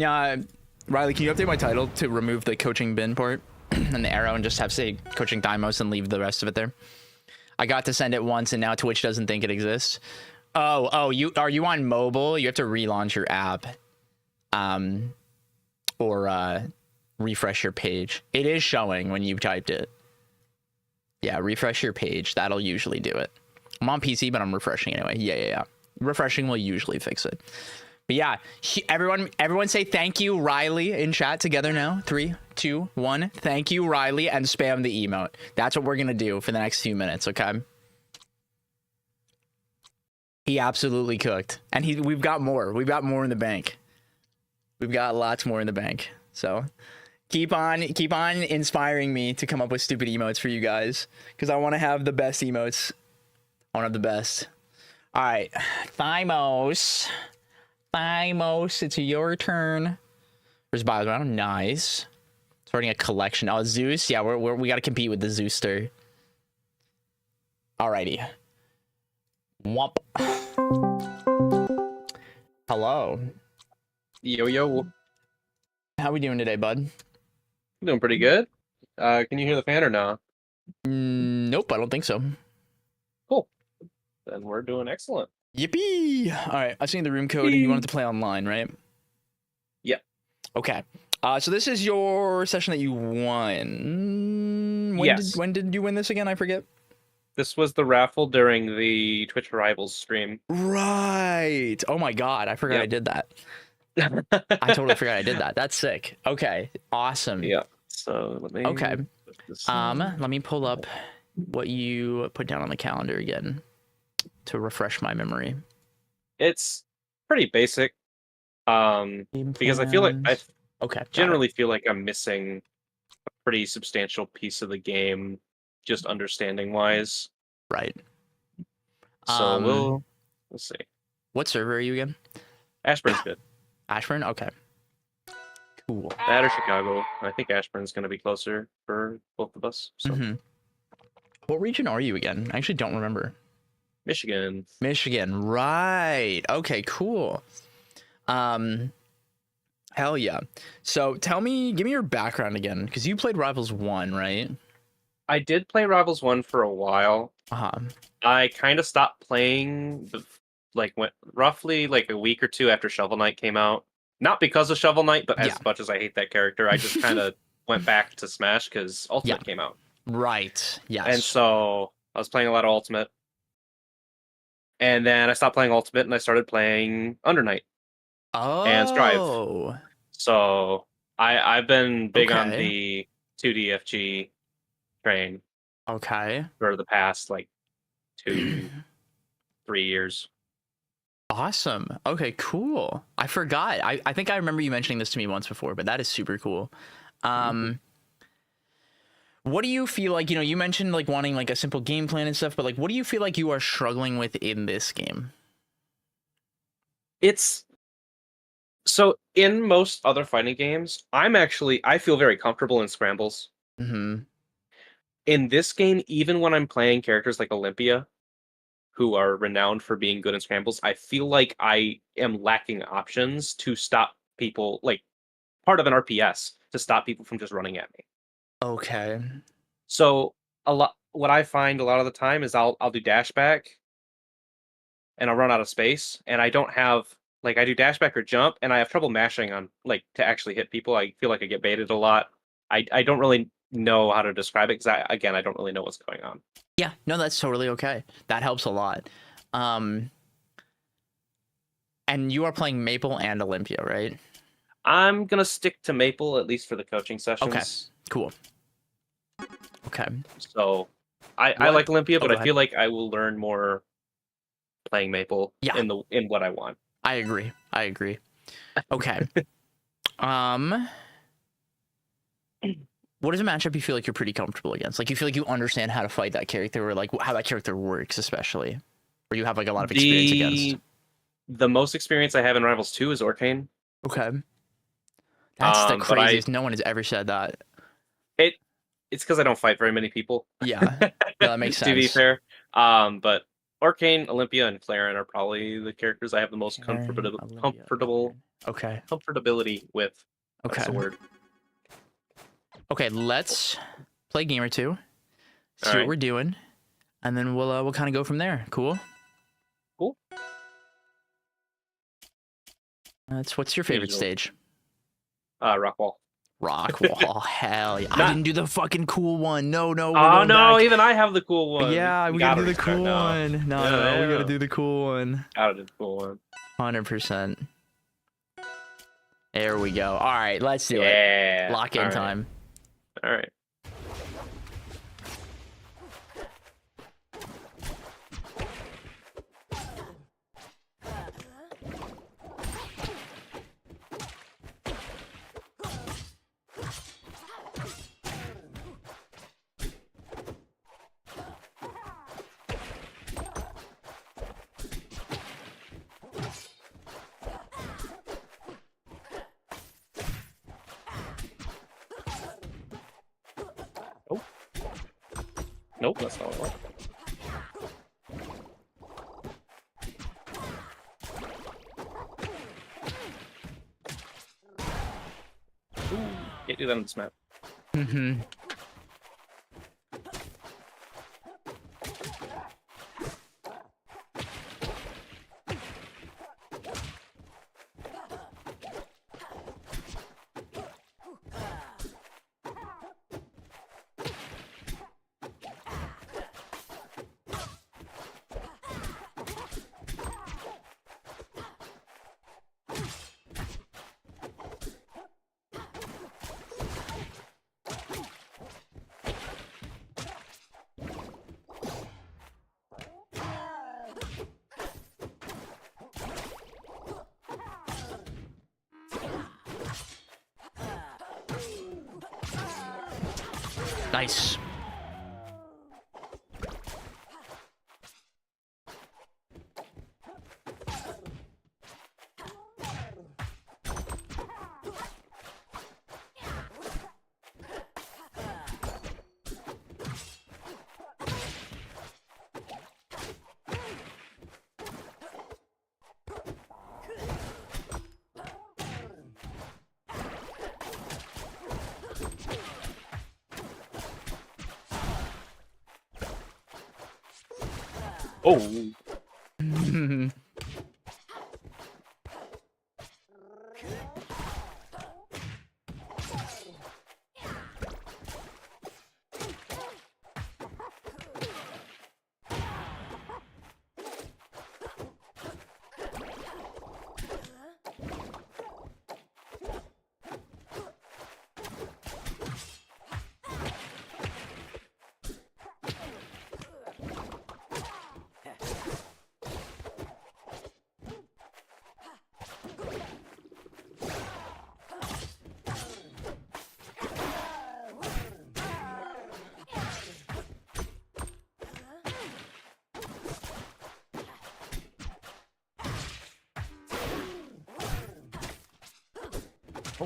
Speaker 1: Riley, can you update my title to remove the coaching bin part and the arrow and just have say coaching Thymos and leave the rest of it there? I got to send it once and now Twitch doesn't think it exists. Oh, are you on mobile? You have to relaunch your app. Or refresh your page. It is showing when you've typed it. Yeah, refresh your page. That'll usually do it. I'm on PC, but I'm refreshing anyway. Yeah. Refreshing will usually fix it. But yeah, everyone say thank you, Riley, in chat together now. 3, 2, 1. Thank you, Riley, and spam the emote. That's what we're gonna do for the next few minutes, okay? He absolutely cooked. And we've got more. We've got more in the bank. We've got lots more in the bank. So keep on inspiring me to come up with stupid emotes for you guys. Because I want to have the best emotes. I want to have the best. All right. Thymos, it's your turn. Where's Bioground? Nice. Starting a collection. Oh, Zeus. Yeah, we got to compete with the Zeuster. Alrighty. Womp. Hello.
Speaker 5: Yo.
Speaker 1: How we doing today, bud?
Speaker 5: Doing pretty good. Can you hear the fan or no?
Speaker 1: Nope, I don't think so.
Speaker 5: Cool. Then we're doing excellent.
Speaker 1: Yippee! All right, I've seen the room code. You wanted to play online, right?
Speaker 5: Yep.
Speaker 1: Okay. So this is your session that you won.
Speaker 5: Yes.
Speaker 1: When did you win this again? I forget.
Speaker 5: This was the raffle during the Twitch Rivals stream.
Speaker 1: Right. Oh my god, I forgot I did that. I totally forgot I did that. That's sick. Okay. Awesome.
Speaker 5: Yeah. So let me.
Speaker 1: Okay. Let me pull up what you put down on the calendar again to refresh my memory.
Speaker 5: It's pretty basic. Because I feel like generally feel like I'm missing a pretty substantial piece of the game, just understanding wise.
Speaker 1: Right.
Speaker 5: So we'll see.
Speaker 1: What server are you again?
Speaker 5: Ashburn's good.
Speaker 1: Ashburn? Okay. Cool.
Speaker 5: That or Chicago. I think Ashburn's going to be closer for both of us. So.
Speaker 1: What region are you again? I actually don't remember.
Speaker 5: Michigan.
Speaker 1: Right. Okay, cool. Hell yeah. So give me your background again, because you played Rivals 1, right?
Speaker 5: I did play Rivals 1 for a while. I kind of stopped playing went roughly like a week or two after Shovel Knight came out. Not because of Shovel Knight, but as much as I hate that character, I just kind of went back to Smash because Ultimate came out.
Speaker 1: Right. Yes.
Speaker 5: And so I was playing a lot of Ultimate. And then I stopped playing Ultimate and I started playing Under Night. And Strive. So I've been big on the 2DFG train.
Speaker 1: Okay.
Speaker 5: For the past like 2-3 years.
Speaker 1: Awesome. Okay, cool. I forgot. I think I remember you mentioning this to me once before, but that is super cool. What do you feel like, you mentioned like wanting like a simple game plan and stuff, but like what do you feel like you are struggling with in this game?
Speaker 5: It's so in most other fighting games, I feel very comfortable in scrambles. In this game, even when I'm playing characters like Olympia, who are renowned for being good in scrambles, I feel like I am lacking options to stop people, like part of an RPS, to stop people from just running at me.
Speaker 1: Okay.
Speaker 5: So what I find a lot of the time is I'll do dash back, and I'll run out of space, and I don't have like I do dash back or jump, and I have trouble mashing on like to actually hit people. I feel like I get baited a lot. I don't really know how to describe it because I don't really know what's going on.
Speaker 1: Yeah, no, that's totally okay. That helps a lot. And you are playing Maple and Olympia, right?
Speaker 5: I'm gonna stick to Maple at least for the coaching sessions.
Speaker 1: Okay, cool. Okay.
Speaker 5: So I like Olympia, but I feel like I will learn more playing Maple in what I want.
Speaker 1: I agree. Okay. What is a matchup you feel like you're pretty comfortable against? Like you feel like you understand how to fight that character, or like how that character works, especially, or you have like a lot of experience against.
Speaker 5: The most experience I have in Rivals 2 is Orcane.
Speaker 1: Okay. That's the craziest. No one has ever said that.
Speaker 5: It's because I don't fight very many people.
Speaker 1: Yeah, that makes sense.
Speaker 5: To be fair, but Orcane, Olympia, and Claren are probably the characters I have the most comfortability with.
Speaker 1: Okay.
Speaker 5: That's the word.
Speaker 1: Okay, let's play a game or two, see what we're doing, and then we'll kind of go from there. Cool.
Speaker 5: Cool.
Speaker 1: What's your favorite stage?
Speaker 5: Rockwall.
Speaker 1: Rockwall, hell yeah! I didn't do the fucking cool one. No.
Speaker 5: Oh no, even I have the cool one.
Speaker 1: Yeah, we gotta do the cool one. No, we gotta do the cool one.
Speaker 5: Gotta do the cool one.
Speaker 1: 100%. There we go. All right, let's do it. Lock in time.
Speaker 5: All right. Nope, that's not what I want. Ooh, can't do that on this map.
Speaker 1: Nice.
Speaker 5: Oh,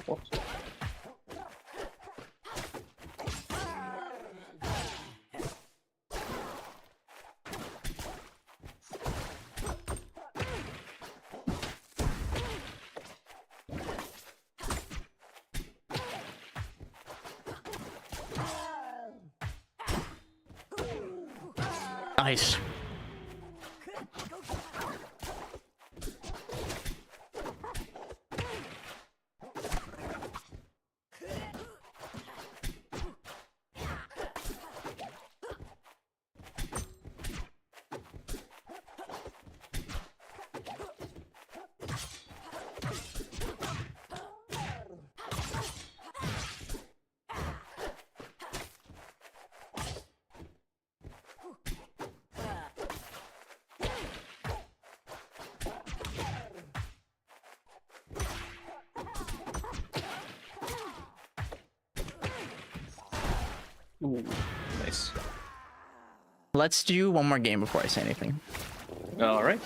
Speaker 5: whoops.
Speaker 1: Nice.
Speaker 5: Ooh, nice.
Speaker 1: Let's do one more game before I say anything.
Speaker 5: All right.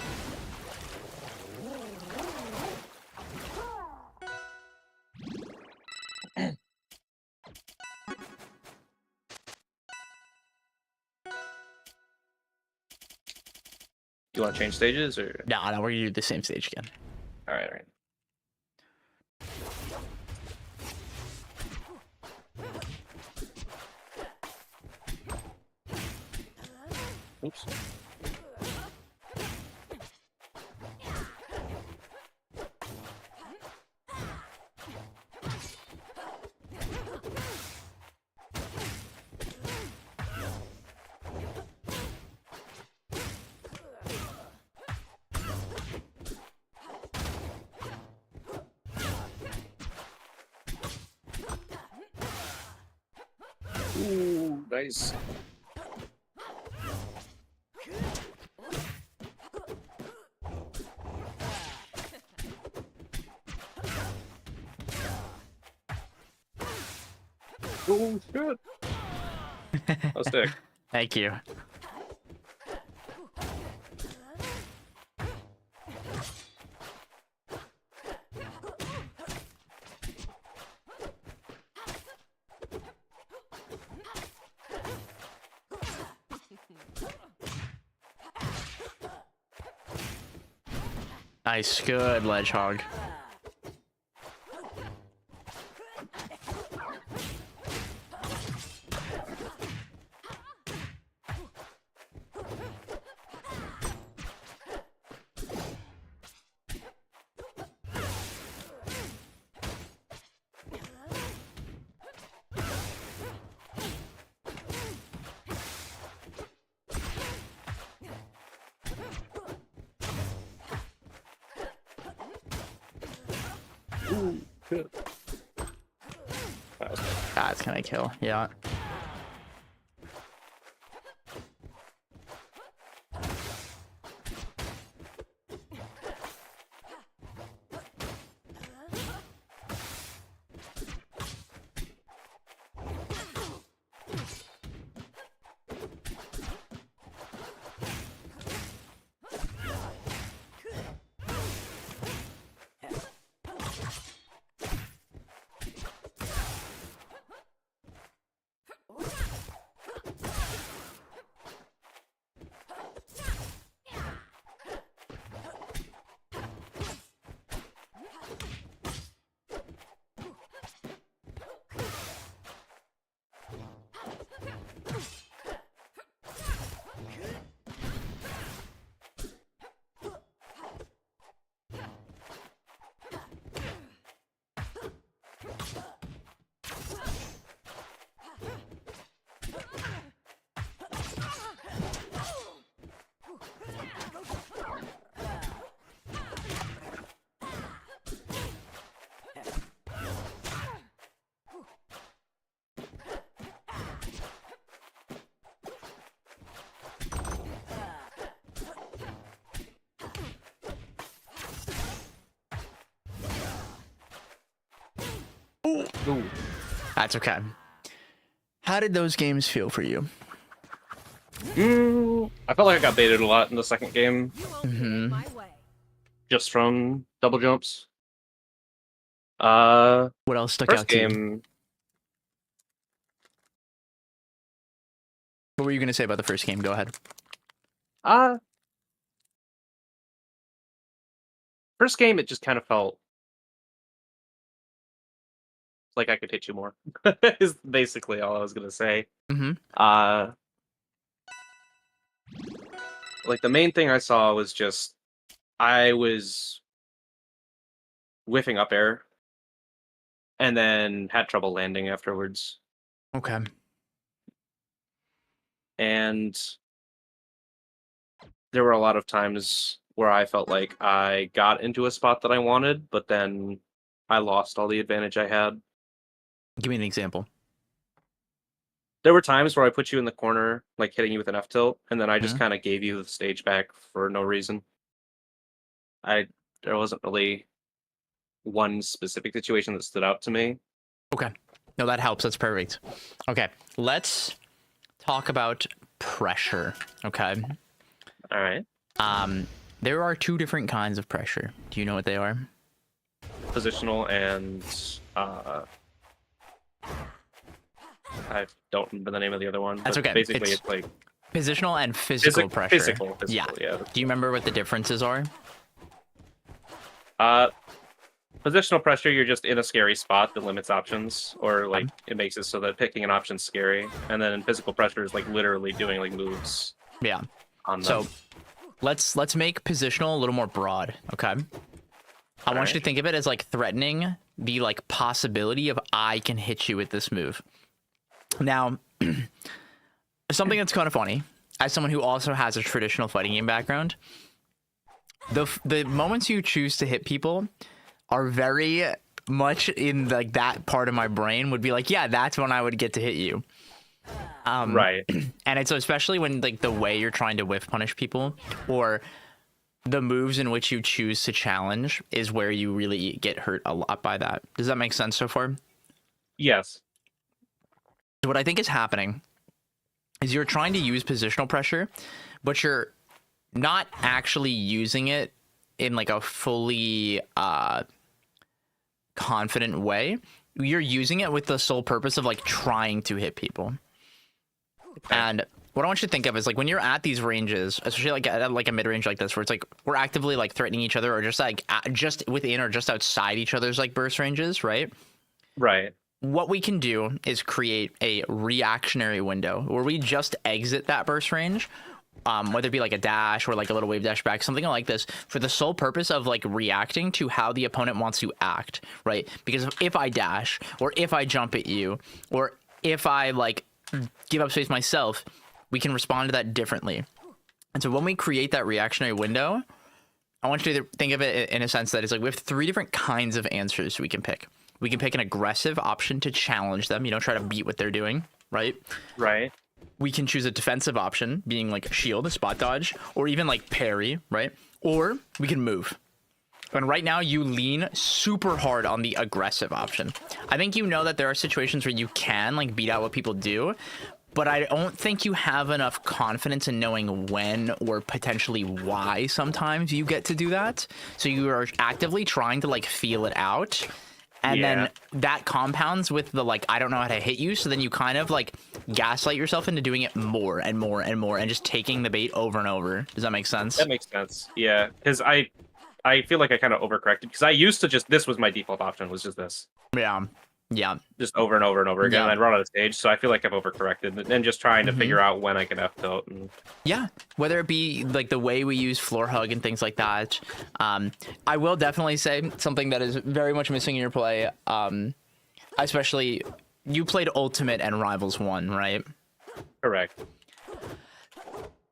Speaker 5: You want to change stages or?
Speaker 1: No, we're gonna do the same stage again.
Speaker 5: All right, all right. Oops. Ooh, nice. Oh shit! That was sick.
Speaker 1: Thank you. Nice, good, Ledgehog.
Speaker 5: Ooh, shit. That was sick.
Speaker 1: That's gonna kill. Yeah.
Speaker 5: Ooh.
Speaker 1: That's okay. How did those games feel for you?
Speaker 5: I felt like I got baited a lot in the second game.
Speaker 1: Mm-hmm.
Speaker 5: Just from double jumps. What
Speaker 1: else stuck
Speaker 5: first
Speaker 1: out to you?
Speaker 5: game?
Speaker 1: What were you going to say about the first game? Go ahead.
Speaker 5: First game, it just kind of felt like I could hit you more. Is basically all I was gonna say.
Speaker 1: Mm-hmm.
Speaker 5: Like the main thing I saw was just I was whiffing up air, and then had trouble landing afterwards.
Speaker 1: Okay.
Speaker 5: And there were a lot of times where I felt like I got into a spot that I wanted, but then I lost all the advantage I had.
Speaker 1: Give me an example.
Speaker 5: There were times where I put you in the corner, like hitting you with an F tilt, and then I just kind of gave you the stage back for no reason. There wasn't really one specific situation that stood out to me.
Speaker 1: Okay. No, that helps. That's perfect. Okay. Let's talk about pressure. Okay.
Speaker 5: All right.
Speaker 1: There are two different kinds of pressure. Do you know what they are?
Speaker 5: Positional and I don't remember the name of the other one.
Speaker 1: That's okay.
Speaker 5: Basically, it's like
Speaker 1: positional and physical pressure.
Speaker 5: Physical, yeah.
Speaker 1: Do you remember what the differences are?
Speaker 5: Positional pressure, you're just in a scary spot that limits options, or like it makes it so that picking an option's scary. And then physical pressure is like literally doing like moves.
Speaker 1: Yeah.
Speaker 5: On them.
Speaker 1: So let's make positional a little more broad, okay? I want you to think of it as like threatening the like possibility of I can hit you with this move. Now, something that's kind of funny, as someone who also has a traditional fighting game background, the moments you choose to hit people are very much in like that part of my brain would be like, yeah, that's when I would get to hit you.
Speaker 5: Right.
Speaker 1: And it's especially when like the way you're trying to whiff punish people or the moves in which you choose to challenge is where you really get hurt a lot by that. Does that make sense so far?
Speaker 5: Yes.
Speaker 1: So what I think is happening is you're trying to use positional pressure, but you're not actually using it in like a fully confident way. You're using it with the sole purpose of like trying to hit people. Okay. And what I want you to think of is like when you're at these ranges, especially like at like a mid range like this, where it's like we're actively like threatening each other, or just like just within or just outside each other's like burst ranges, right?
Speaker 5: Right.
Speaker 1: What we can do is create a reactionary window where we just exit that burst range, whether it be like a dash or like a little wave dash back, something like this, for the sole purpose of like reacting to how the opponent wants to act, right? Because if I dash, or if I jump at you, or if I like give up space myself, we can respond to that differently. And so when we create that reactionary window, I want you to think of it in a sense that it's like we have three different kinds of answers we can pick. We can pick an aggressive option to challenge them, try to beat what they're doing, right?
Speaker 5: Right.
Speaker 1: We can choose a defensive option, being like shield, spot dodge, or even like parry, right? Or we can move. And right now you lean super hard on the aggressive option. I think you know that there are situations where you can like beat out what people do, but I don't think you have enough confidence in knowing when or potentially why sometimes you get to do that. So you are actively trying to like feel it out. And then that compounds with the like, I don't know how to hit you. So then you kind of like gaslight yourself into doing it more and more and more and just taking the bait over and over. Does that make sense?
Speaker 5: That makes sense. Yeah. Because I feel like I kind of overcorrected because I used to this was my default option, was just this.
Speaker 1: Yeah. Yeah.
Speaker 5: Just over and over and over again.
Speaker 1: Yeah.
Speaker 5: And I'd run out of stage. So I feel like I've overcorrected and just trying to figure out when I can F tilt.
Speaker 1: Yeah. Whether it be like the way we use floor hug and things like that. I will definitely say something that is very much missing in your play. Especially you played Ultimate and Rivals 1, right?
Speaker 5: Correct.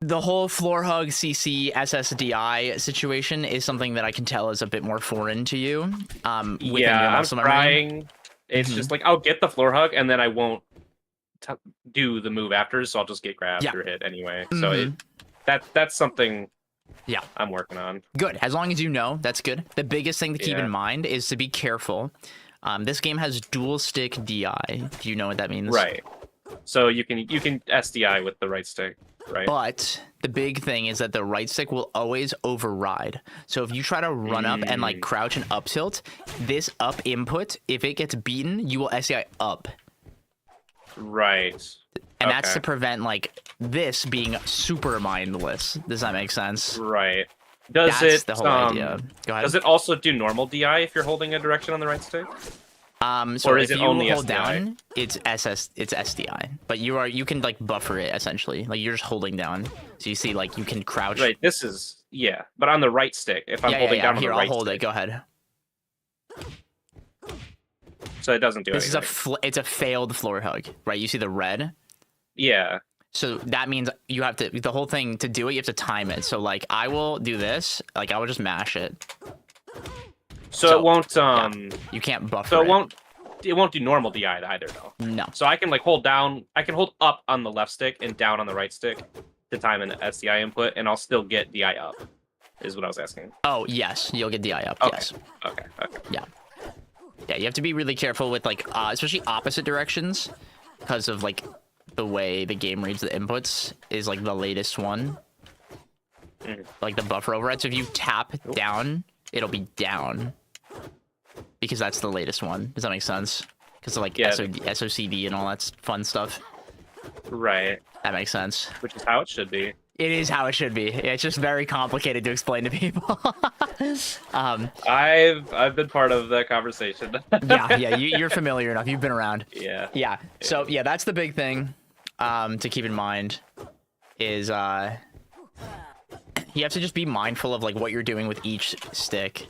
Speaker 1: The whole floor hug CC SSDI situation is something that I can tell is a bit more foreign to you. Within your
Speaker 5: I'm
Speaker 1: muscle memory.
Speaker 5: trying. It's just like I'll get the floor hug and then I won't do the move after, so I'll just get grabbed or hit anyway. So that's something. Yeah, I'm working on.
Speaker 1: Good. As long as you know, that's good. The biggest thing to keep in mind is to be careful This game has dual stick DI. Do you know what that means?
Speaker 5: Right. So you can SDI with the right stick, right?
Speaker 1: But the big thing is that the right stick will always override. So if you try to run up and like crouch and up tilt, this up input, if it gets beaten, you will SDI up.
Speaker 5: Right.
Speaker 1: And that's to prevent like this being super mindless. Does that make sense?
Speaker 5: Right.
Speaker 1: That's the whole idea. Go ahead.
Speaker 5: Does it also do normal DI if you're holding a direction on the right stick?
Speaker 1: So
Speaker 5: or is
Speaker 1: if
Speaker 5: it
Speaker 1: you
Speaker 5: only
Speaker 1: hold
Speaker 5: SDI?
Speaker 1: down, it's SDI. But you can like buffer it essentially. Like you're just holding down. So you see like you can crouch.
Speaker 5: Right. This is but on the right stick. If I'm holding down on
Speaker 1: Here,
Speaker 5: the right
Speaker 1: I'll hold
Speaker 5: stick.
Speaker 1: it. Go ahead.
Speaker 5: So it doesn't do
Speaker 1: This
Speaker 5: anything.
Speaker 1: is it's a failed floor hug, right? You see the red?
Speaker 5: Yeah.
Speaker 1: So that means you have to, the whole thing to do it, you have to time it. So like I will do this, like I will just mash it.
Speaker 5: So it won't
Speaker 1: you can't buffer
Speaker 5: So it won't do normal DI either though.
Speaker 1: No.
Speaker 5: So I can like hold down, I can hold up on the left stick and down on the right stick to time an SDI input, and I'll still get DI up. Is what I was asking.
Speaker 1: Oh yes, you'll get DI up.
Speaker 5: Okay.
Speaker 1: Yes.
Speaker 5: Okay.
Speaker 1: Yeah. Yeah, you have to be really careful with like especially opposite directions because of like the way the game reads the inputs is like the latest one. Like the buffer override. So if you tap down, it'll be down. Because that's the latest one. Does that make sense? Because of like SOCD and all that fun stuff.
Speaker 5: Right.
Speaker 1: That makes sense.
Speaker 5: Which is how it should be.
Speaker 1: It is how it should be. It's just very complicated to explain to people.
Speaker 5: I've been part of that conversation.
Speaker 1: You're familiar enough. You've been around.
Speaker 5: Yeah.
Speaker 1: So that's the big thing to keep in mind is you have to just be mindful of like what you're doing with each stick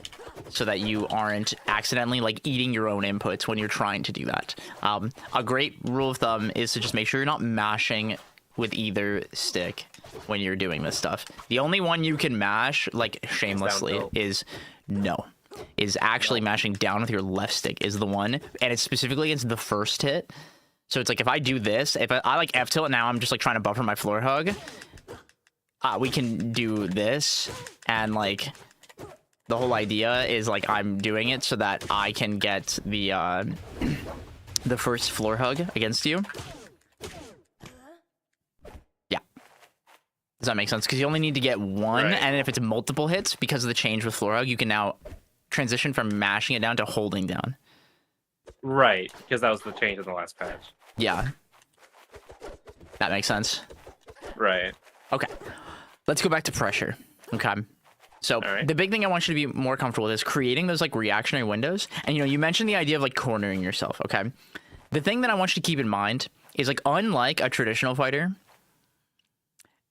Speaker 1: so that you aren't accidentally like eating your own inputs when you're trying to do that. A great rule of thumb is to just make sure you're not mashing with either stick when you're doing this stuff. The only one you can mash like shamelessly is actually mashing down with your left stick is the one, and it's specifically against the first hit. So it's like if I do this, if I like F tilt now, I'm just like trying to buffer my floor hug. We can do this, and like the whole idea is like I'm doing it so that I can get the first floor hug against you. Yeah. Does that make sense? Because you only need to get one, and if it's multiple hits, because of the change with floor hug, you can now transition from mashing it down to holding down.
Speaker 5: Right, because that was the change in the last patch.
Speaker 1: Yeah. That makes sense.
Speaker 5: Right.
Speaker 1: Okay. Let's go back to pressure. Okay. So the big thing I want you to be more comfortable with is creating those like reactionary windows. And you mentioned the idea of like cornering yourself. Okay. The thing that I want you to keep in mind is like unlike a traditional fighter,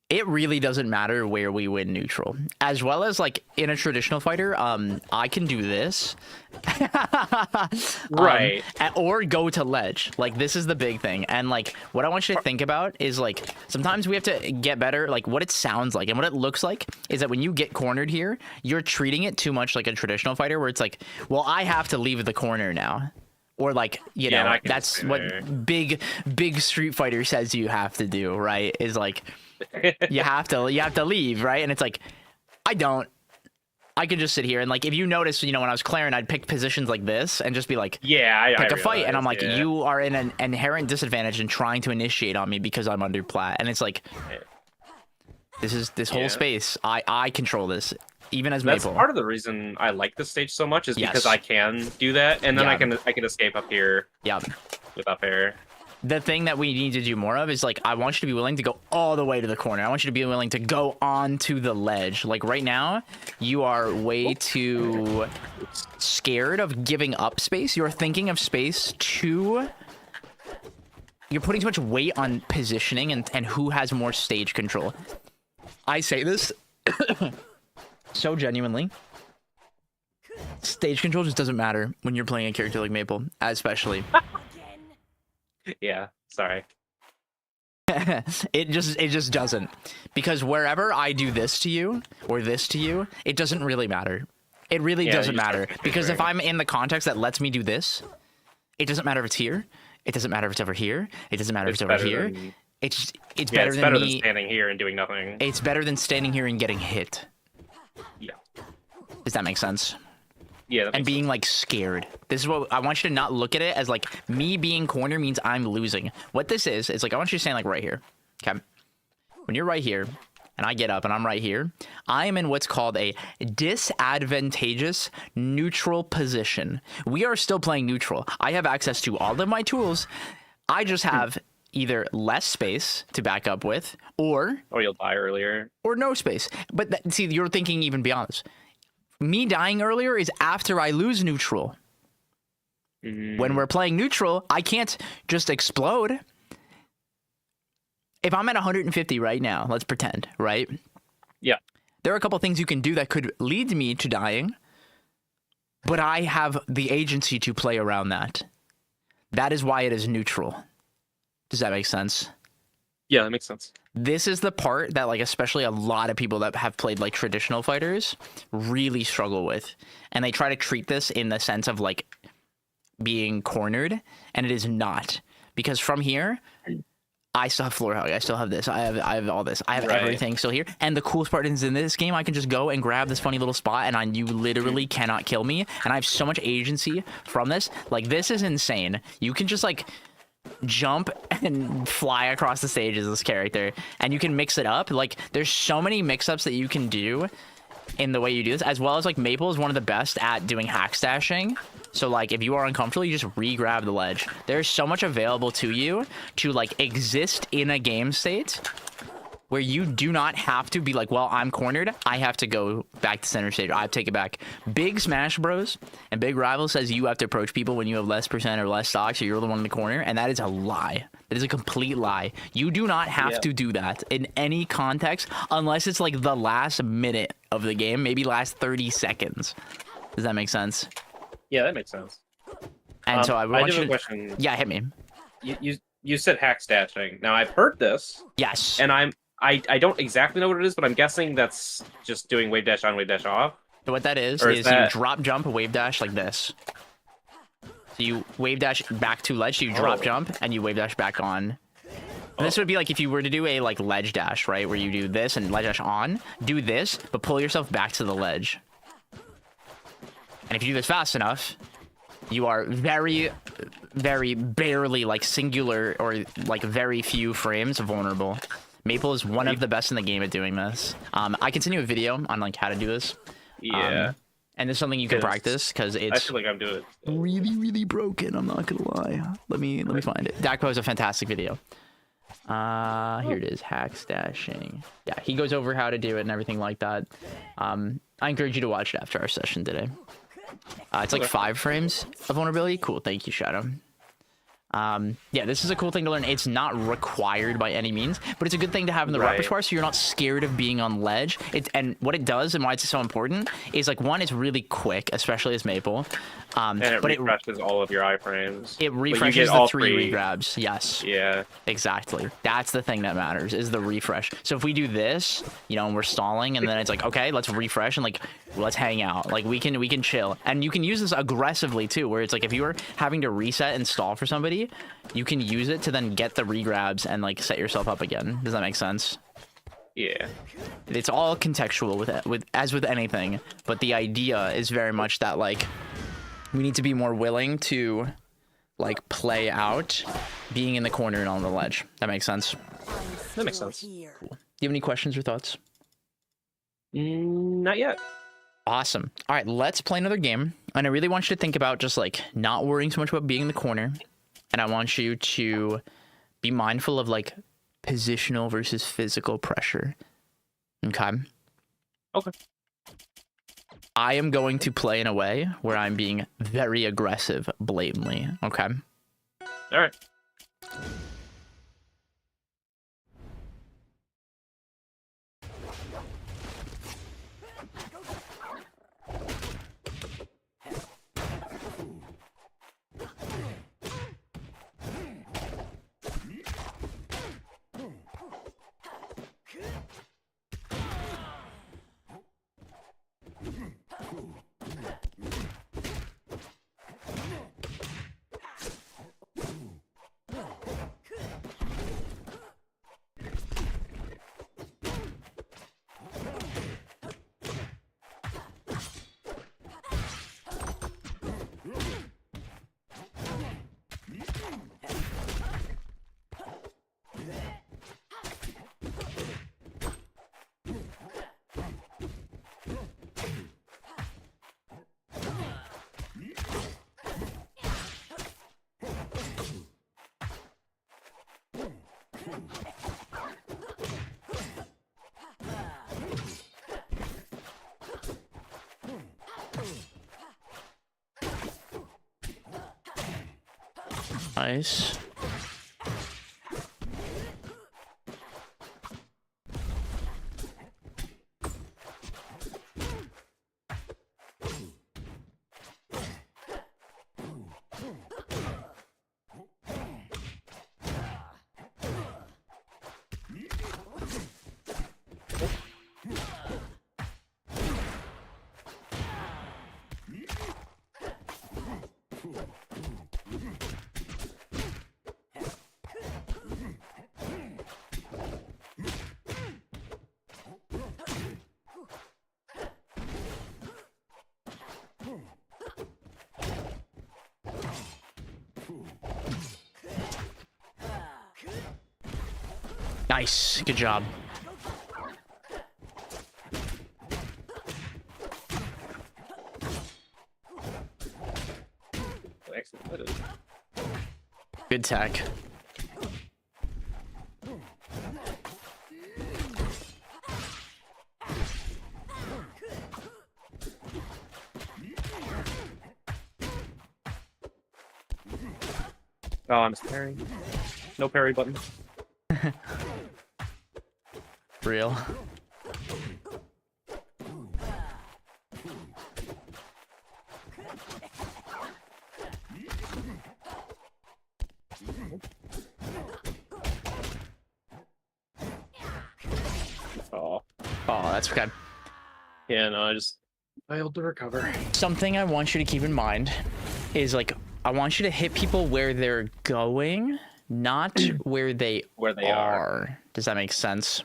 Speaker 1: it really doesn't matter where we win neutral. As well as like in a traditional fighter, I can do this.
Speaker 5: Right.
Speaker 1: Or go to ledge. Like this is the big thing. And like what I want you to think about is like sometimes we have to get better. Like what it sounds like and what it looks like is that when you get cornered here, you're treating it too much like a traditional fighter where it's like, well, I have to leave the corner now. Or like, that's what big Street Fighter says you have to do, right? Is like you have to leave, right? And it's like, I could just sit here and like if you notice, when I was clearing, I'd pick positions like this and just be like, pick a fight, and I'm like, you are in an inherent disadvantage in trying to initiate on me because I'm under plat, and it's like, this whole space, I control this. Even as Maple.
Speaker 5: That's part of the reason I like this stage so much is because I can do that, and then I can escape up here.
Speaker 1: Yeah.
Speaker 5: With up air.
Speaker 1: The thing that we need to do more of is like I want you to be willing to go all the way to the corner. I want you to be willing to go onto the ledge. Like right now, you are way too scared of giving up space. You're thinking of space too. You're putting too much weight on positioning and who has more stage control. I say this. So genuinely, stage control just doesn't matter when you're playing a character like Maple, especially.
Speaker 5: Yeah, sorry.
Speaker 1: It just doesn't, because wherever I do this to you or this to you, it doesn't really matter. It really doesn't matter, because if I'm in the context that lets me do this, it doesn't matter if it's here. It doesn't matter if it's over here. It doesn't matter if it's over here. It's better than me
Speaker 5: standing here and doing nothing.
Speaker 1: It's better than standing here and getting hit.
Speaker 5: Yeah.
Speaker 1: Does that make sense?
Speaker 5: Yeah, that
Speaker 1: and
Speaker 5: makes
Speaker 1: being
Speaker 5: sense.
Speaker 1: like scared. This is what I want you to not look at it as like me being corner means I'm losing. What this is like I want you to stand like right here. Okay. When you're right here and I get up and I'm right here, I am in what's called a disadvantageous neutral position. We are still playing neutral. I have access to all of my tools. I just have either less space to back up with or
Speaker 5: you'll die earlier.
Speaker 1: or no space. But see, you're thinking even beyond this. Me dying earlier is after I lose neutral. When we're playing neutral, I can't just explode. If I'm at 150 right now, let's pretend, right?
Speaker 5: Yeah.
Speaker 1: There are a couple things you can do that could lead me to dying, but I have the agency to play around that. That is why it is neutral. Does that make sense?
Speaker 5: Yeah, that makes sense.
Speaker 1: This is the part that, like, especially a lot of people that have played, like, traditional fighters really struggle with. And they try to treat this in the sense of, like, being cornered, and it is not. Because from here, I still have floor hug. I still have this. I have all this. I have everything still here. And the coolest part is in this game, I can just go and grab this funny little spot, and you literally cannot kill me. And I have so much agency from this. Like, this is insane. You can just, like, jump and fly across the stage as this character, and you can mix it up. Like, there's so many mix-ups that you can do in the way you do this, as well as, like, Maple is one of the best at doing hack stashing. So, like, if you are uncomfortable, you just re-grab the ledge. There's so much available to you to, like, exist in a game state where you do not have to be like, well, I'm cornered, I have to go back to center stage, I have to take it back. Big Smash Bros. And Big Rival says you have to approach people when you have less percent or less stock, so you're the one in the corner, and that is a lie. That is a complete lie. You do not have to do that in any context unless it's like the last minute of the game, maybe last 30 seconds. Does that make sense?
Speaker 5: Yeah, that makes sense.
Speaker 1: And so I want
Speaker 5: do have
Speaker 1: you
Speaker 5: a question.
Speaker 1: Yeah, hit me.
Speaker 5: You said hack stashing. Now, I've heard this.
Speaker 1: Yes.
Speaker 5: And I don't exactly know what it is, but I'm guessing that's just doing wave dash on, wave dash off.
Speaker 1: So what that is
Speaker 5: you
Speaker 1: drop jump, wave dash like this. So you wave dash back to ledge, so you drop jump, and you wave dash back on. And this would be like if you were to do a like ledge dash, right? Where you do this and ledge dash on, do this, but pull yourself back to the ledge. And if you do this fast enough, you are very, very barely like singular or like very few frames vulnerable. Maple is one of the best in the game at doing this. I can send you a video on like how to do this.
Speaker 5: Yeah.
Speaker 1: And it's something you can practice because it's
Speaker 5: I feel like I'm doing it.
Speaker 1: really, really broken. I'm not gonna lie. Let me find it. Dakpo is a fantastic video. Here it is. Hack stashing. Yeah, he goes over how to do it and everything like that. I encourage you to watch it after our session today. It's like 5 frames of vulnerability. Cool. Thank you, Shadow. Yeah, this is a cool thing to learn. It's not required by any means, but it's a good thing to have in the repertoire so you're not scared of being on ledge. And what it does and why it's so important is, like, one, it's really quick, especially as Maple.
Speaker 5: And it refreshes all of your iframes.
Speaker 1: It refreshes the 3 regrabs. Yes.
Speaker 5: Yeah.
Speaker 1: Exactly. That's the thing that matters, is the refresh. So if we do this, you know, and we're stalling, and then it's like, okay, let's refresh and, like, let's hang out. Like, we can chill. And you can use this aggressively too, where it's like if you were having to reset and stall for somebody, you can use it to then get the regrabs and like set yourself up again. Does that make sense?
Speaker 5: Yeah.
Speaker 1: It's all contextual with anything, but the idea is very much that, like, we need to be more willing to, like, play out being in the corner and on the ledge. That makes sense?
Speaker 5: That makes sense.
Speaker 1: Cool. Do you have any questions or thoughts?
Speaker 5: Not yet.
Speaker 1: Awesome. All right, let's play another game. And I really want you to think about just, like, not worrying so much about being in the corner. And I want you to be mindful of, like, positional versus physical pressure. Okay?
Speaker 5: Okay.
Speaker 1: I am going to play in a way where I'm being very aggressive blatantly. Okay?
Speaker 5: All right.
Speaker 1: Nice. Nice. Good job. Good tech.
Speaker 5: Oh, I'm parrying. No parry button.
Speaker 1: Real.
Speaker 5: Oh.
Speaker 1: Oh, that's okay.
Speaker 5: Yeah, no, I just failed to recover.
Speaker 1: Something I want you to keep in mind is like I want you to hit people where they're going, not where they are. Does that make sense?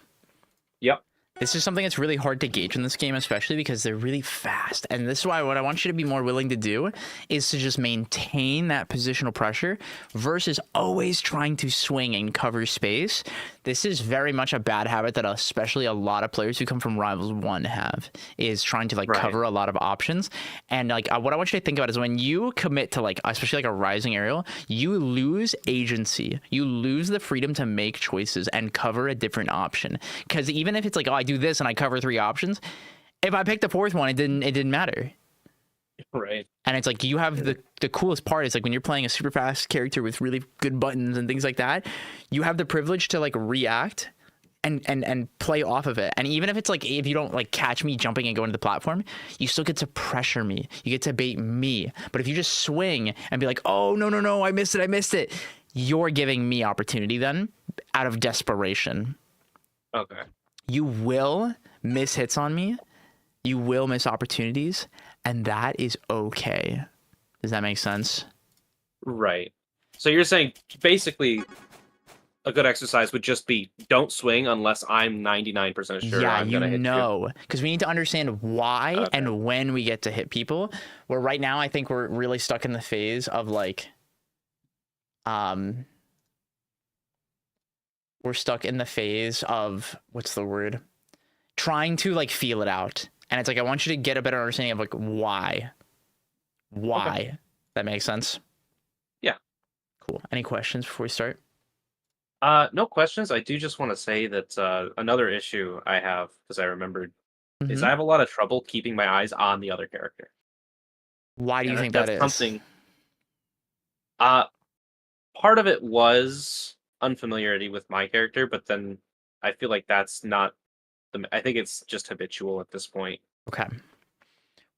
Speaker 5: Yep.
Speaker 1: This is something that's really hard to gauge in this game, especially because they're really fast. And this is why what I want you to be more willing to do is to just maintain that positional pressure versus always trying to swing and cover space. This is very much a bad habit that especially a lot of players who come from Rivals 1 have, is trying to like cover a lot of options. And like what I want you to think about is when you commit to like, especially like a rising aerial, you lose agency. You lose the freedom to make choices and cover a different option. Because even if it's like, oh, I do this and I cover 3 options, if I picked the 4th one, it didn't matter.
Speaker 5: Right.
Speaker 1: And it's like you have the coolest part is like when you're playing a super fast character with really good buttons and things like that, you have the privilege to like react and play off of it. And even if it's like if you don't like catch me jumping and going to the platform, you still get to pressure me. You get to bait me. But if you just swing and be like, oh no, I missed it, you're giving me opportunity then out of desperation.
Speaker 5: Okay.
Speaker 1: You will miss hits on me. You will miss opportunities. And that is okay. Does that make sense?
Speaker 5: Right. So you're saying basically a good exercise would just be don't swing unless I'm 99% sure I'm going to hit you.
Speaker 1: Because we need to understand why and when we get to hit people. Where right now I think we're really stuck in the phase of like, we're stuck in the phase of, what's the word? Trying to like feel it out. And it's like, I want you to get a better understanding of like, why? Okay. That makes sense?
Speaker 5: Yeah.
Speaker 1: Cool. Any questions before we start?
Speaker 5: No questions. I do just want to say that another issue I have, because I remembered, is I have a lot of trouble keeping my eyes on the other character.
Speaker 1: Why do you think that is?
Speaker 5: Something. Part of it was unfamiliarity with my character, but then I feel like that's not I think it's just habitual at this point.
Speaker 1: Okay.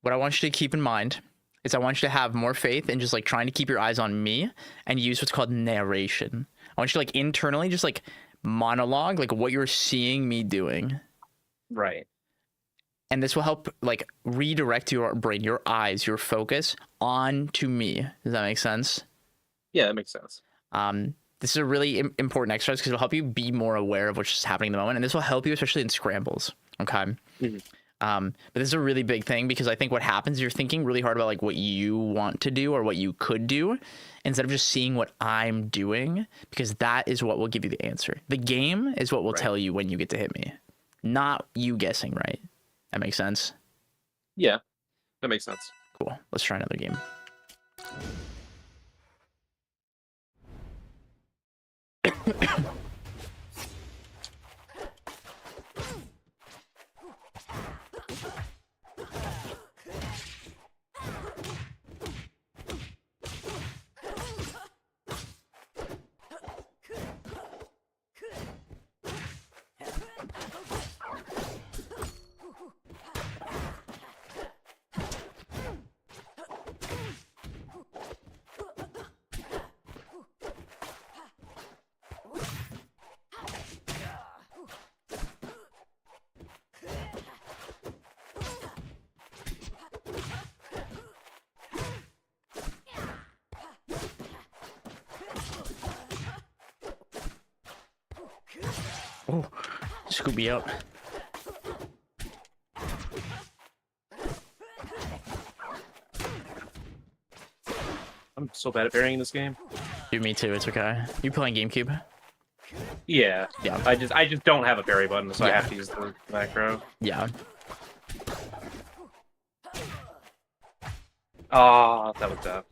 Speaker 1: What I want you to keep in mind is I want you to have more faith in just like trying to keep your eyes on me and use what's called narration. I want you to like internally just like monologue, like what you're seeing me doing.
Speaker 5: Right.
Speaker 1: And this will help like redirect your brain, your eyes, your focus onto me. Does that make sense?
Speaker 5: Yeah, that makes sense.
Speaker 1: This is a really important exercise because it'll help you be more aware of what's just happening in the moment. And this will help you, especially in scrambles. Okay. Mm-hmm. But this is a really big thing because I think what happens is you're thinking really hard about like what you want to do or what you could do instead of just seeing what I'm doing, because that is what will give you the answer. The game is what will tell you when you get to hit me, not you guessing right. That makes sense?
Speaker 5: Yeah, that makes sense.
Speaker 1: Cool. Let's try another game. Oh, scoop me up.
Speaker 5: I'm so bad at parrying in this game.
Speaker 1: Dude, me too. It's okay. You playing GameCube?
Speaker 5: Yeah.
Speaker 1: Yeah.
Speaker 5: I just don't have a parry button, so I
Speaker 1: Yeah.
Speaker 5: have to use the macro.
Speaker 1: Yeah.
Speaker 5: Ah, that was tough.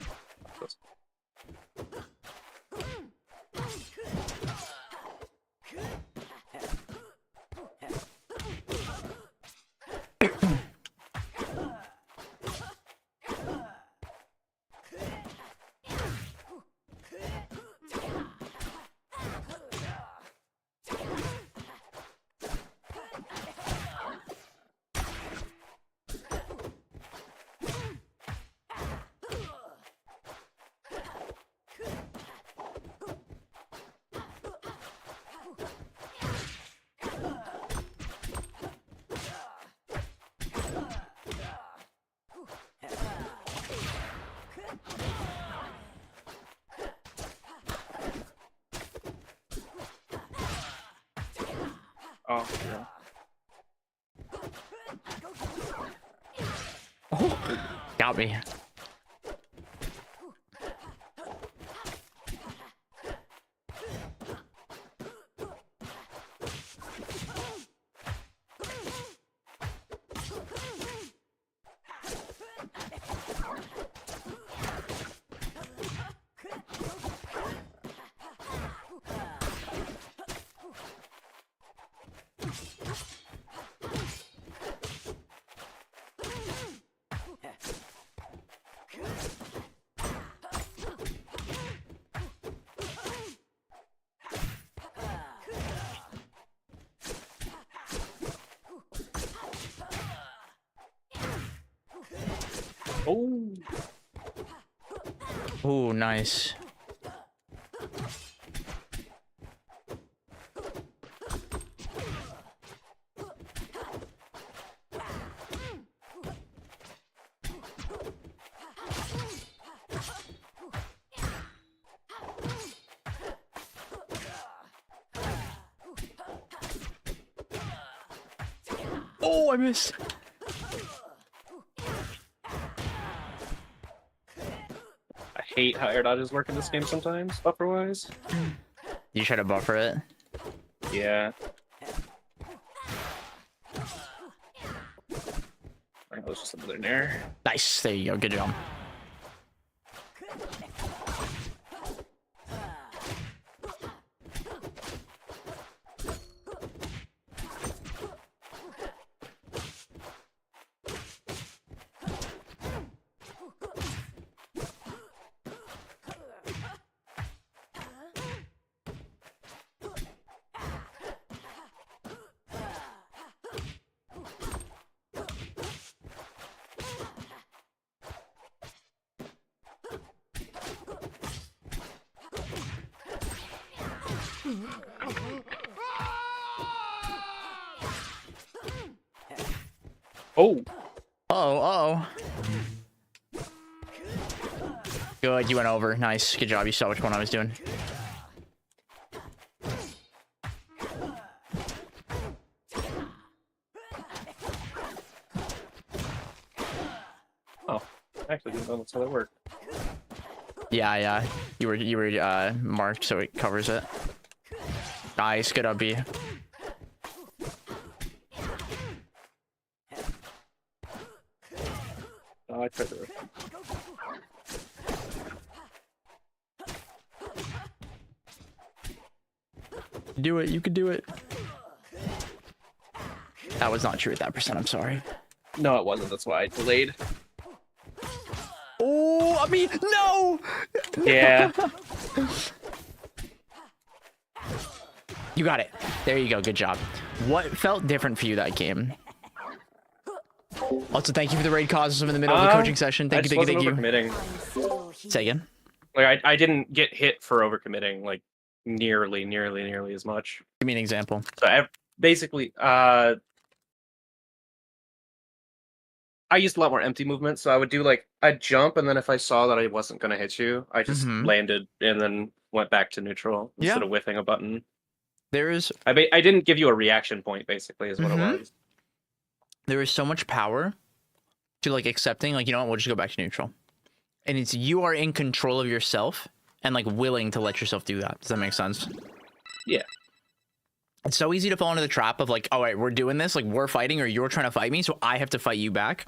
Speaker 5: Oh, yeah.
Speaker 1: Oh, got me.
Speaker 5: Oh.
Speaker 1: Oh, nice. Oh, I missed.
Speaker 5: I hate how air dodges work in this game sometimes, buffer-wise.
Speaker 1: You try to buffer it?
Speaker 5: Yeah. Alright, let's just another nair.
Speaker 1: Nice. There you go. Good job.
Speaker 5: Oh!
Speaker 1: Uh-oh. Good. You went over. Nice. Good job. You saw which one I was doing.
Speaker 5: Oh. I actually didn't know that's how that worked.
Speaker 1: Yeah. You were marked so it covers it. Nice. Good up, B.
Speaker 5: Oh, I tried to.
Speaker 1: Do it. You can do it. That was not true at that percent. I'm sorry.
Speaker 5: No, it wasn't. That's why I delayed.
Speaker 1: Oh, I mean, no!
Speaker 5: Yeah.
Speaker 1: You got it. There you go. Good job. What felt different for you that game? Also, thank you for the raid causes in the middle of the coaching session. Thank you.
Speaker 5: Overcommitting.
Speaker 1: Say again.
Speaker 5: Like I didn't get hit for overcommitting like nearly as much.
Speaker 1: Give me an example.
Speaker 5: So basically, I used a lot more empty movement, so I would do like I'd jump, and then if I saw that I wasn't gonna hit you, I just landed and then went back to neutral instead of whiffing a button. I didn't give you a reaction point, basically, is what it was.
Speaker 1: There is so much power to like accepting, like, you know what, we'll just go back to neutral. And it's you are in control of yourself and like willing to let yourself do that. Does that make sense?
Speaker 5: Yeah.
Speaker 1: It's so easy to fall into the trap of like, all right, we're doing this, like we're fighting or you're trying to fight me, so I have to fight you back.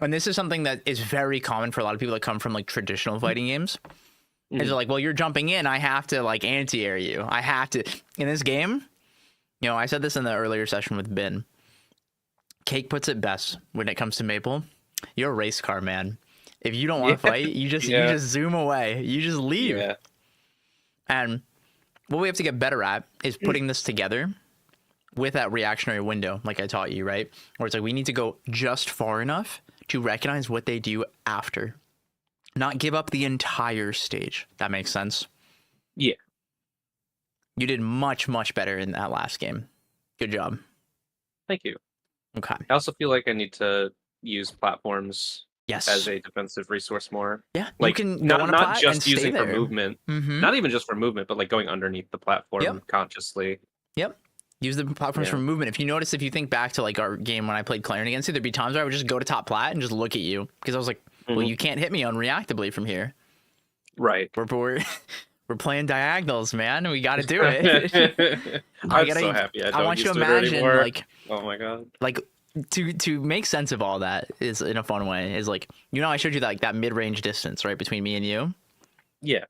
Speaker 1: And this is something that is very common for a lot of people that come from like traditional fighting games. Is like, well, you're jumping in, I have to like anti-air you. I have to. In this game, you know, I said this in the earlier session with Ben. Cake puts it best when it comes to Maple. You're a race car, man. If you don't want to fight, you just zoom away. You just leave.
Speaker 5: Yeah.
Speaker 1: And what we have to get better at is putting this together with that reactionary window, like I taught you, right? Where it's like we need to go just far enough to recognize what they do after. Not give up the entire stage. That makes sense?
Speaker 5: Yeah.
Speaker 1: You did much, much better in that last game. Good job.
Speaker 5: Thank you.
Speaker 1: Okay.
Speaker 5: I also feel like I need to use platforms
Speaker 1: Yes.
Speaker 5: as a defensive resource more.
Speaker 1: Yeah.
Speaker 5: Like,
Speaker 1: you can
Speaker 5: not just
Speaker 1: and
Speaker 5: using
Speaker 1: stay
Speaker 5: for
Speaker 1: there.
Speaker 5: movement.
Speaker 1: Mm-hmm.
Speaker 5: Not even just for movement, but like going underneath the platform consciously.
Speaker 1: Yep. Use the platforms for movement. If you notice, if you think back to like our game when I played Clarion against you, there'd be times where I would just go to top plat and just look at you because I was like, well, you can't hit me unreactably from here.
Speaker 5: Right.
Speaker 1: We're playing diagonals, man. We got to do it.
Speaker 5: I'm so happy. I
Speaker 1: want you to
Speaker 5: do it
Speaker 1: imagine,
Speaker 5: anymore.
Speaker 1: like,
Speaker 5: oh my god,
Speaker 1: like to make sense of all that is in a fun way. Is like, you know, I showed you that like that mid range distance right between me and you.
Speaker 5: Yeah.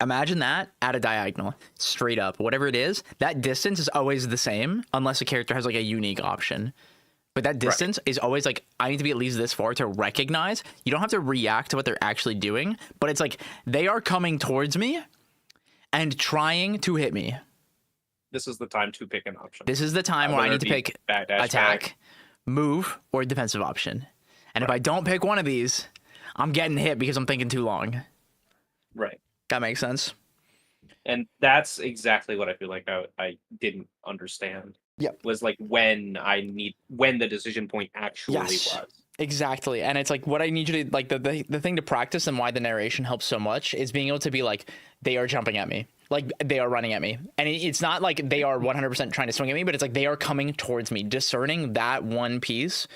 Speaker 1: Imagine that at a diagonal, straight up, whatever it is. That distance is always the same unless a character has like a unique option. But that distance is always like, I need to be at least this far to recognize. You don't have to react to what they're actually doing, but it's like they are coming towards me and trying to hit me.
Speaker 5: This is the time to pick an option.
Speaker 1: This is the time where I need to pick attack, move, or defensive option. And if I don't pick one of these, I'm getting hit because I'm thinking too long.
Speaker 5: Right.
Speaker 1: That makes sense.
Speaker 5: And that's exactly what I feel like I didn't understand.
Speaker 1: Yep.
Speaker 5: Was like when the decision point actually was.
Speaker 1: Exactly. And it's like what I need you to like the thing to practice and why the narration helps so much is being able to be like, they are jumping at me. Like they are running at me. And it's not like they are 100% trying to swing at me, but it's like they are coming towards me. Discerning that one piece,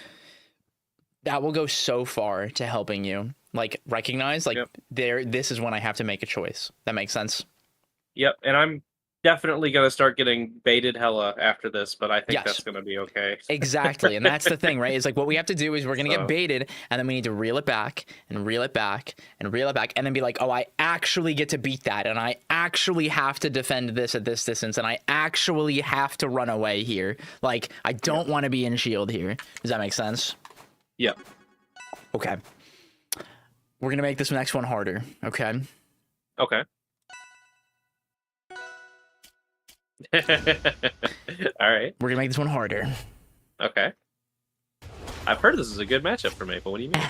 Speaker 1: that will go so far to helping you like recognize like this is when I have to make a choice. That makes sense.
Speaker 5: Yep. And I'm definitely going to start getting baited hella after this, but I think that's going to be okay.
Speaker 1: Exactly. And that's the thing, right? It's like what we have to do is we're going to get baited and then we need to reel it back and reel it back and reel it back and then be like, oh, I actually get to beat that. And I actually have to defend this at this distance. And I actually have to run away here. Like, I don't want to be in shield here. Does that make sense?
Speaker 5: Yep.
Speaker 1: Okay. We're going to make this next one harder. Okay.
Speaker 5: Okay. All right.
Speaker 1: We're gonna make this one harder.
Speaker 5: Okay. I've heard this is a good matchup for Maple. What do you mean?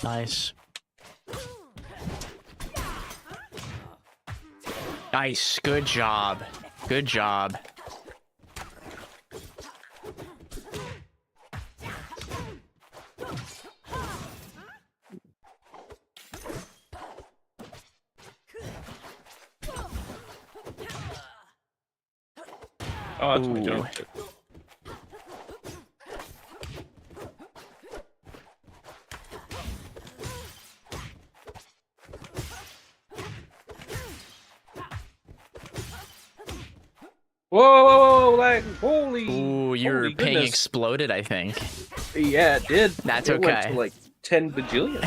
Speaker 1: Nice. Nice. Good job. Good job.
Speaker 5: Oh, that's my
Speaker 1: Ooh.
Speaker 5: jump. Whoa, whoa, whoa, like, holy.
Speaker 1: Ooh, your
Speaker 5: holy
Speaker 1: ping
Speaker 5: goodness.
Speaker 1: exploded, I think.
Speaker 5: Yeah, it did.
Speaker 1: That's
Speaker 5: it went
Speaker 1: okay.
Speaker 5: to like 10 bajillion.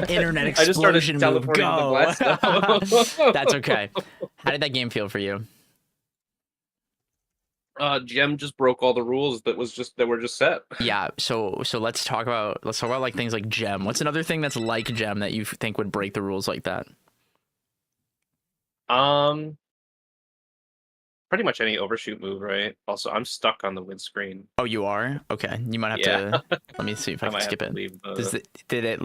Speaker 1: Internet
Speaker 5: I just started
Speaker 1: explosion move,
Speaker 5: teleporting to the
Speaker 1: go.
Speaker 5: Blackstone.
Speaker 1: That's okay. How did that game feel for you?
Speaker 5: Gem just broke all the rules that were just set.
Speaker 1: Yeah, so let's talk about like things like Gem. What's another thing that's like Gem that you think would break the rules like that?
Speaker 5: Pretty much any overshoot move, right? Also, I'm stuck on the windscreen.
Speaker 1: Oh, you are? Okay. You might have
Speaker 5: Yeah.
Speaker 1: to let me see if I can
Speaker 5: might
Speaker 1: skip
Speaker 5: have to
Speaker 1: it.
Speaker 5: leave the...
Speaker 1: Did it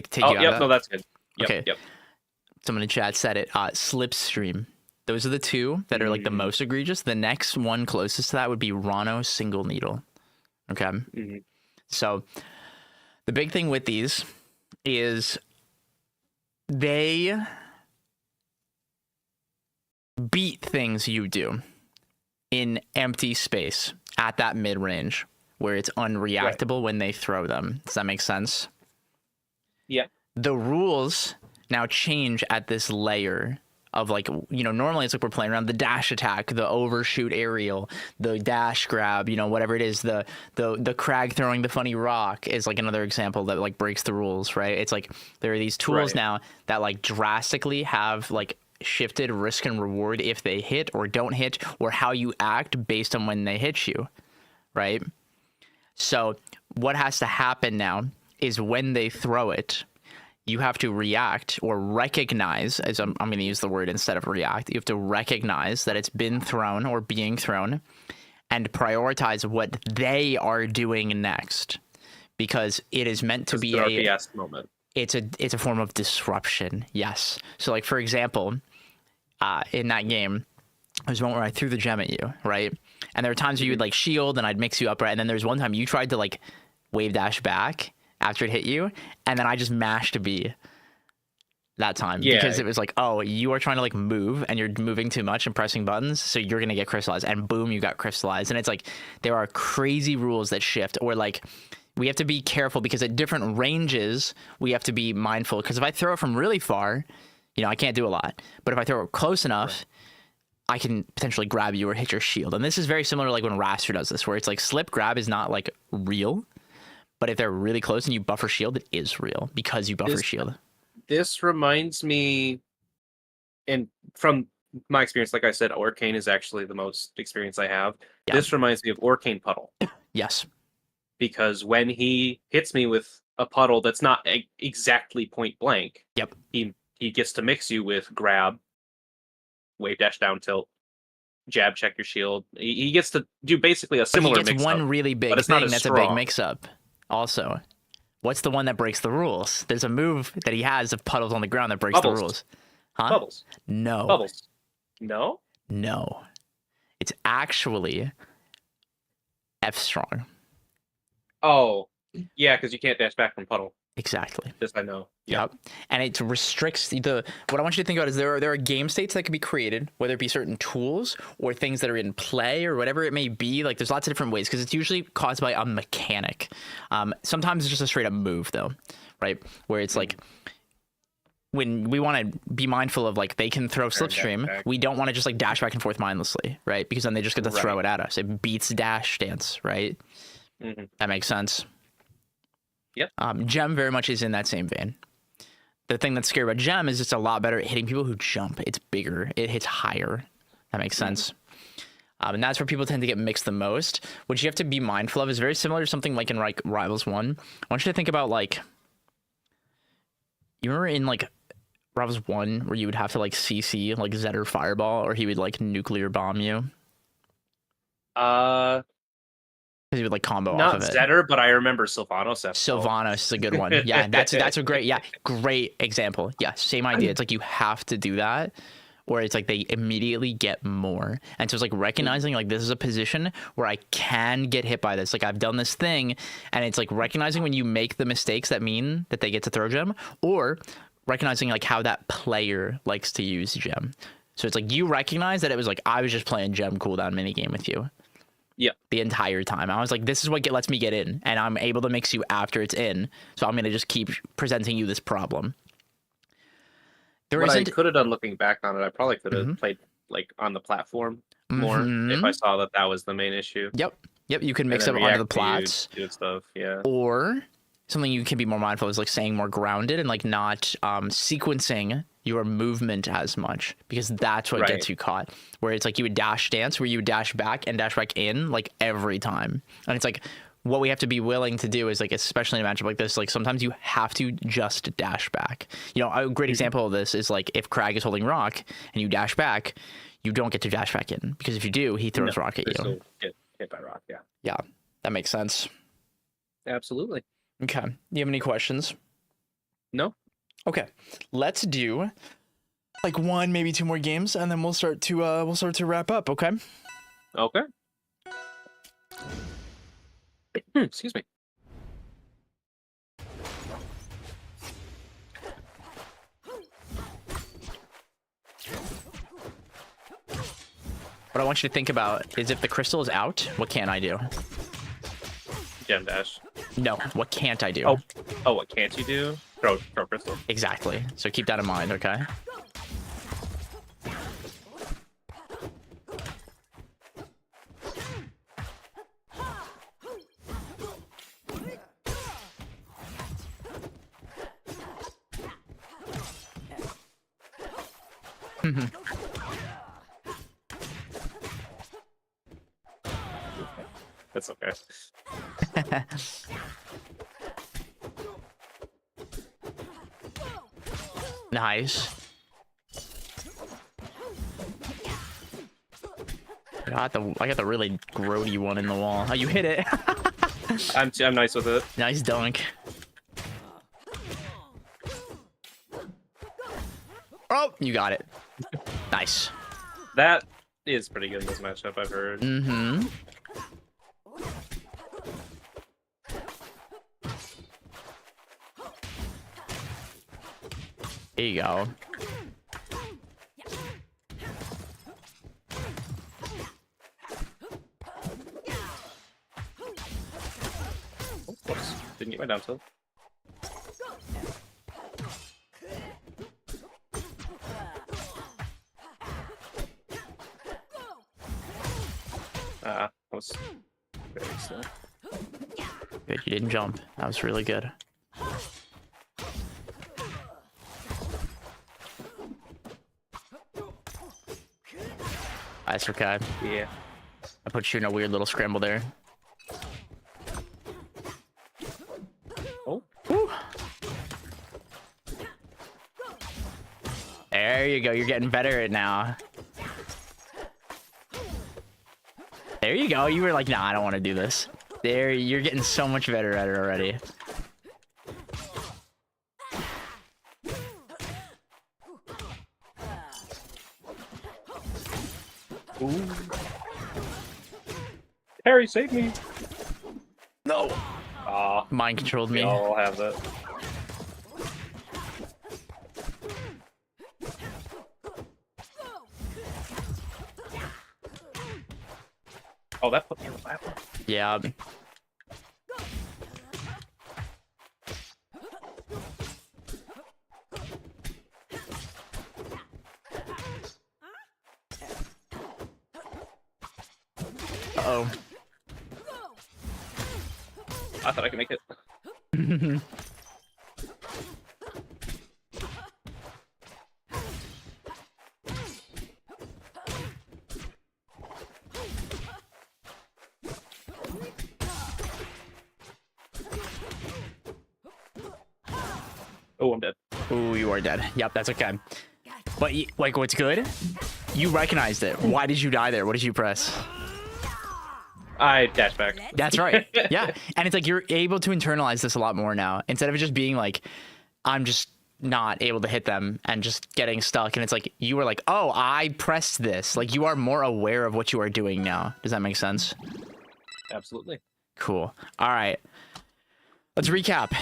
Speaker 1: take
Speaker 5: Oh,
Speaker 1: you out
Speaker 5: yep,
Speaker 1: of
Speaker 5: no,
Speaker 1: that?
Speaker 5: that's good. Yep,
Speaker 1: Okay.
Speaker 5: Yep.
Speaker 1: Someone in chat said it. Slipstream. Those are the two that are like the most egregious. The next one closest to that would be Rano single needle. Okay.
Speaker 5: Mm-hmm.
Speaker 1: So the big thing with these is they beat things you do in empty space at that mid range where it's unreactable when they throw them. Does that make sense?
Speaker 5: Yeah.
Speaker 1: The rules now change at this layer of like, you know, normally it's like we're playing around the dash attack, the overshoot aerial, the dash grab, you know, whatever it is, the crag throwing the funny rock is like another example that like breaks the rules, right? It's like there are these tools now that like drastically have like shifted risk and reward if they hit or don't hit, or how you act based on when they hit you, right? So what has to happen now is when they throw it, you have to react or recognize, as I'm going to use the word instead of react, you have to recognize that it's been thrown or being thrown and prioritize what they are doing next, because it is meant to be
Speaker 5: an RPS moment.
Speaker 1: It's a form of disruption. Yes. So like, for example, in that game, there's one where I threw the gem at you, right? And there were times where you would like shield and I'd mix you up, right? And then there's one time you tried to like wave dash back after it hit you, and then I just mashed B that time because it was like, oh, you are trying to like move and you're moving too much and pressing buttons, so you're gonna get crystallized, and boom, you got crystallized. And it's like there are crazy rules that shift, or like we have to be careful because at different ranges we have to be mindful, because if I throw it from really far, you know, I can't do a lot, but if I throw it close enough, I can potentially grab you or hit your shield. And this is very similar to like when Raster does this, where it's like slip grab is not like real, but if they're really close and you buffer shield, it is real because you buffer shield.
Speaker 5: This reminds me, and from my experience, like I said, Orcane is actually the most experience I have. Yeah. This reminds me of Orcane Puddle.
Speaker 1: Yes.
Speaker 5: Because when he hits me with a puddle that's not exactly point blank,
Speaker 1: yep,
Speaker 5: he gets to mix you with grab, wave dash down tilt, jab check your shield. He gets to do basically a similar mix-up.
Speaker 1: He gets one really big thing that's a big mix-up. Also, what's the one that breaks the rules? There's a move that he has of puddles on the ground that breaks the rules. Huh?
Speaker 5: Bubbles.
Speaker 1: No.
Speaker 5: Bubbles. No?
Speaker 1: No. It's actually F strong.
Speaker 5: Oh, yeah, because you can't dash back from puddle.
Speaker 1: Exactly.
Speaker 5: This I know.
Speaker 1: Yep. And it restricts what I want you to think about is there are game states that can be created, whether it be certain tools or things that are in play or whatever it may be. Like there's lots of different ways, because it's usually caused by a mechanic. Sometimes it's just a straight up move though, right? Where it's like when we want to be mindful of like they can throw slipstream, we don't want to just like dash back and forth mindlessly, right? Because then they just get to throw it at us. It beats dash stance, right? Mm-hmm. That makes sense.
Speaker 5: Yep.
Speaker 1: Gem very much is in that same vein. The thing that's scary about Gem is it's a lot better at hitting people who jump. It's bigger. It hits higher. That makes sense. And that's where people tend to get mixed the most. What you have to be mindful of is very similar to something like in like Rivals 1. I want you to think about like, you remember in like Rivals 1 where you would have to like CC like Zed or Fireball, or he would like nuclear bomb you? Because he would like combo off of it.
Speaker 5: Not Zetter, but I remember Sylvanos.
Speaker 1: Sylvanos is a good one. Yeah, that's a great example. Yeah, same idea. It's like you have to do that, or it's like they immediately get more. And so it's like recognizing like this is a position where I can get hit by this. Like I've done this thing, and it's like recognizing when you make the mistakes that mean that they get to throw gem, or recognizing like how that player likes to use gem. So it's like you recognize that it was like I was just playing gem cooldown minigame with you.
Speaker 5: Yeah.
Speaker 1: The entire time. I was like, this is what lets me get in, and I'm able to mix you after it's in. So I'm gonna just keep presenting you this problem.
Speaker 5: What I could have done looking back on it, I probably could have played like on the platform more if I saw that was the main issue.
Speaker 1: Yep. You can mix up onto the plats.
Speaker 5: Good stuff, yeah.
Speaker 1: Or something you can be more mindful is like staying more grounded and like not sequencing your movement as much, because that's what gets you caught. Where it's like you would dash dance, where you would dash back and dash back in like every time. And it's like what we have to be willing to do is like, especially in a matchup like this, like sometimes you have to just dash back. You know, a great example of this is like if Crag is holding rock and you dash back, you don't get to dash back in, because if you do, he throws rock at you.
Speaker 5: Still get hit by rock, yeah.
Speaker 1: Yeah, that makes sense.
Speaker 5: Absolutely.
Speaker 1: Okay. Do you have any questions?
Speaker 5: No.
Speaker 1: Okay. Let's do like one, maybe two more games, and then we'll start to wrap up. Okay.
Speaker 5: Okay. Excuse me.
Speaker 1: What I want you to think about is if the crystal is out, what can I do?
Speaker 5: Gem dash.
Speaker 1: No, what can't I do?
Speaker 5: Oh, what can't you do? Throw crystal.
Speaker 1: Exactly. So keep that in mind, okay?
Speaker 5: That's okay.
Speaker 1: Nice. I got the really grody one in the wall. Oh, you hit it.
Speaker 5: I'm nice with it.
Speaker 1: Nice dunk. Oh, you got it. Nice.
Speaker 5: That is pretty good in this matchup, I've heard.
Speaker 1: Mm-hmm. There you go.
Speaker 5: Oh, whoops. Didn't get my down tilt. That was very slow.
Speaker 1: Good, you didn't jump. That was really good. That's okay.
Speaker 5: Yeah.
Speaker 1: I put you in a weird little scramble there.
Speaker 5: Oh.
Speaker 1: Woo. There you go. You're getting better at it now. There you go. You were like, nah, I don't want to do this. There, you're getting so much better at it already.
Speaker 5: Ooh. Harry, save me!
Speaker 1: No.
Speaker 5: Aw.
Speaker 1: Mind controlled
Speaker 5: We
Speaker 1: me.
Speaker 5: all have that. Oh, that put me on the platform.
Speaker 1: Yeah. Uh-oh.
Speaker 5: I thought I could make it. Oh, I'm dead.
Speaker 1: Ooh, you are dead. Yep, that's okay. But, like, what's good? You recognized it. Why did you die there? What did you press?
Speaker 5: I dash back.
Speaker 1: That's right. Yeah. And it's like you're able to internalize this a lot more now. Instead of it just being like, I'm just not able to hit them and just getting stuck. And it's like, you were like, oh, I pressed this. Like, you are more aware of what you are doing now. Does that make sense?
Speaker 5: Absolutely.
Speaker 1: Cool. All right. Let's recap.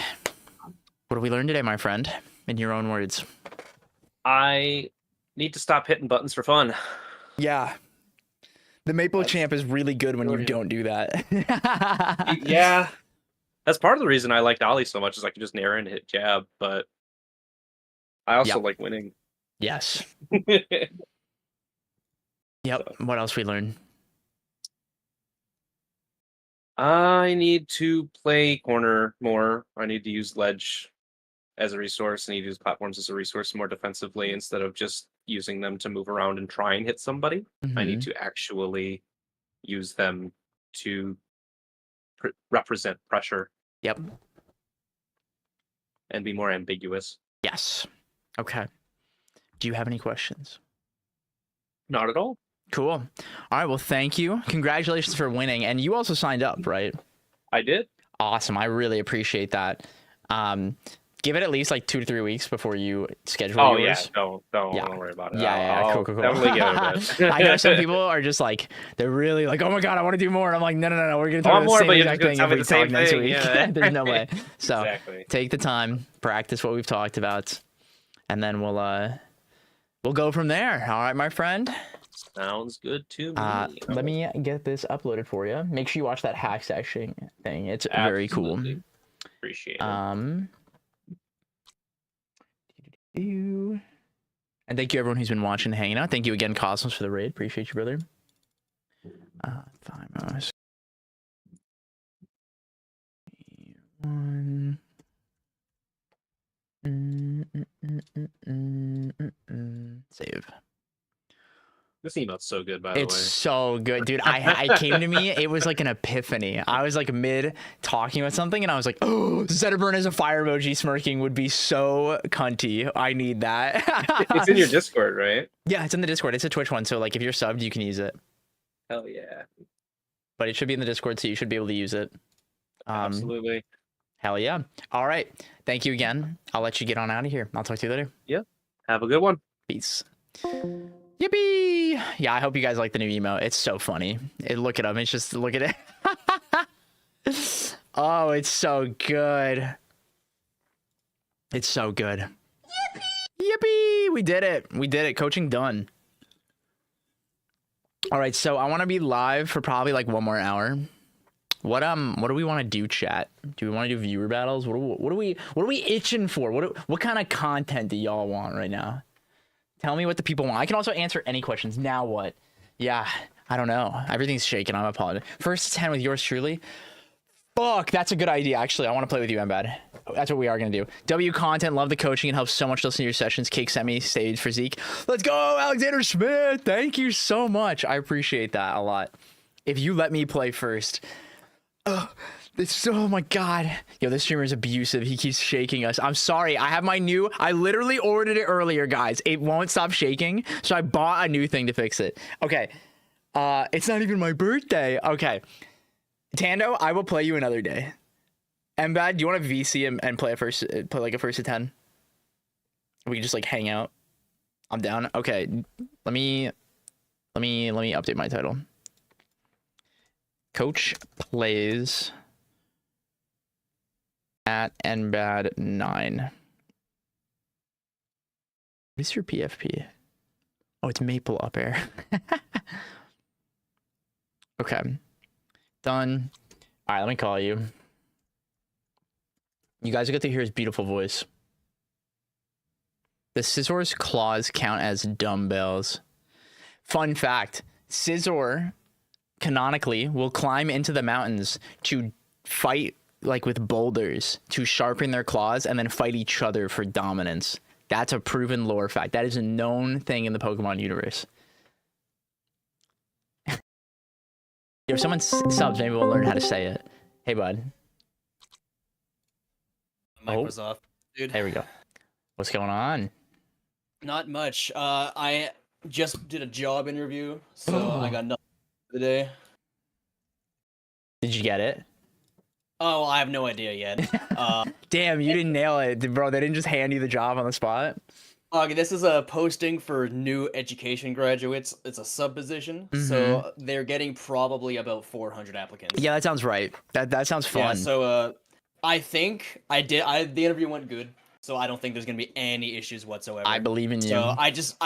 Speaker 1: What did we learn today, my friend? In your own words.
Speaker 5: I Need to stop hitting buttons for fun.
Speaker 1: Yeah. The Maple Champ is really good when you don't do that.
Speaker 5: Yeah. That's part of the reason I liked Ollie so much is I could just nair and hit jab, but I also like winning.
Speaker 1: Yes. Yep. So. What else we learned?
Speaker 5: I need to play corner more. I need to use ledge as a resource. I need to use platforms as a resource more defensively instead of just using them to move around and try and hit somebody. I need to actually use them to represent pressure.
Speaker 1: Yep.
Speaker 5: And be more ambiguous.
Speaker 1: Yes. Okay. Do you have any questions?
Speaker 5: Not at all.
Speaker 1: Cool. All right. Well, thank you. Congratulations for winning. And you also signed up, right?
Speaker 5: I did.
Speaker 1: Awesome. I really appreciate that. Give it at least like 2 to 3 weeks before you schedule yours.
Speaker 5: Don't worry about it.
Speaker 1: Yeah, cool.
Speaker 5: Definitely get it.
Speaker 1: I know some people are just like, they're really like, oh my God, I want to do more. And I'm like, no, we're going to talk
Speaker 5: about
Speaker 1: the same exact thing every
Speaker 5: time
Speaker 1: next week.
Speaker 5: Yeah.
Speaker 1: There's no way. So
Speaker 5: exactly.
Speaker 1: Take the time, practice what we've talked about, and then we'll go from there. All right, my friend.
Speaker 5: Sounds good to me.
Speaker 1: Let me get this uploaded for you. Make sure you watch that hack section thing. It's very cool.
Speaker 5: Appreciate it.
Speaker 1: And thank you everyone who's been watching and hanging out. Thank you again, Cosmos, for the raid. Appreciate you, brother. Thymos. Save.
Speaker 5: This emote's so good, by the way.
Speaker 1: It's so good, dude. I came to me, it was like an epiphany. I was like mid talking about something and I was like, oh, Zetterburn as a fire emoji smirking would be so cunty. I need that.
Speaker 5: It's in your Discord, right?
Speaker 1: Yeah, it's in the Discord. It's a Twitch one, so like if you're subbed, you can use it.
Speaker 5: Hell yeah.
Speaker 1: But it should be in the Discord, so you should be able to use it.
Speaker 5: Absolutely.
Speaker 1: Hell yeah. All right. Thank you again. I'll let you get on out of here. I'll talk to you later.
Speaker 5: Yeah. Have a good one.
Speaker 1: Peace. Yippee! Yeah, I hope you guys like the new emote. It's so funny. Look at him. It's just, look at it. Oh, it's so good. It's so good. Yippee! Yippee! We did it. We did it. Coaching done. All right, so I want to be live for probably like 1 more hour. What do we want to do, chat? Do we want to do viewer battles? What are we itching for? What kind of content do y'all want right now? Tell me what the people want. I can also answer any questions. Now what? Yeah, I don't know. Everything's shaking. I'm apologizing. First 10 with yours truly. Fuck, that's a good idea. Actually, I want to play with you, Mbad. That's what we are going to do. W content, love the coaching. It helps so much to listen to your sessions. Cake sent me stage for Zeke. Let's go, Alexander Smith. Thank you so much. I appreciate that a lot. If you let me play first. Oh my God. Yo, this streamer is abusive. He keeps shaking us. I'm sorry. I literally ordered it earlier, guys. It won't stop shaking. So I bought a new thing to fix it. Okay. It's not even my birthday. Okay. Tando, I will play you another day. Mbad, do you want to VC and play like a first to 10? We can just like hang out. I'm down. Okay. Let me update my title. Coach plays at Nbad 9. What is your PFP? Oh, it's Maple up air. Okay. Done. All right, let me call you. You guys get to hear his beautiful voice. The Scissor's claws count as dumbbells. Fun fact, Scissor canonically will climb into the mountains to fight like with boulders to sharpen their claws and then fight each other for dominance. That's a proven lore fact. That is a known thing in the Pokemon universe. If someone subs, maybe we'll learn how to say it. Hey, bud.
Speaker 6: My mic was off, dude.
Speaker 1: There we go. What's going on?
Speaker 6: Not much. I just did a job interview, so I got nothing for the day.
Speaker 1: Did you get it?
Speaker 6: Oh, well, I have no idea yet.
Speaker 1: Damn, you didn't nail it, bro. They didn't just hand you the job on the spot.
Speaker 6: Okay, this is a posting for new education graduates. It's a sub position, so they're getting probably about 400 applicants.
Speaker 1: Yeah, that sounds right. That sounds fun.
Speaker 6: Yeah, so I think the interview went good. so I don't think there's gonna be any issues whatsoever.
Speaker 1: I believe in you.
Speaker 6: So I just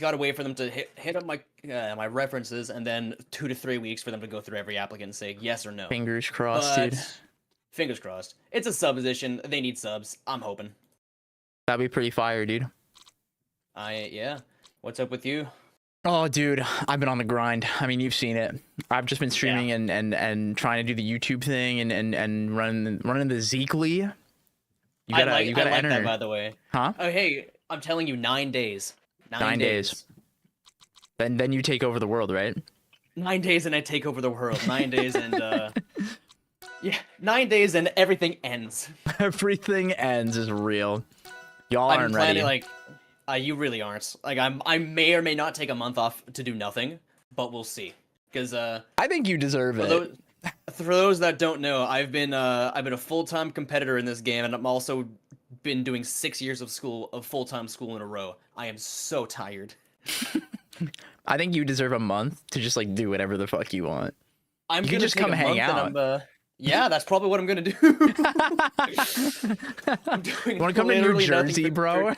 Speaker 6: gotta wait for them to hit up my references, and then 2 to 3 weeks for them to go through every applicant and say yes or no.
Speaker 1: Fingers crossed,
Speaker 6: But
Speaker 1: dude.
Speaker 6: fingers crossed. It's a supposition. They need subs. I'm hoping.
Speaker 1: That'd be pretty fire, dude.
Speaker 6: Yeah. What's up with you?
Speaker 1: Oh, dude, I've been on the grind. I mean, you've seen it. I've just been streaming and trying to do the YouTube thing and running the Zeekly. You gotta
Speaker 6: I like
Speaker 1: enter.
Speaker 6: that, by the way.
Speaker 1: Huh?
Speaker 6: Oh, hey, I'm telling you, 9 days.
Speaker 1: 9 days. Then you take over the world, right?
Speaker 6: 9 days and I take over the world. 9 days and yeah, 9 days and everything ends.
Speaker 1: Everything ends is real. Y'all
Speaker 6: I'm
Speaker 1: aren't
Speaker 6: planning
Speaker 1: ready.
Speaker 6: you really aren't. Like I may or may not take a month off to do nothing, but we'll see. Because
Speaker 1: I think you deserve it.
Speaker 6: for those that don't know, I've been a full-time competitor in this game, and I'm also been doing 6 years of full-time school in a row. I am so tired.
Speaker 1: I think you deserve a month to just like do whatever the fuck you want.
Speaker 6: You
Speaker 1: can
Speaker 6: gonna
Speaker 1: just
Speaker 6: take
Speaker 1: come
Speaker 6: a
Speaker 1: hang
Speaker 6: month and
Speaker 1: out.
Speaker 6: yeah, that's probably what I'm gonna do. I'm doing
Speaker 1: Want to come to New
Speaker 6: literally nothing
Speaker 1: Jersey,
Speaker 6: but
Speaker 1: bro?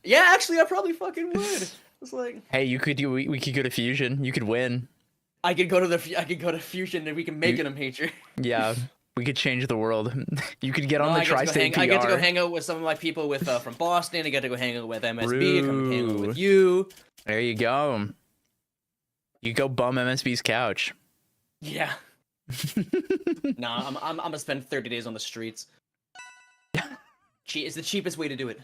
Speaker 6: Yeah, actually, I probably fucking would. It's like
Speaker 1: Hey, we could go to Fusion. You could win.
Speaker 6: I could go to Fusion and we can make it a major.
Speaker 1: Yeah, we could change the world. You could get on
Speaker 6: No,
Speaker 1: the
Speaker 6: I get to go
Speaker 1: tri-state
Speaker 6: I get to go
Speaker 1: PR.
Speaker 6: hang out with some of my people from Boston. I get to go hang out with MSB. Come hang out
Speaker 1: Rude.
Speaker 6: with you.
Speaker 1: There you go. You go bum MSB's couch.
Speaker 6: Yeah. Nah, I'm gonna spend 30 days on the streets. It's the cheapest way to do it.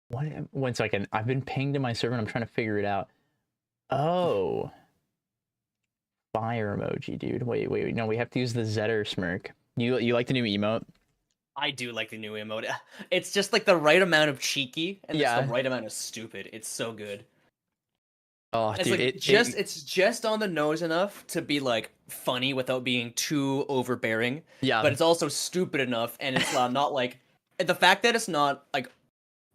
Speaker 1: What? 1 second. I've been pinged in my server and I'm trying to figure it out. Oh. Fire emoji, dude. Wait. No, we have to use the Zetter smirk. You like the new emote?
Speaker 6: I do like the new emote. It's just like the right amount of cheeky and
Speaker 1: Yeah.
Speaker 6: it's the right amount of stupid. It's so good.
Speaker 1: Oh,
Speaker 6: It's
Speaker 1: dude.
Speaker 6: like it's just on the nose enough to be like funny without being too overbearing.
Speaker 1: yeah.
Speaker 6: But it's also stupid enough, and it's not like the fact that it's not like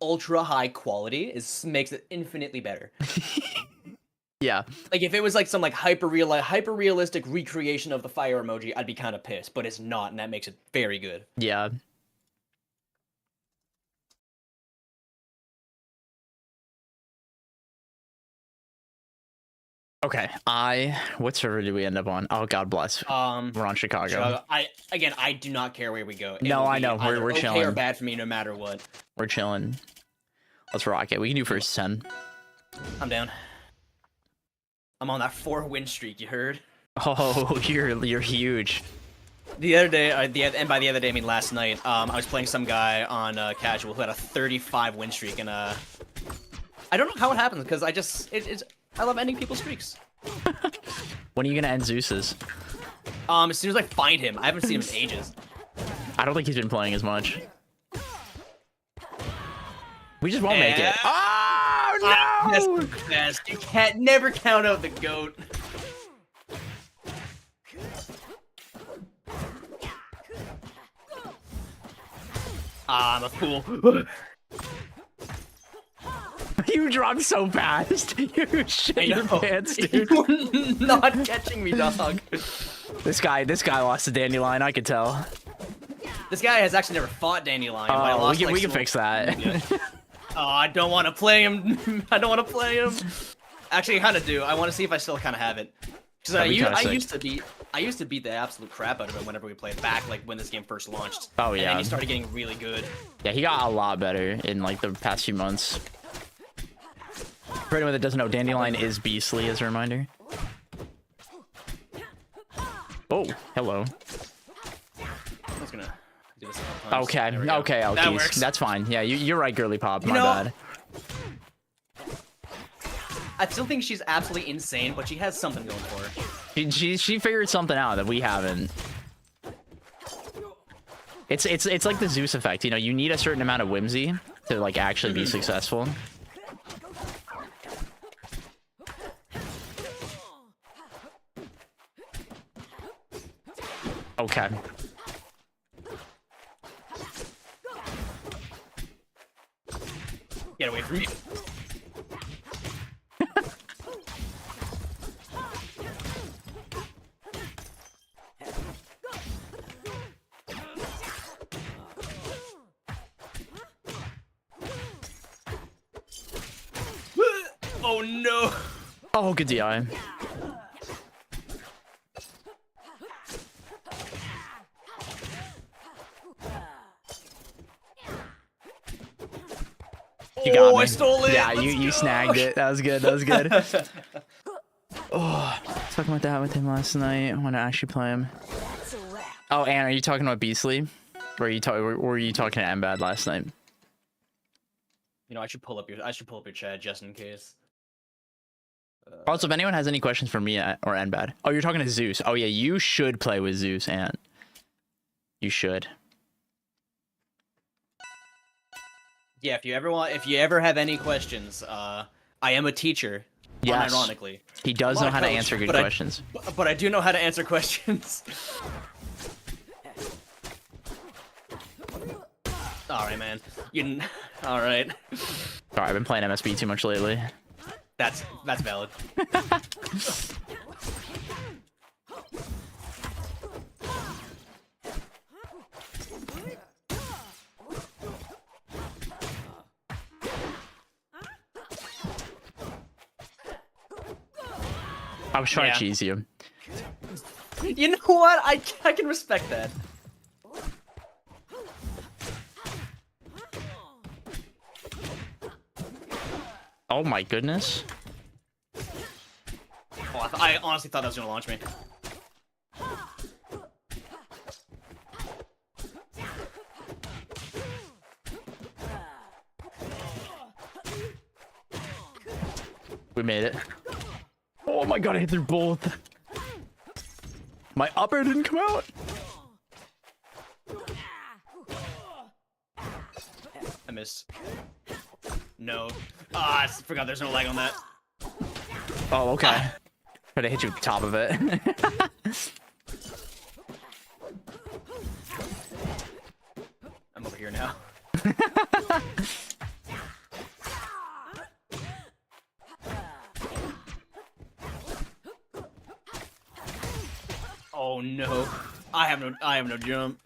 Speaker 6: ultra high quality makes it infinitely better.
Speaker 1: Yeah.
Speaker 6: Like if it was like some like hyper realistic recreation of the fire emoji, I'd be kind of pissed. But it's not, and that makes it very good.
Speaker 1: Yeah. Okay. What server did we end up on? Oh, God bless. We're on Chicago.
Speaker 6: I do not care where we go. It
Speaker 1: No,
Speaker 6: will
Speaker 1: I
Speaker 6: be
Speaker 1: know. We're
Speaker 6: either okay
Speaker 1: chilling.
Speaker 6: or bad for me, no matter what.
Speaker 1: We're chilling. Let's rock it. We can do first 10.
Speaker 6: I'm down. I'm on that 4-win streak. You heard?
Speaker 1: Oh, you're huge.
Speaker 6: The other day, and by the other day I mean last night, I was playing some guy on casual who had a 35-win streak, and I don't know how it happens because I love ending people's streaks.
Speaker 1: When are you gonna end Zeus's?
Speaker 6: As soon as I find him, I haven't seen him in ages.
Speaker 1: I don't think he's been playing as much. We just won't make it.
Speaker 6: Eh.
Speaker 1: Oh
Speaker 6: That's
Speaker 1: no!
Speaker 6: the best. You can't never count out the goat. I'm a fool.
Speaker 1: You dropped so fast. You shit your pants, dude.
Speaker 6: You're not catching me, dog.
Speaker 1: This guy lost a dandelion. I could tell.
Speaker 6: This guy has actually never fought Dandelion. But I
Speaker 1: Oh,
Speaker 6: lost,
Speaker 1: we can fix that.
Speaker 6: Oh, I don't want to play him. I don't want to play him. Actually, I kind of do. I want to see if I still kind of have it. Because I used to beat the absolute crap out of him whenever we played back, like when this game first launched.
Speaker 1: Oh,
Speaker 6: And
Speaker 1: yeah.
Speaker 6: then he started getting really good.
Speaker 1: Yeah, he got a lot better in like the past few months. For anyone that doesn't know, Dandelion is beastly, as a reminder. Oh, hello.
Speaker 6: I'm just gonna do this a couple times.
Speaker 1: Okay,
Speaker 6: There we go.
Speaker 1: okay,
Speaker 6: That
Speaker 1: Elkies.
Speaker 6: works.
Speaker 1: That's fine. Yeah, you're right, girly pop.
Speaker 6: You
Speaker 1: My
Speaker 6: know-
Speaker 1: bad.
Speaker 6: I still think she's absolutely insane, but she has something going for her.
Speaker 1: She figured something out that we haven't. It's like the Zeus effect. You know, you need a certain amount of whimsy to like actually be successful. Okay.
Speaker 6: Get away from me. Oh no!
Speaker 1: Oh, good DI. You got me.
Speaker 6: I stole it.
Speaker 1: Yeah,
Speaker 6: Let's
Speaker 1: you
Speaker 6: go.
Speaker 1: snagged it. That was good. That was good. Oh, talking about that with him last night. I want to actually play him. Oh, Anne, are you talking about Beastly? Or were you talking to Mbad last night?
Speaker 6: You know, I should pull up your chat just in case.
Speaker 1: Also, if anyone has any questions for me or Mbad. Oh, you're talking to Zeus. Oh yeah, you should play with Zeus, Anne. You should.
Speaker 6: Yeah, if you ever have any questions, I am a teacher.
Speaker 1: Yes.
Speaker 6: Unironically.
Speaker 1: He does know how to answer good questions.
Speaker 6: But I do know how to answer questions. Alright, man. Alright.
Speaker 1: Sorry, I've been playing MSB too much lately.
Speaker 6: That's valid.
Speaker 1: I was trying to cheese you.
Speaker 6: You know what? I can respect that.
Speaker 1: Oh my goodness.
Speaker 6: Oh, I honestly thought that was gonna launch me.
Speaker 1: We made it. Oh my god, I hit through both. My upper didn't come out.
Speaker 6: I missed. No. Ah, I forgot there's no lag on that.
Speaker 1: Oh, okay. Try to hit you with the top of it.
Speaker 6: I'm over here now. Oh no. I have no jump.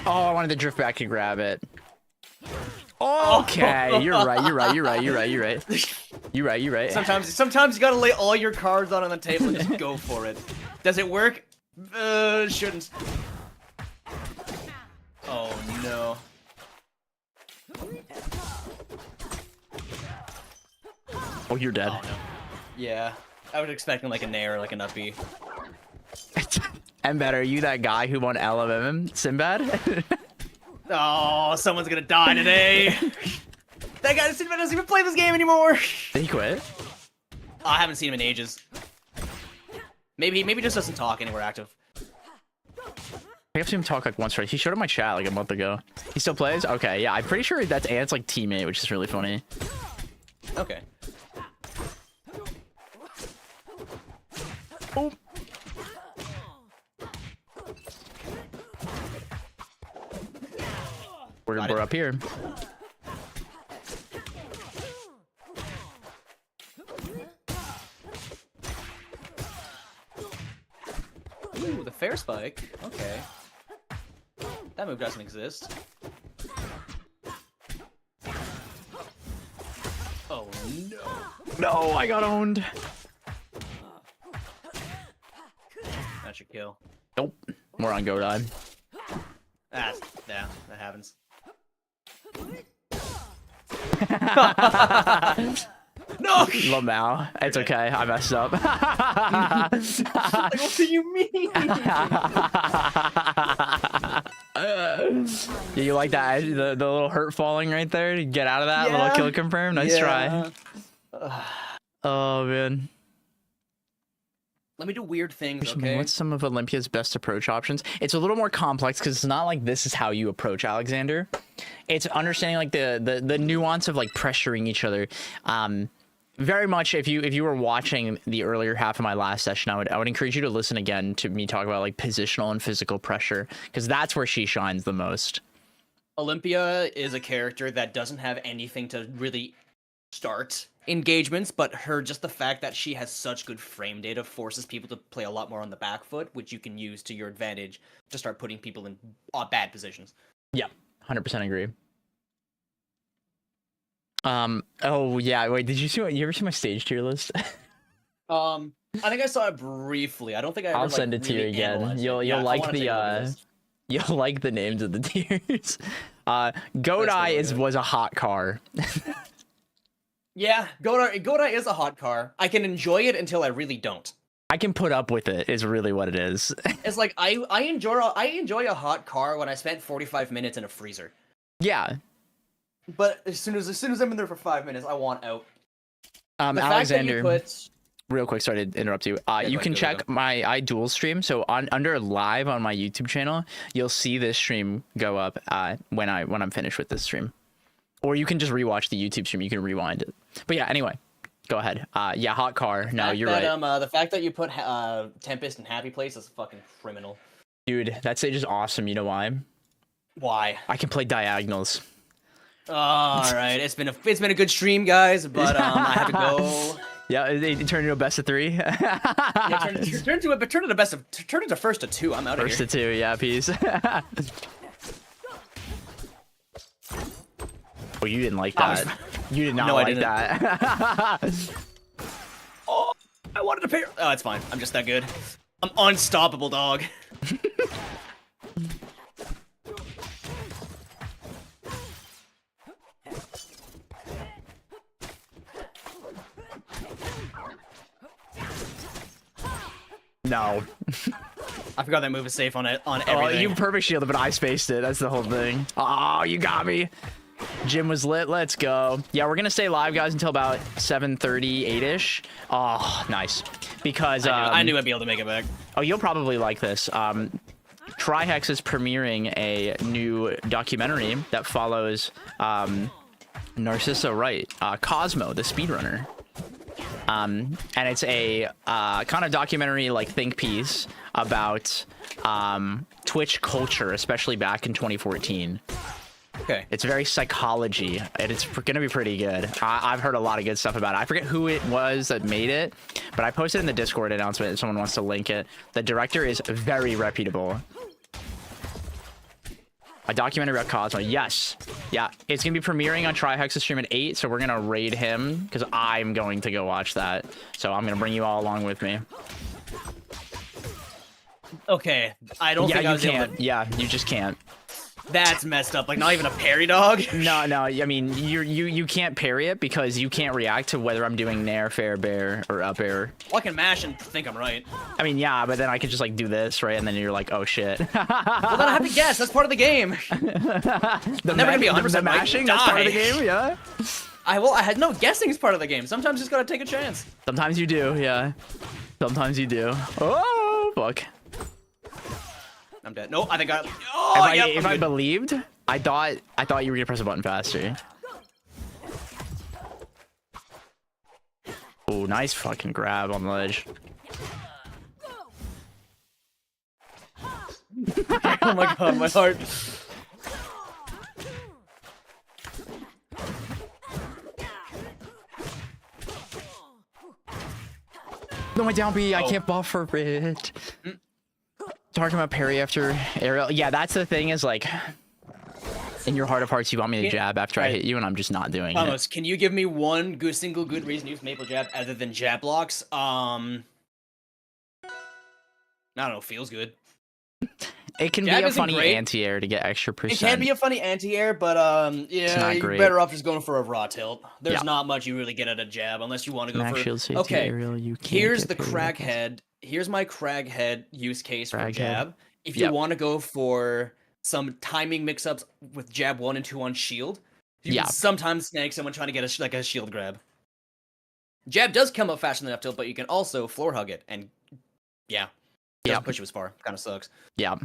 Speaker 1: Oh, I wanted to drift back and grab it. Okay, you're right.
Speaker 6: Sometimes you gotta lay all your cards out on the table and just go for it. Does it work? Shouldn't. Oh no.
Speaker 1: Oh, you're dead.
Speaker 6: Oh, no. Yeah, I was expecting like a nair or like an up B.
Speaker 1: Mbad, are you that guy who won LMM, Sinbad?
Speaker 6: Oh, someone's gonna die today. That guy doesn't even play this game anymore.
Speaker 1: Did he quit?
Speaker 6: I haven't seen him in ages. Maybe he just doesn't talk anywhere active.
Speaker 1: I have seen him talk like once, right? He showed up my chat like a month ago. He still plays? Okay, yeah, I'm pretty sure that's Ant's like teammate, which is really funny.
Speaker 6: Okay.
Speaker 1: Oh. We're up here.
Speaker 6: Ooh, the fair spike. Okay. That move doesn't exist. Oh no.
Speaker 1: No, I got owned.
Speaker 6: That should kill.
Speaker 1: Nope. We're on go time.
Speaker 6: Yeah, that happens. No!
Speaker 1: Lamau. It's okay. I messed up.
Speaker 6: Like, what do you mean?
Speaker 1: You like that? The little hurt falling right there? You get out of that? Little kill confirm? Nice try. Oh, man.
Speaker 6: Let me do weird things, okay?
Speaker 1: What's some of Olympia's best approach options? It's a little more complex because it's not like this is how you approach Alexander. It's understanding like the nuance of like pressuring each other. Very much if you were watching the earlier half of my last session, I would encourage you to listen again to me talk about like positional and physical pressure because that's where she shines the most.
Speaker 6: Olympia is a character that doesn't have anything to really start engagements, but just the fact that she has such good frame data forces people to play a lot more on the back foot, which you can use to your advantage to start putting people in bad positions.
Speaker 1: Yeah, 100% agree. Oh yeah. Wait. Did you ever see my stage tier list?
Speaker 6: I think I saw it briefly. I don't think I ever,
Speaker 1: I'll send it to you
Speaker 6: really
Speaker 1: again.
Speaker 6: analyzed it.
Speaker 1: You'll
Speaker 6: Yeah, I
Speaker 1: like
Speaker 6: wanna take a look at
Speaker 1: the
Speaker 6: this.
Speaker 1: you'll like the names of the tiers. Godai was a hot car.
Speaker 6: Yeah, Godai is a hot car. I can enjoy it until I really don't.
Speaker 1: I can put up with it. Is really what it is.
Speaker 6: It's like I enjoy a hot car when I spent 45 minutes in a freezer.
Speaker 1: Yeah.
Speaker 6: But as soon as I'm in there for 5 minutes, I want out. The
Speaker 1: Alexander.
Speaker 6: fact that you put
Speaker 1: Real quick, sorry to interrupt you. You
Speaker 6: go
Speaker 1: can
Speaker 6: ahead,
Speaker 1: check
Speaker 6: go.
Speaker 1: my dual stream. So under live on my YouTube channel, you'll see this stream go up when I'm finished with this stream, or you can just rewatch the YouTube stream. You can rewind it. But yeah, anyway, go ahead. Yeah, hot car. No, you're right,
Speaker 6: the fact that you put Tempest in Happy Place is fucking criminal.
Speaker 1: dude. That stage is awesome. You know why?
Speaker 6: Why?
Speaker 1: I can play diagonals.
Speaker 6: All right, it's been a good stream, guys, but I have to go.
Speaker 1: Yeah, it turned into a best of 3.
Speaker 6: Yeah, turn it to first to 2. I'm out of here.
Speaker 1: First to 2, yeah, peace. Oh, you didn't like that. You did not
Speaker 6: No, I
Speaker 1: like
Speaker 6: didn't.
Speaker 1: that.
Speaker 6: Oh, I wanted to pay. Oh, it's fine. I'm just that good. I'm unstoppable, dog.
Speaker 1: No.
Speaker 6: I forgot that move is safe on
Speaker 1: Oh,
Speaker 6: everything.
Speaker 1: you perfect shielded, but I spaced it. That's the whole thing. Oh, you got me. Gym was lit. Let's go. Yeah, we're gonna stay live, guys, until about 7:38ish. Oh, nice. Because
Speaker 6: I knew I'd be able to make it back.
Speaker 1: Oh, you'll probably like this. Trihex is premiering a new documentary that follows Narcissa Wright, Cosmo, the speedrunner. And it's a kind of documentary, like think piece about Twitch culture, especially back in 2014.
Speaker 6: Okay.
Speaker 1: It's very psychology, and it's gonna be pretty good. I've heard a lot of good stuff about it. I forget who it was that made it, but I posted in the Discord announcement if someone wants to link it. The director is very reputable. A documentary about Cosmo. Yes. Yeah, it's gonna be premiering on Trihex's stream at 8, so we're gonna raid him because I'm going to go watch that. So I'm gonna bring you all along with me.
Speaker 6: Okay. I don't think I was able to...
Speaker 1: Yeah, you just can't.
Speaker 6: That's messed up. Like, not even a parry dog?
Speaker 1: No, I mean, you can't parry it because you can't react to whether I'm doing nair, fair, bear, or up air.
Speaker 6: Well, I can mash and think I'm right.
Speaker 1: I mean, yeah, but then I could just, like, do this, right? And then you're like, oh, shit.
Speaker 6: Well, then I have to guess. That's part of the game.
Speaker 1: The
Speaker 6: never gonna be 100%
Speaker 1: the mashing, that's part of the game, yeah?
Speaker 6: I had no guessing is part of the game. Sometimes you just gotta take a chance.
Speaker 1: Sometimes you do, yeah. Sometimes you do. Oh, fuck.
Speaker 6: I'm dead. No, I think I... Oh,
Speaker 1: If I believed, I thought you were gonna press a button faster. Oh, nice fucking grab on the ledge.
Speaker 6: Oh my god, my heart.
Speaker 1: No, my down B, I can't buffer it. Talking about parry after aerial. Yeah, that's the thing is, like, in your heart of hearts, you want me to jab after I hit you, and I'm just not doing
Speaker 6: Thymos,
Speaker 1: it.
Speaker 6: can you give me one single good reason to use maple jab other than jab blocks? I don't know, feels good.
Speaker 1: It can
Speaker 6: Jab
Speaker 1: be a
Speaker 6: isn't
Speaker 1: funny
Speaker 6: great.
Speaker 1: anti-air to get extra percent.
Speaker 6: It can be a funny anti-air, but yeah,
Speaker 1: not
Speaker 6: you're
Speaker 1: great.
Speaker 6: better off just going for a raw tilt. There's
Speaker 1: Yeah.
Speaker 6: not much you really get out of jab unless you want to go
Speaker 1: Max
Speaker 6: for...
Speaker 1: shield safety
Speaker 6: Okay,
Speaker 1: aerial, you can't
Speaker 6: here's
Speaker 1: get
Speaker 6: the
Speaker 1: parry weapons.
Speaker 6: crackhead. Here's my crackhead use case for
Speaker 1: Crackhead.
Speaker 6: jab. If you
Speaker 1: Yep.
Speaker 6: want to go for some timing mix-ups with jab 1 and 2 on shield, you
Speaker 1: Yeah.
Speaker 6: can sometimes snag someone trying to get a shield grab. Jab does come up faster than up tilt, but you can also floor hug it, and yeah, doesn't
Speaker 1: Yep.
Speaker 6: push you as far. Kind of sucks.
Speaker 1: Yeah.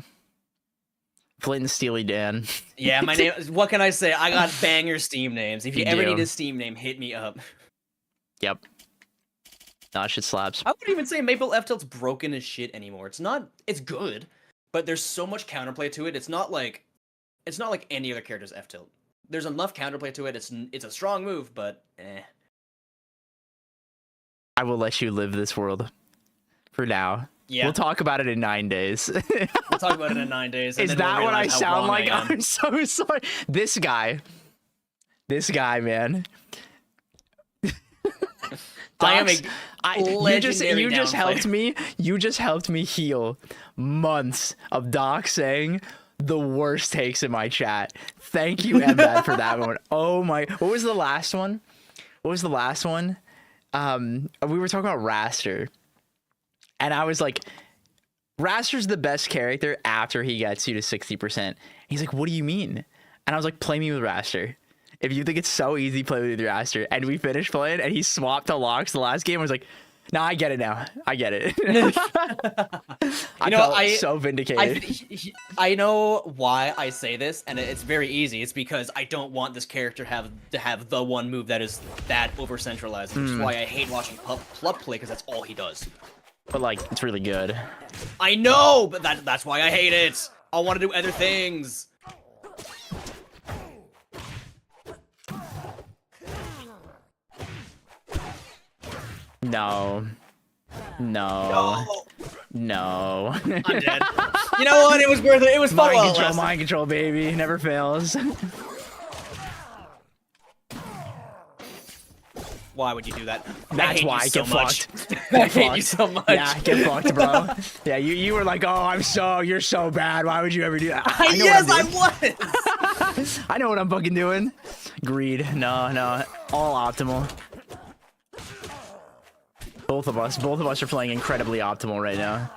Speaker 1: Flint and Steely Dan.
Speaker 6: Yeah, my name. What can I say? I got banger Steam names. If you
Speaker 1: You
Speaker 6: ever
Speaker 1: do.
Speaker 6: need a Steam name, hit me up.
Speaker 1: Yep. That shit slaps.
Speaker 6: I wouldn't even say Maple F Tilt's broken as shit anymore. It's not. It's good, but there's so much counterplay to it. It's not like any other character's F Tilt. There's enough counterplay to it. It's a strong move, but eh.
Speaker 1: I will let you live this world. For now.
Speaker 6: Yeah,
Speaker 1: We'll talk about it in 9 days.
Speaker 6: we'll talk about it in 9 days. and
Speaker 1: Is
Speaker 6: then we'll
Speaker 1: that what I
Speaker 6: realize how
Speaker 1: sound
Speaker 6: wrong
Speaker 1: like?
Speaker 6: I am.
Speaker 1: I'm so sorry. This guy. This guy, man.
Speaker 6: I am
Speaker 1: Docs, you just
Speaker 6: down
Speaker 1: helped
Speaker 6: player.
Speaker 1: me. You just helped me heal months of Doc saying the worst takes in my chat. Thank you, Embad, for that one. Oh my! What was the last one? What was the last one? We were talking about Raster, and I was like, Raster's the best character after he gets you to 60%. He's like, what do you mean? And I was like, play me with Raster. If you think it's so easy, play with your Raster. And we finished playing, and he swapped to Locks the last game. I was like, no, I get it now. I get it. I felt so vindicated.
Speaker 6: I know why I say this, and it's very easy. It's because I don't want this character to have the one move that is that over-centralized, which is why I hate watching Plup play, because that's all he does.
Speaker 1: But, like, it's really good.
Speaker 6: I know, but that's why I hate it. I want to do other things.
Speaker 1: No. No. No.
Speaker 6: I'm dead. You know what? It was worth it. It was fun.
Speaker 1: Mind control, baby. Never fails.
Speaker 6: Why would you do that?
Speaker 1: That's why I get fucked.
Speaker 6: I hate you so much.
Speaker 1: Yeah, get fucked, bro. Yeah, you were like, oh, you're so bad. Why would you ever do that?
Speaker 6: Yes, I was.
Speaker 1: I know what I'm fucking doing. Greed. No. All optimal. Both of us are playing incredibly optimal right now.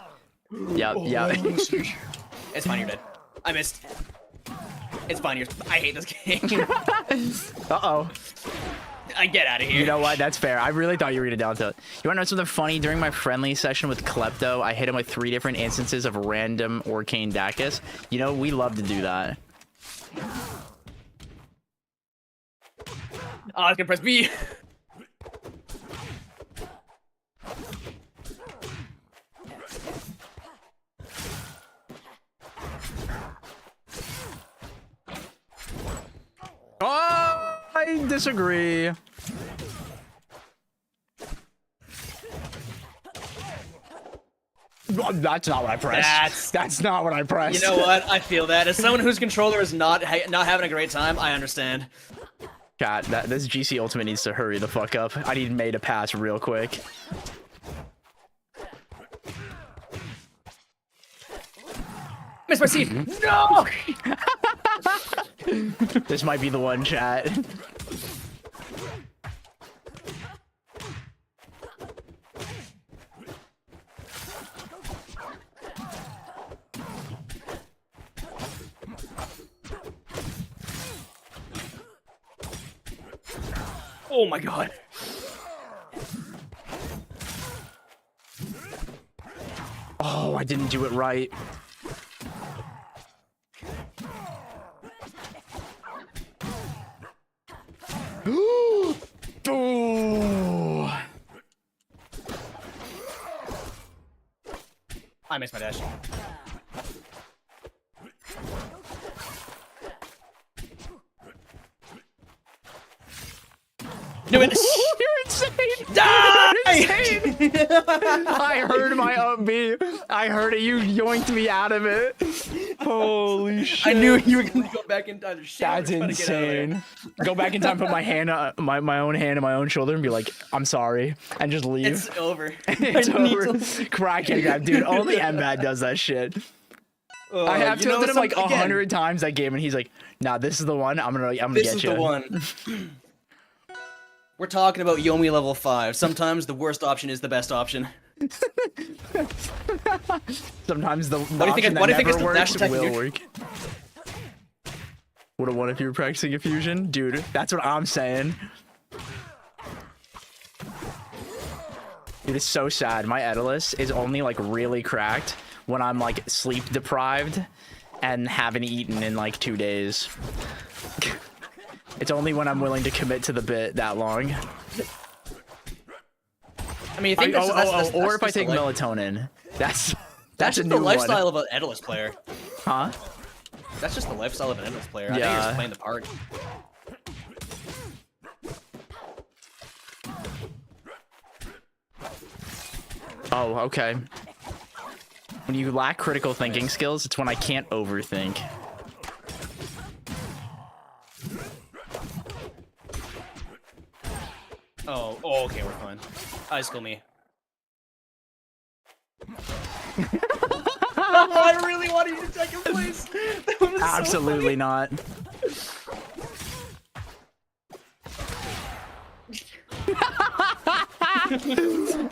Speaker 1: Yep.
Speaker 6: It's fine, you're dead. I missed. It's fine, I hate this game.
Speaker 1: Uh-oh.
Speaker 6: I get out of here.
Speaker 1: You know what? That's fair. I really thought you were gonna down tilt. You wanna know something funny? During my friendly session with Klepto, I hit him with 3 different instances of random Arcane Dacus. You know, we love to do that.
Speaker 6: Oh, I was gonna press B.
Speaker 1: Oh, I disagree. That's not what I pressed. That's not what I pressed.
Speaker 6: You know what? I feel that. As someone whose controller is not having a great time, I understand.
Speaker 1: God, this GC Ultimate needs to hurry the fuck up. I need May to pass real quick.
Speaker 6: Miss my seed. No!
Speaker 1: This might be the one, chat.
Speaker 6: Oh my god.
Speaker 1: Oh, I didn't do it right. Ooh.
Speaker 6: I missed my dash. Do it.
Speaker 1: You're insane.
Speaker 6: Die!
Speaker 1: You're insane. I heard my up B. I heard it. You yoinked me out of it. Holy shit.
Speaker 6: I knew you were gonna go back in time.
Speaker 1: That's insane. Go back in time, put my hand, my own hand on my own shoulder, and be like, "I'm sorry," and just leave.
Speaker 6: It's over.
Speaker 1: It's over. Crackhead grab, dude. Only Embad does that shit. I have tilted him like 100 times that game, and he's like, "Nah, this is the one. I'm gonna get you."
Speaker 6: This is the one. We're talking about Yomi level 5. Sometimes the worst option is the best option.
Speaker 1: Sometimes the
Speaker 6: what do you think? What do you think is the dash attack
Speaker 1: will work? Would have won if you were practicing a fusion, dude. That's what I'm saying. Dude, it's so sad. My Edalus is only like really cracked when I'm like sleep deprived and haven't eaten in like 2 days. It's only when I'm willing to commit to the bit that long.
Speaker 6: I mean, you think that's
Speaker 1: or if I take melatonin. That's a new
Speaker 6: the lifestyle
Speaker 1: one.
Speaker 6: of an Edalus player.
Speaker 1: Huh?
Speaker 6: That's just the lifestyle of an Edalus player. I
Speaker 1: Yeah.
Speaker 6: think you're just playing the part.
Speaker 1: Oh, okay. When you lack critical thinking skills, it's when I can't overthink.
Speaker 6: fine. High school me. Oh, I really wanted you to second place. That was
Speaker 1: Absolutely
Speaker 6: so
Speaker 1: not.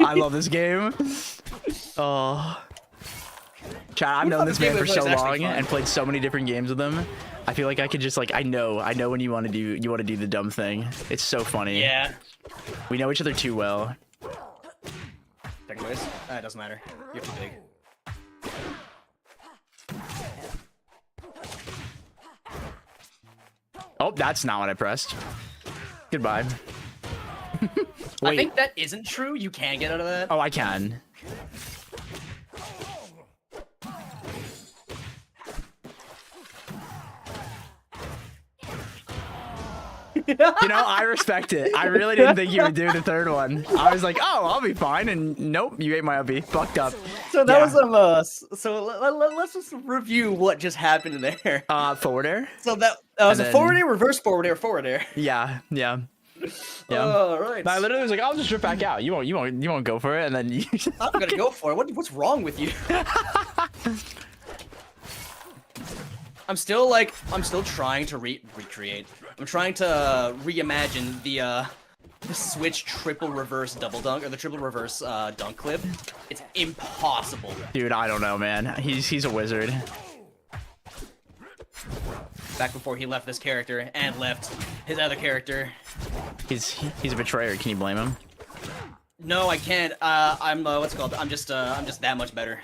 Speaker 1: I love this game. Oh. Chat, I've known this man for so long and played so many different games with him. I feel like I could just like I know when you want to do the dumb thing. It's so funny.
Speaker 6: Yeah.
Speaker 1: We know each other too well.
Speaker 6: Second place? It doesn't matter. You're too big.
Speaker 1: Oh, that's not what I pressed. Goodbye.
Speaker 6: I think that isn't true. You can get out of that.
Speaker 1: Oh, I can. You know, I respect it. I really didn't think you would do the third one. I was like, oh, I'll be fine. And nope, you ate my uppy. Fucked up.
Speaker 6: So that was so let's just review what just happened there.
Speaker 1: Forward air.
Speaker 6: So that was a forward air, reverse forward air, forward air.
Speaker 1: Yeah.
Speaker 6: All right.
Speaker 1: I literally was like, I'll just drip back out. You won't go for it, and then you.
Speaker 6: I'm gonna go for it. What's wrong with you? I'm still trying to recreate. I'm trying to reimagine the switch triple reverse double dunk or the triple reverse dunk clip. It's impossible.
Speaker 1: Dude, I don't know, man. He's a wizard.
Speaker 6: Back before he left this character and left his other character.
Speaker 1: He's a betrayer. Can you blame him?
Speaker 6: No, I can't. I'm what's it called? I'm just that much better.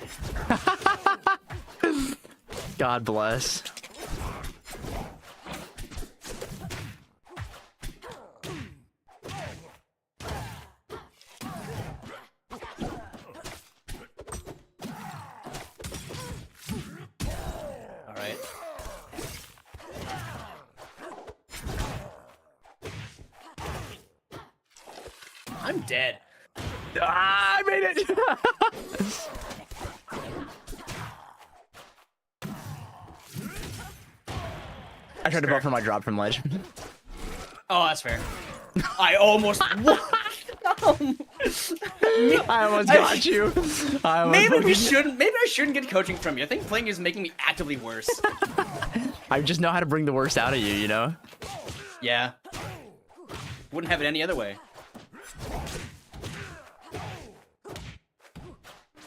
Speaker 1: God bless.
Speaker 6: All right. I'm dead.
Speaker 1: Ah, I made it. I tried to buffer my drop from ledge.
Speaker 6: Oh, that's fair. I almost won.
Speaker 1: I almost got you.
Speaker 6: Maybe I shouldn't get coaching from you. I think playing is making me actively worse.
Speaker 1: I just know how to bring the worst out of you, you know?
Speaker 6: Yeah. Wouldn't have it any other way.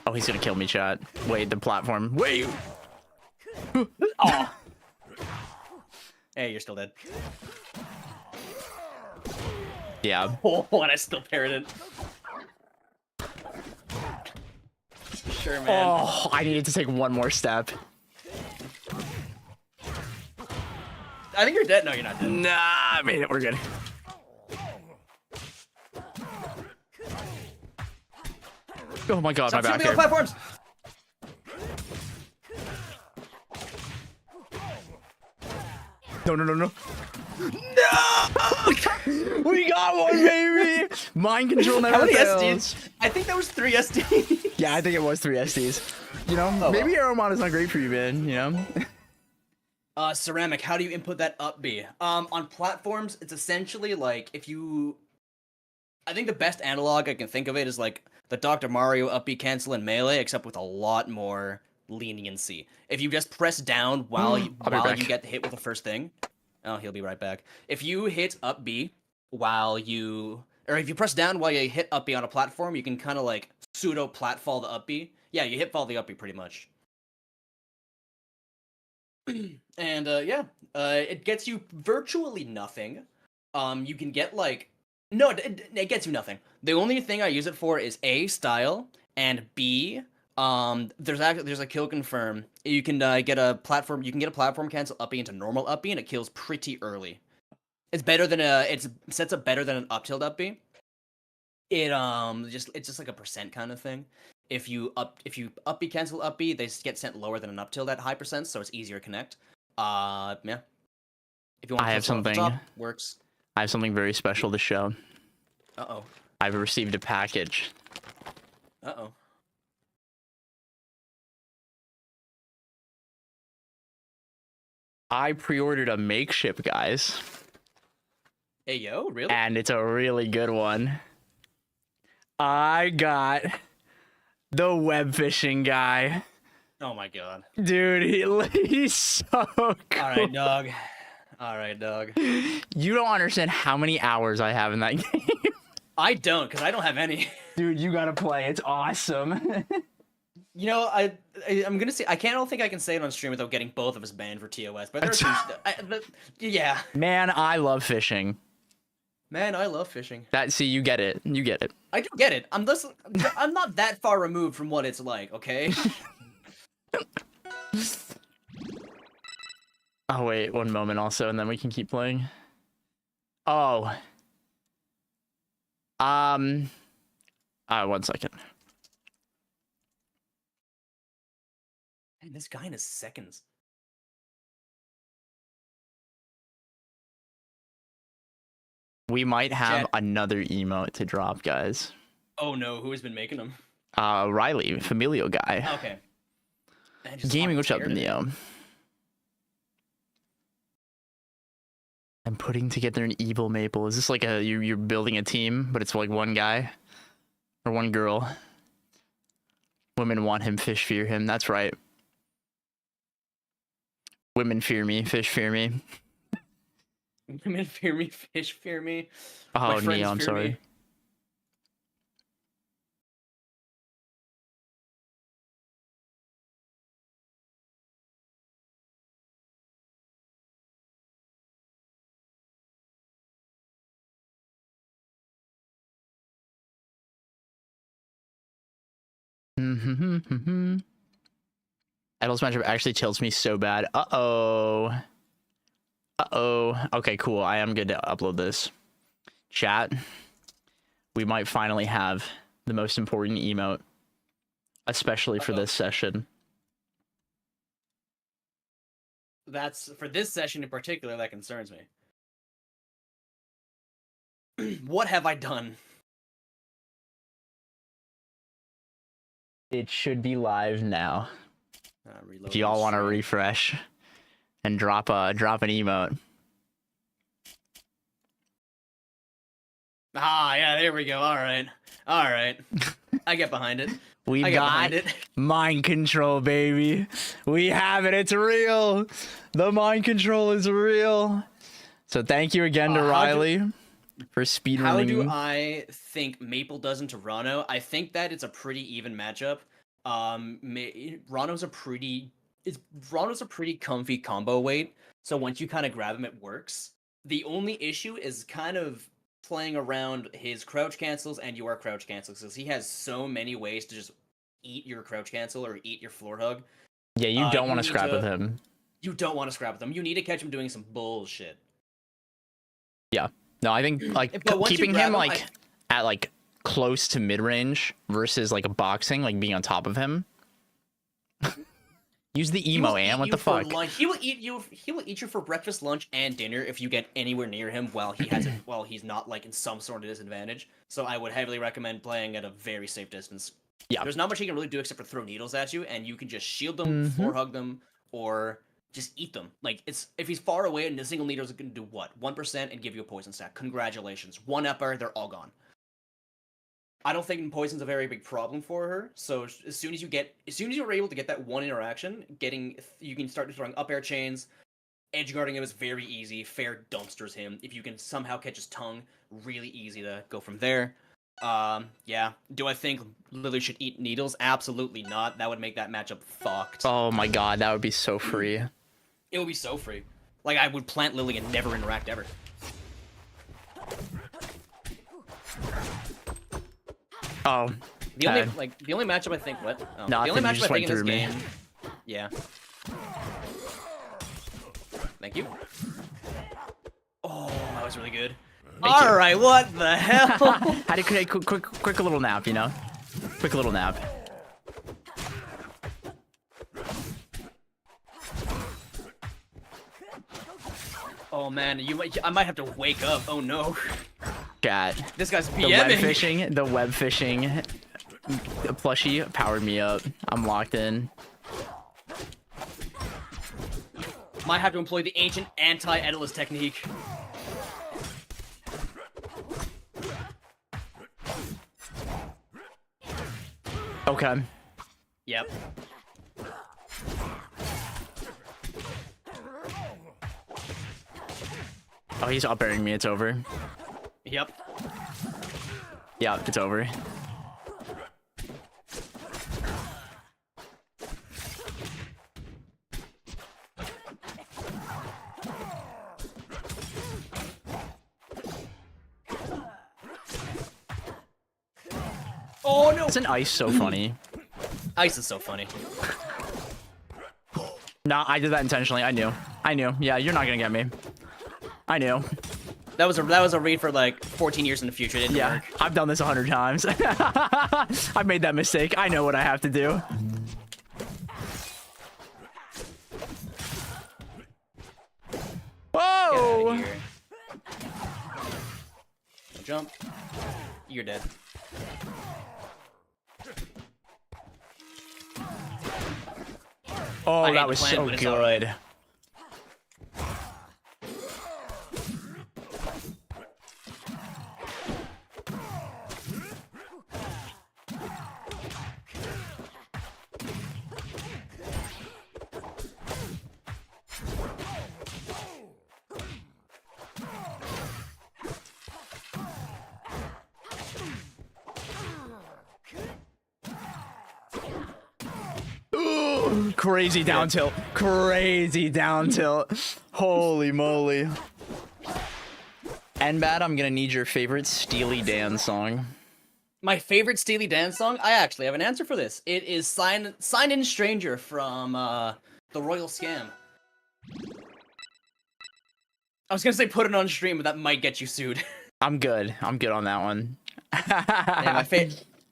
Speaker 1: Oh, he's gonna kill me, chat. Wait, the platform. Wait.
Speaker 6: Oh. Hey, you're still dead.
Speaker 1: Yeah.
Speaker 6: Oh, and I still parried it. Sure, man.
Speaker 1: Oh, I needed to take one more step.
Speaker 6: I think you're dead. No, you're not dead.
Speaker 1: Nah, I made it. We're good. Oh my god,
Speaker 6: Stop
Speaker 1: my back
Speaker 6: shooting me on
Speaker 1: hurt.
Speaker 6: platforms.
Speaker 1: No. No! We got one, baby! Mind control never
Speaker 6: How many
Speaker 1: fails.
Speaker 6: SDs? I think that was 3 SDs.
Speaker 1: Yeah, I think it was 3 SDs. You know, maybe Aeromon is not great for you, man, you know?
Speaker 6: Ceramic, how do you input that up B? On platforms, it's essentially like if you... I think the best analog I can think of it is like the Dr. Mario up B cancel in Melee, except with a lot more leniency. If you just press down while you get hit with the first thing... Oh, he'll be right back. If you hit up B while you... Or if you press down while you hit up B on a platform, you can kind of like pseudo-platfall the up B. Yeah, you hit fall the up B pretty much. And it gets you virtually nothing. You can get like... No, it gets you nothing. The only thing I use it for is A, style, and B... there's a kill confirm. You can get a platform cancel up B into normal up B, and it kills pretty early. It's better than it sets up better than an up tilt up B. It's just like a percent kind of thing. If you up B cancel up B, they get sent lower than an up tilt at high percent, so it's easier to connect. Yeah. If you want,
Speaker 1: I have something.
Speaker 6: Top, works.
Speaker 1: I have something very special to show.
Speaker 6: Uh-oh.
Speaker 1: I've received a package.
Speaker 6: Uh-oh.
Speaker 1: I pre-ordered a makeship, guys.
Speaker 6: Hey, yo, really?
Speaker 1: And it's a really good one. I got the web fishing guy.
Speaker 6: Oh my god.
Speaker 1: Dude, he's so cool.
Speaker 6: Alright, dog. Alright, dog.
Speaker 1: You don't understand how many hours I have in that game.
Speaker 6: I don't, because I don't have any.
Speaker 1: Dude, you gotta play. It's awesome.
Speaker 6: You know, I'm gonna say I don't think I can say it on stream without getting both of us banned for TOS. But there's yeah.
Speaker 1: Man, I love fishing.
Speaker 6: Man, I love fishing.
Speaker 1: See, you get it. You get it.
Speaker 6: I do get it. I'm not that far removed from what it's like. Okay.
Speaker 1: Oh wait, one moment also, and then we can keep playing. Oh. 1 second.
Speaker 6: Man, this guy in his seconds.
Speaker 1: We might have another emote to drop, guys.
Speaker 6: Oh no, who has been making them?
Speaker 1: Riley, familial guy.
Speaker 6: Okay.
Speaker 1: Gaming, what's up, Neo? I'm putting together an evil maple. Is this like you're building a team, but it's like one guy or one girl? Women want him, fish fear him. That's right. Women fear me, fish fear me.
Speaker 6: Women fear me, fish fear me.
Speaker 1: Oh, Neo, I'm sorry. Idol's matchup actually tilts me so bad. Uh-oh. Okay, cool. I am good to upload this. Chat. We might finally have the most important emote. Especially for this session.
Speaker 6: That's for this session in particular that concerns me. What have I done?
Speaker 1: It should be live now.
Speaker 6: Reload
Speaker 1: If y'all want to refresh and drop an emote.
Speaker 6: Ah, yeah, there we go. All right. I get behind it.
Speaker 1: We got mind control, baby. We have it. It's real. The mind control is real. So thank you again to Riley for speedrunning.
Speaker 6: How do I think Maple does in Toronto? I think that it's a pretty even matchup. Ronno's a pretty comfy combo weight. So once you kind of grab him, it works. The only issue is kind of playing around his crouch cancels and your crouch cancels, because he has so many ways to just eat your crouch cancel or eat your floor hug.
Speaker 1: Yeah, you don't want to scrap with him.
Speaker 6: You don't want to scrap with him. You need to catch him doing some bullshit.
Speaker 1: Yeah. No, I think keeping him at close to mid range versus like a boxing, like being on top of him. Use the emo, Am. What the fuck?
Speaker 6: He will eat you. He will eat you for breakfast, lunch, and dinner if you get anywhere near him while he has while he's not like in some sort of disadvantage. So I would heavily recommend playing at a very safe distance. Yeah. There's not much he can really do except for throw needles at you, and you can just shield them, floor hug them, or just eat them. Like if he's far away and the single needles are gonna do what? 1% and give you a poison stack. Congratulations. One upper, they're all gone. I don't think poison's a very big problem for her. So as soon as you're able to get that one interaction, you can start throwing up air chains. Edge guarding him is very easy. Fair dumpsters him. If you can somehow catch his tongue, really easy to go from there. Yeah. Do I think Lily should eat needles? Absolutely not. That would make that matchup fucked.
Speaker 1: Oh my god, that would be so free.
Speaker 6: It would be so free. Like I would plant Lily and never interact ever.
Speaker 1: Oh.
Speaker 6: The only matchup I think what? Oh,
Speaker 1: no,
Speaker 6: the only matchup I think in this
Speaker 1: me.
Speaker 6: game. Yeah. Thank you. Oh, that was really good. All right, what the hell?
Speaker 1: How do you create quick little nap? You know, quick little nap.
Speaker 6: Oh man, I might have to wake up. Oh no.
Speaker 1: God.
Speaker 6: This guy's PMing.
Speaker 1: The web fishing plushie powered me up. I'm locked in.
Speaker 6: Might have to employ the ancient anti-Edalus technique.
Speaker 1: Okay.
Speaker 6: Yep.
Speaker 1: Oh, he's up airing me. It's over.
Speaker 6: Yep.
Speaker 1: Yeah, it's over.
Speaker 6: Oh no!
Speaker 1: Isn't ice so funny?
Speaker 6: Ice is so funny.
Speaker 1: No, I did that intentionally. I knew. Yeah, you're not gonna get me. I knew.
Speaker 6: That was a read for like 14 years in the future. It didn't
Speaker 1: Yeah,
Speaker 6: work.
Speaker 1: I've done this 100 times. I've made that mistake. I know what I have to do.
Speaker 6: Get out
Speaker 1: Whoa!
Speaker 6: of here. Jump. You're dead.
Speaker 1: Oh,
Speaker 6: I hate
Speaker 1: that
Speaker 6: the
Speaker 1: was
Speaker 6: plan,
Speaker 1: so
Speaker 6: but it's all right.
Speaker 1: good. Ooh, crazy down tilt. Crazy down tilt. Holy moly. And bad, I'm gonna need your favorite Steely Dan song.
Speaker 6: My favorite Steely Dan song? I actually have an answer for this. It is Sign In Stranger from The Royal Scam. I was gonna say put it on stream, but that might get you sued.
Speaker 1: I'm good. I'm good on that one.
Speaker 6: Yeah,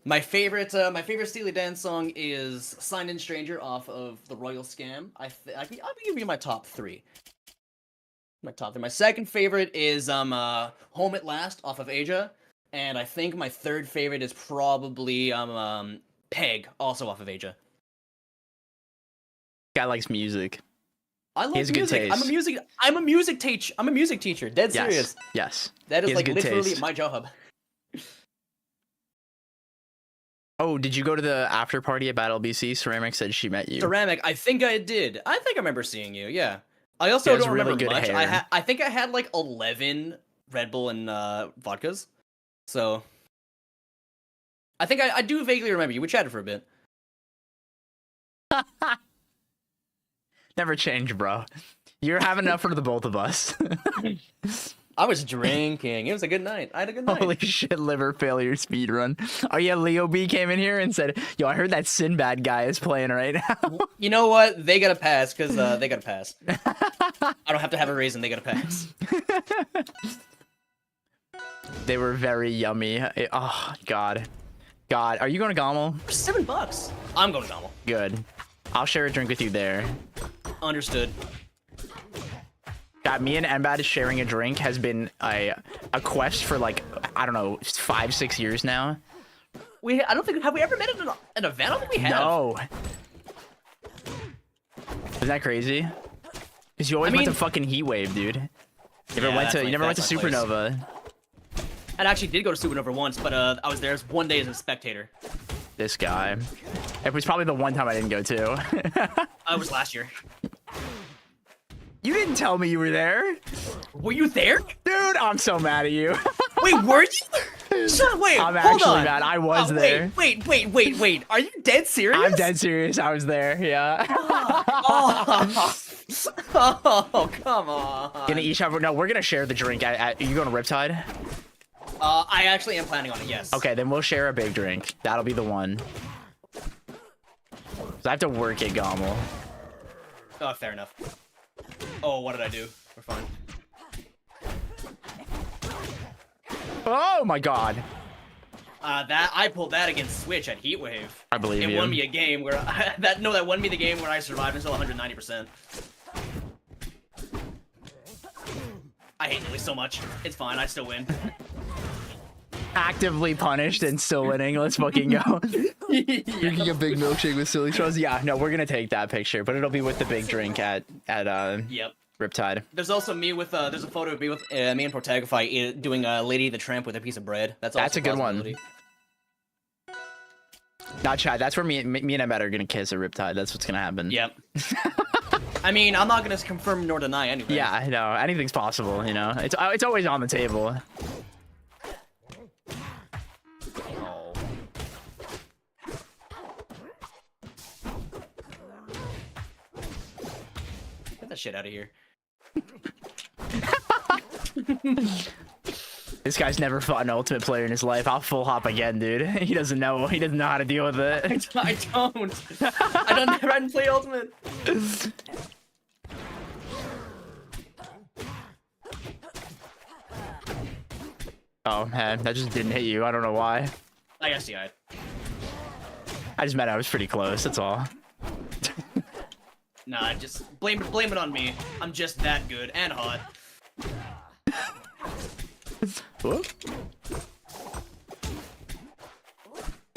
Speaker 6: my favorite Steely Dan song is "Signed In Stranger" off of The Royal Scam. I'll give you my top three. My top three. My second favorite is "Home at Last" off of Aja, and I think my third favorite is probably "Peg" also off of Aja.
Speaker 1: Guy likes music.
Speaker 6: I love
Speaker 1: He has a good
Speaker 6: music.
Speaker 1: taste.
Speaker 6: I'm a music teacher. Dead serious.
Speaker 1: Yes.
Speaker 6: That is
Speaker 1: He has
Speaker 6: like
Speaker 1: good
Speaker 6: literally
Speaker 1: taste.
Speaker 6: my job.
Speaker 1: Oh, did you go to the after party at Battle BC? Ceramic said she met you.
Speaker 6: Ceramic, I think I did. I think I remember seeing you. Yeah. I also
Speaker 1: He has
Speaker 6: don't remember
Speaker 1: really good
Speaker 6: much.
Speaker 1: hair.
Speaker 6: I think I had like 11 Red Bull and vodkas. So I think I do vaguely remember you. We chatted for a bit.
Speaker 1: Never change, bro. You're having enough for the both of us.
Speaker 6: I was drinking. It was a good night. I had a good night.
Speaker 1: Holy shit, liver failure speedrun. Oh yeah, Leo B came in here and said, yo, I heard that Sinbad guy is playing right now.
Speaker 6: You know what? They gotta pass because they gotta pass. I don't have to have a reason. They gotta pass.
Speaker 1: They were very yummy. Oh, God. God, are you going to Gommel?
Speaker 6: For $7. I'm going to Gommel.
Speaker 1: Good. I'll share a drink with you there.
Speaker 6: Understood.
Speaker 1: God, me and Mbad sharing a drink has been a quest for like, I don't know, 5-6 years now.
Speaker 6: I don't think, have we ever met at an event? I don't think we have.
Speaker 1: No. Isn't that crazy? Because you always went to fucking Heatwave, dude. You never went to Supernova.
Speaker 6: I actually did go to Supernova once, but I was there one day as a spectator.
Speaker 1: This guy. It was probably the one time I didn't go to.
Speaker 6: It was last year.
Speaker 1: You didn't tell me you were there.
Speaker 6: Were you there?
Speaker 1: Dude, I'm so mad at you.
Speaker 6: Wait, were you? Shut up, wait,
Speaker 1: I'm
Speaker 6: hold
Speaker 1: actually
Speaker 6: on.
Speaker 1: mad. I was there.
Speaker 6: Wait. Are you dead serious?
Speaker 1: I'm dead serious. I was there, yeah.
Speaker 6: Oh, come on.
Speaker 1: Gonna each have, no, we're gonna share the drink. Are you going to Riptide?
Speaker 6: I actually am planning on it, yes.
Speaker 1: Okay, then we'll share a big drink. That'll be the one. I have to work at Gommel.
Speaker 6: Oh, fair enough. Oh, what did I do? We're fine.
Speaker 1: Oh my god.
Speaker 6: I pulled that against Switch at Heatwave.
Speaker 1: I believe
Speaker 6: it
Speaker 1: you.
Speaker 6: It won me a game where that won me the game where I survived until 190%. I hate Lily so much. It's fine, I still win.
Speaker 1: Actively punished and still winning. Let's fucking go. Drinking a big milkshake with silly straws. Yeah, no, we're gonna take that picture, but it'll be with the big drink at
Speaker 6: Yep.
Speaker 1: Riptide.
Speaker 6: There's also me with there's a photo of me with me and Protagify doing Lady the Tramp with a piece of bread. That's
Speaker 1: a good one. Not Chad. That's where me and Emmett are gonna kiss a Riptide. That's what's gonna happen.
Speaker 6: Yep. I mean, I'm not gonna confirm nor deny anything.
Speaker 1: Yeah, I know. Anything's possible. You know, it's always on the table.
Speaker 6: Oh. Get that shit out of here.
Speaker 1: This guy's never fought an ultimate player in his life. I'll full hop again, dude. He doesn't know. He doesn't know how to deal with it.
Speaker 6: I don't. I didn't play ultimate.
Speaker 1: Oh man, that just didn't hit you. I don't know why.
Speaker 6: I guess yeah.
Speaker 1: I just meant I was pretty close. That's all.
Speaker 6: Nah, just blame it on me. I'm just that good and hot.
Speaker 1: Whoop.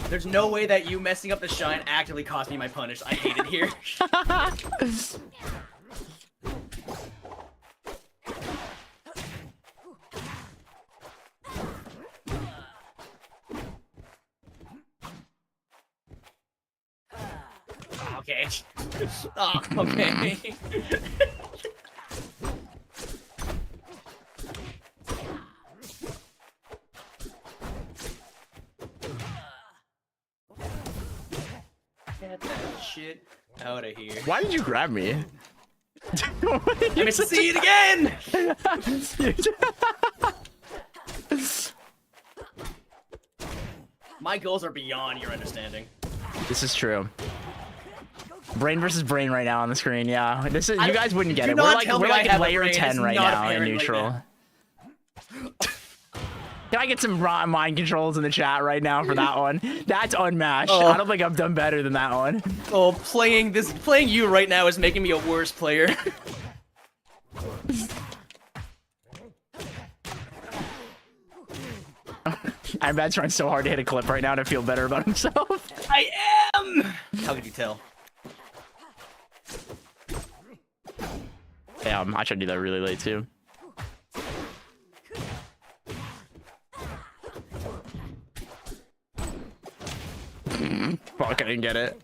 Speaker 6: There's no way that you messing up the shine actively cost me my punish. I hate it here. Okay. Oh, okay. Get that shit out of here.
Speaker 1: Why did you grab me?
Speaker 6: I missed to see it again! My goals are beyond your understanding.
Speaker 1: This is true. Brain versus brain right now on the screen. Yeah, this is. You guys wouldn't get it. We're like in layer 10 right now in neutral. Can I get some raw mind controls in the chat right now for that one? That's unmatched.
Speaker 6: Oh.
Speaker 1: I don't think I've done better than that one.
Speaker 6: Oh, playing you right now is making me a worse player.
Speaker 1: I'm about trying so hard to hit a clip right now to feel better about himself.
Speaker 6: I am! How could you tell?
Speaker 1: Yeah, I should do that really late too. Fuck, I didn't get it.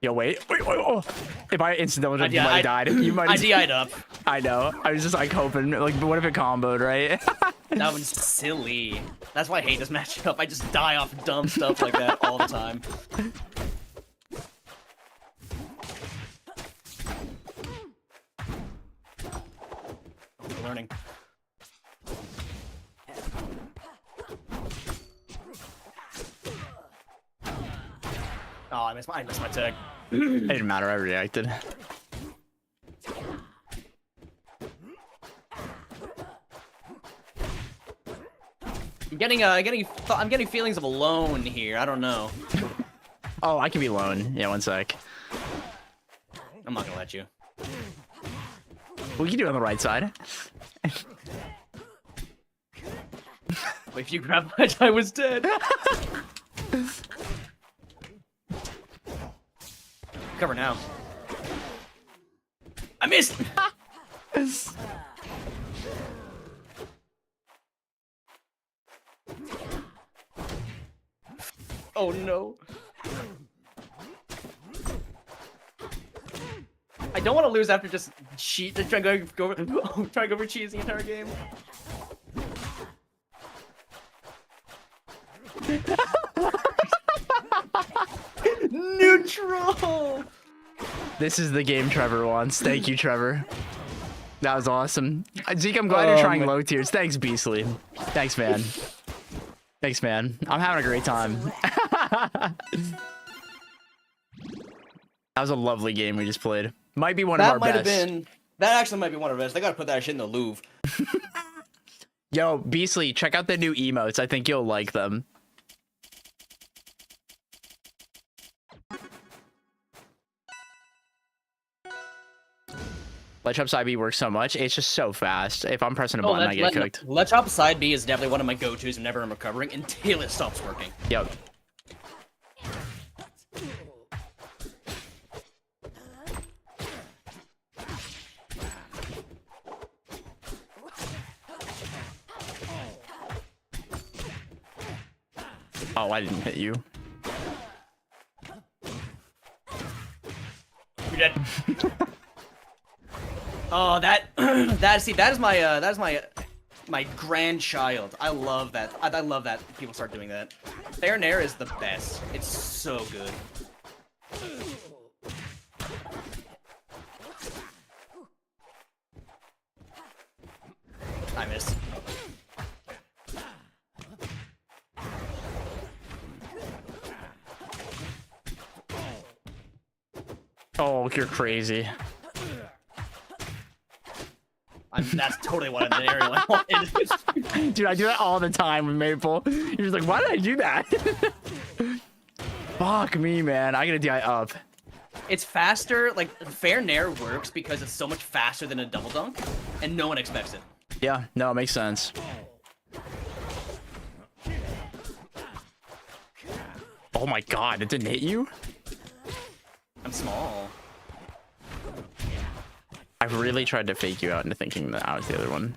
Speaker 1: Yo, wait. Oh. If I instant double jump, you might have died. You might.
Speaker 6: I DI'd up.
Speaker 1: I know. I was just like hoping, like, what if it comboed, right?
Speaker 6: That one's silly. That's why I hate this matchup. I just die off dumb stuff like that all the time. I'm learning. Oh, I missed my tag.
Speaker 1: It didn't matter. I reacted.
Speaker 6: I'm getting feelings of alone here. I don't know.
Speaker 1: Oh, I can be alone. Yeah, one sec.
Speaker 6: I'm not gonna let you.
Speaker 1: We can do it on the right side.
Speaker 6: Wait, if you grab my I was dead. Cover now. I missed. Oh no. I don't want to lose after just cheat. Just trying to go over cheese the entire game. Neutral.
Speaker 1: This is the game Trevor wants. Thank you, Trevor. That was awesome. Zeke, I'm glad you're trying low tiers. Thanks, Beastly. Thanks, man. Thanks, man. I'm having a great time. That was a lovely game we just played. Might be one of our best.
Speaker 6: That actually might be one of our best. I gotta put that shit in the Louvre.
Speaker 1: Yo, Beastly, check out the new emotes. I think you'll like them. Let's Up Side B works so much. It's just so fast. If I'm pressing a button, I get cooked.
Speaker 6: Let's Hop Side B is definitely one of my go-tos whenever I'm recovering until it stops working.
Speaker 1: Yep. Oh, I didn't hit you.
Speaker 6: You're dead. Oh, that is my grandchild. I love that. I love that people start doing that. Fair and Air is the best. It's so good. I missed.
Speaker 1: Oh, you're crazy.
Speaker 6: That's totally what an aerial I wanted.
Speaker 1: Dude, I do that all the time with Maple. You're just like, why did I do that? Fuck me, man. I gotta die up.
Speaker 6: It's faster. Like, Fair Nair works because it's so much faster than a double dunk, and no one expects it.
Speaker 1: Yeah, no, it makes sense. Oh my god, it didn't hit you?
Speaker 6: I'm small.
Speaker 1: I really tried to fake you out into thinking that I was the other one.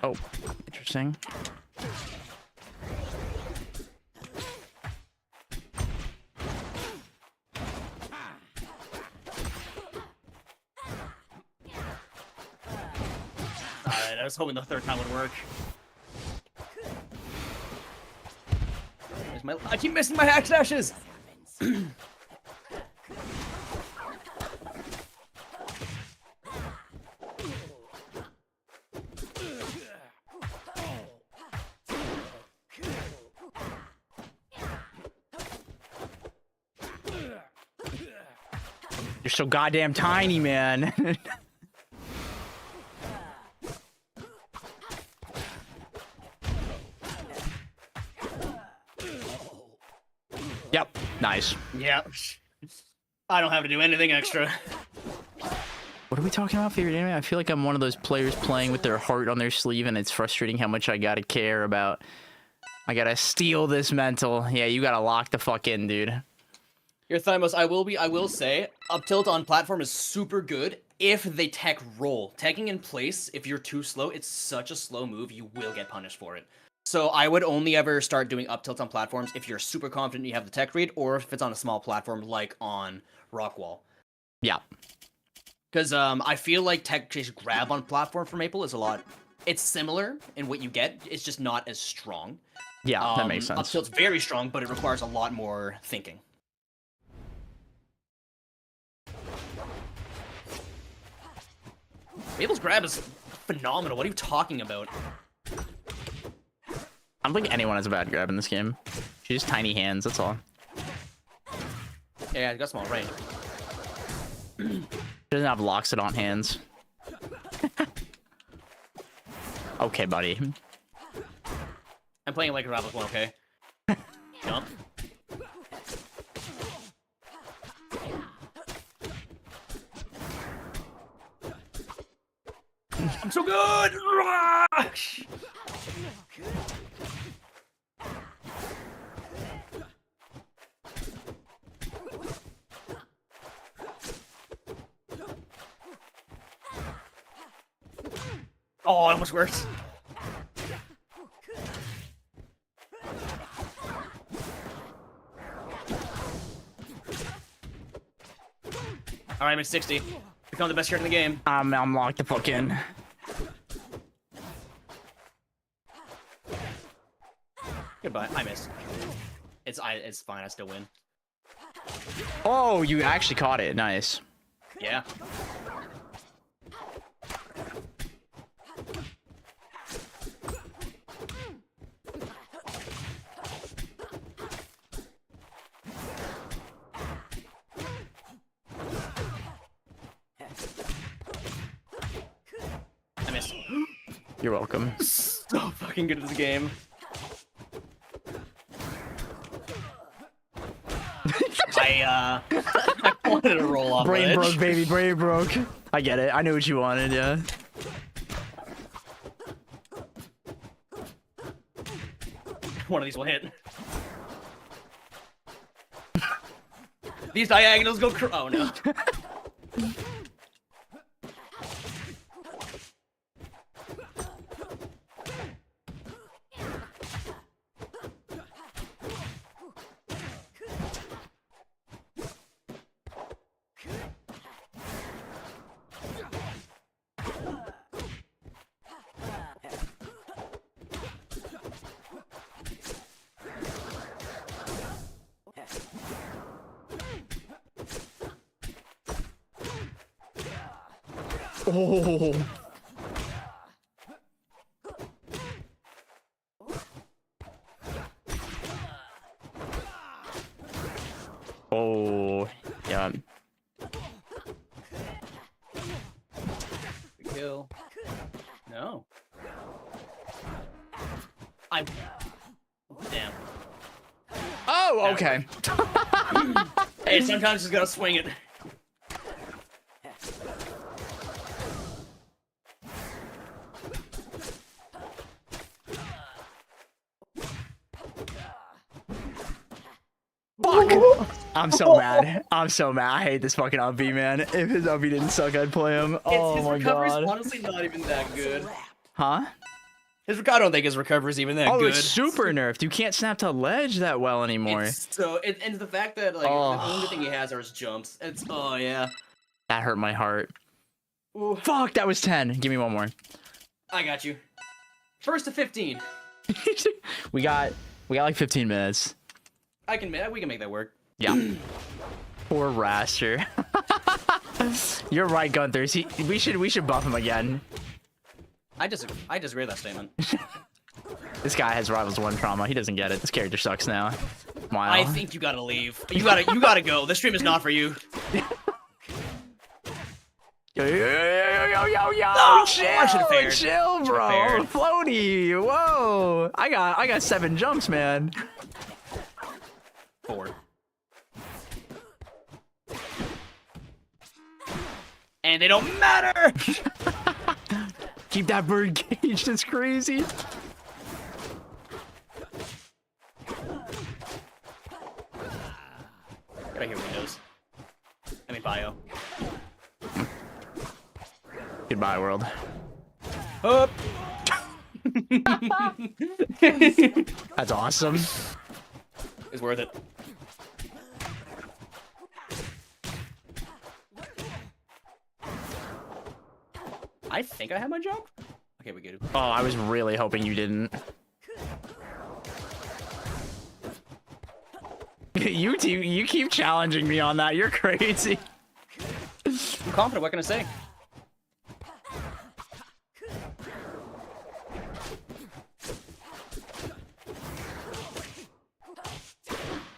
Speaker 1: Oh, interesting.
Speaker 6: Alright, I was hoping the third time would work. I keep missing my hack dashes!
Speaker 1: You're so goddamn tiny, man. Yep, nice.
Speaker 6: Yep. I don't have to do anything extra.
Speaker 1: What are we talking about, favorite anime? I feel like I'm one of those players playing with their heart on their sleeve, and it's frustrating how much I gotta care about. I gotta steal this mental. Yeah, you gotta lock the fuck in, dude.
Speaker 6: Your Thymos, I will say, up tilt on platform is super good if they tech roll. Teching in place, if you're too slow, it's such a slow move, you will get punished for it. So I would only ever start doing up tilt on platforms if you're super confident you have the tech read, or if it's on a small platform like on Rockwall.
Speaker 1: Yeah.
Speaker 6: Because I feel like tech chase grab on platform for Maple is a lot. It's similar in what you get, it's just not as strong.
Speaker 1: Yeah, that makes sense.
Speaker 6: Up tilt's very strong, but it requires a lot more thinking. Maple's grab is phenomenal. What are you talking about?
Speaker 1: I don't think anyone has a bad grab in this game. She's just tiny hands, that's all.
Speaker 6: Yeah, I got small range.
Speaker 1: She doesn't have Loxodont hands. Okay, buddy.
Speaker 6: I'm playing like a Rabbit one, okay? Jump. I'm so good! Oh, it almost worked. Alright, I'm at 60. Become the best character in the game.
Speaker 1: I'm locked the fuck in.
Speaker 6: Goodbye. I missed. It's fine. I still win.
Speaker 1: Oh, you actually caught it. Nice.
Speaker 6: Yeah. I missed.
Speaker 1: You're welcome.
Speaker 6: So fucking good at this game. I wanted to roll off
Speaker 1: Brain
Speaker 6: the edge.
Speaker 1: broke, baby. Brain broke. I get it. I knew what you wanted, yeah.
Speaker 6: One of these will hit. These diagonals go oh no.
Speaker 1: Oh. Oh. Yeah.
Speaker 6: Kill. No. Damn.
Speaker 1: Oh, okay.
Speaker 6: Hey, sometimes just gotta swing it.
Speaker 1: Fuck! I'm so mad. I'm so mad. I hate this fucking up B, man. If his up B didn't suck, I'd play him. Oh
Speaker 6: His
Speaker 1: my
Speaker 6: recovery's
Speaker 1: god.
Speaker 6: honestly not even that good.
Speaker 1: Huh?
Speaker 6: I don't think his recovery's even that
Speaker 1: Oh,
Speaker 6: good.
Speaker 1: it's super nerfed. You can't snap to ledge that well anymore.
Speaker 6: And the fact that like the only thing he has are his jumps. It's yeah.
Speaker 1: That hurt my heart.
Speaker 6: Ooh.
Speaker 1: Fuck, that was 10. Give me one more.
Speaker 6: I got you. First to 15.
Speaker 1: we got like 15 minutes.
Speaker 6: We can make that work.
Speaker 1: Yeah. Poor Raster. You're right, Gunther. We should buff him again.
Speaker 6: I disagree with that statement.
Speaker 1: This guy has Rivals 1 trauma. He doesn't get it. This character sucks now. Wow.
Speaker 6: I think you gotta leave. You gotta go. This stream is not for you.
Speaker 1: Yo,
Speaker 6: No,
Speaker 1: chill, chill, bro. Floaty, whoa. I got 7 jumps, man.
Speaker 6: 4. And they don't matter.
Speaker 1: Keep that bird caged. It's crazy.
Speaker 6: Get out here, Windows. I mean, Bio.
Speaker 1: Goodbye, world.
Speaker 6: Up.
Speaker 1: That's awesome.
Speaker 6: It's worth it. I think I have my jump. Okay, we good.
Speaker 1: Oh, I was really hoping you didn't. You keep challenging me on that. You're crazy.
Speaker 6: I'm confident. What can I say?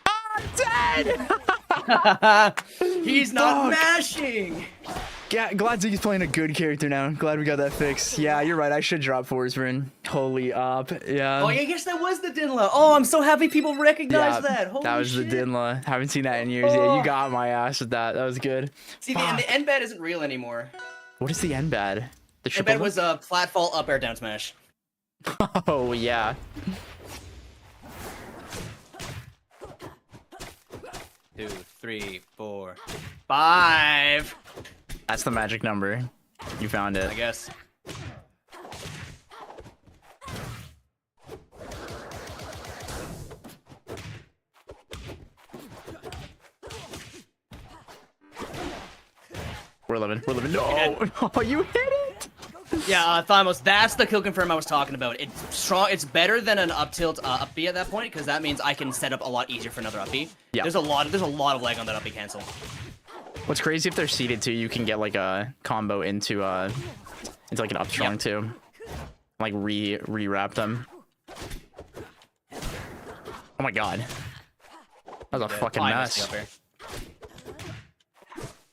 Speaker 1: I'm dead.
Speaker 6: He's not mashing.
Speaker 1: Yeah, glad Ziggy's playing a good character now. Glad we got that fixed. Yeah, you're right. I should drop Forsburn. Totally up. Yeah.
Speaker 6: Oh, yeah, I guess that was the Dinla. Oh, I'm so happy people recognize that. Holy
Speaker 1: that was
Speaker 6: shit.
Speaker 1: the Dinla. Haven't seen that in years. Yeah, you got my ass with that. That was good.
Speaker 6: See, the end bed isn't real anymore.
Speaker 1: What is the end bad? The
Speaker 6: End bed was a flat fall up air down smash.
Speaker 1: Oh, yeah.
Speaker 6: Two, 3, 4, 5.
Speaker 1: That's the magic number. You found it.
Speaker 6: I guess.
Speaker 1: We're living. We're living. No! Oh, you hit it!
Speaker 6: Yeah, Thymos, that's the kill confirm I was talking about. It's strong. It's better than an up tilt up B at that point, because that means I can set up a lot easier for another up B.
Speaker 1: Yeah.
Speaker 6: There's a lot of lag on that up B cancel.
Speaker 1: What's crazy if they're seated too, you can get like a combo into like an up strong too. Like re-wrap them. Oh my god. That was a fucking mess.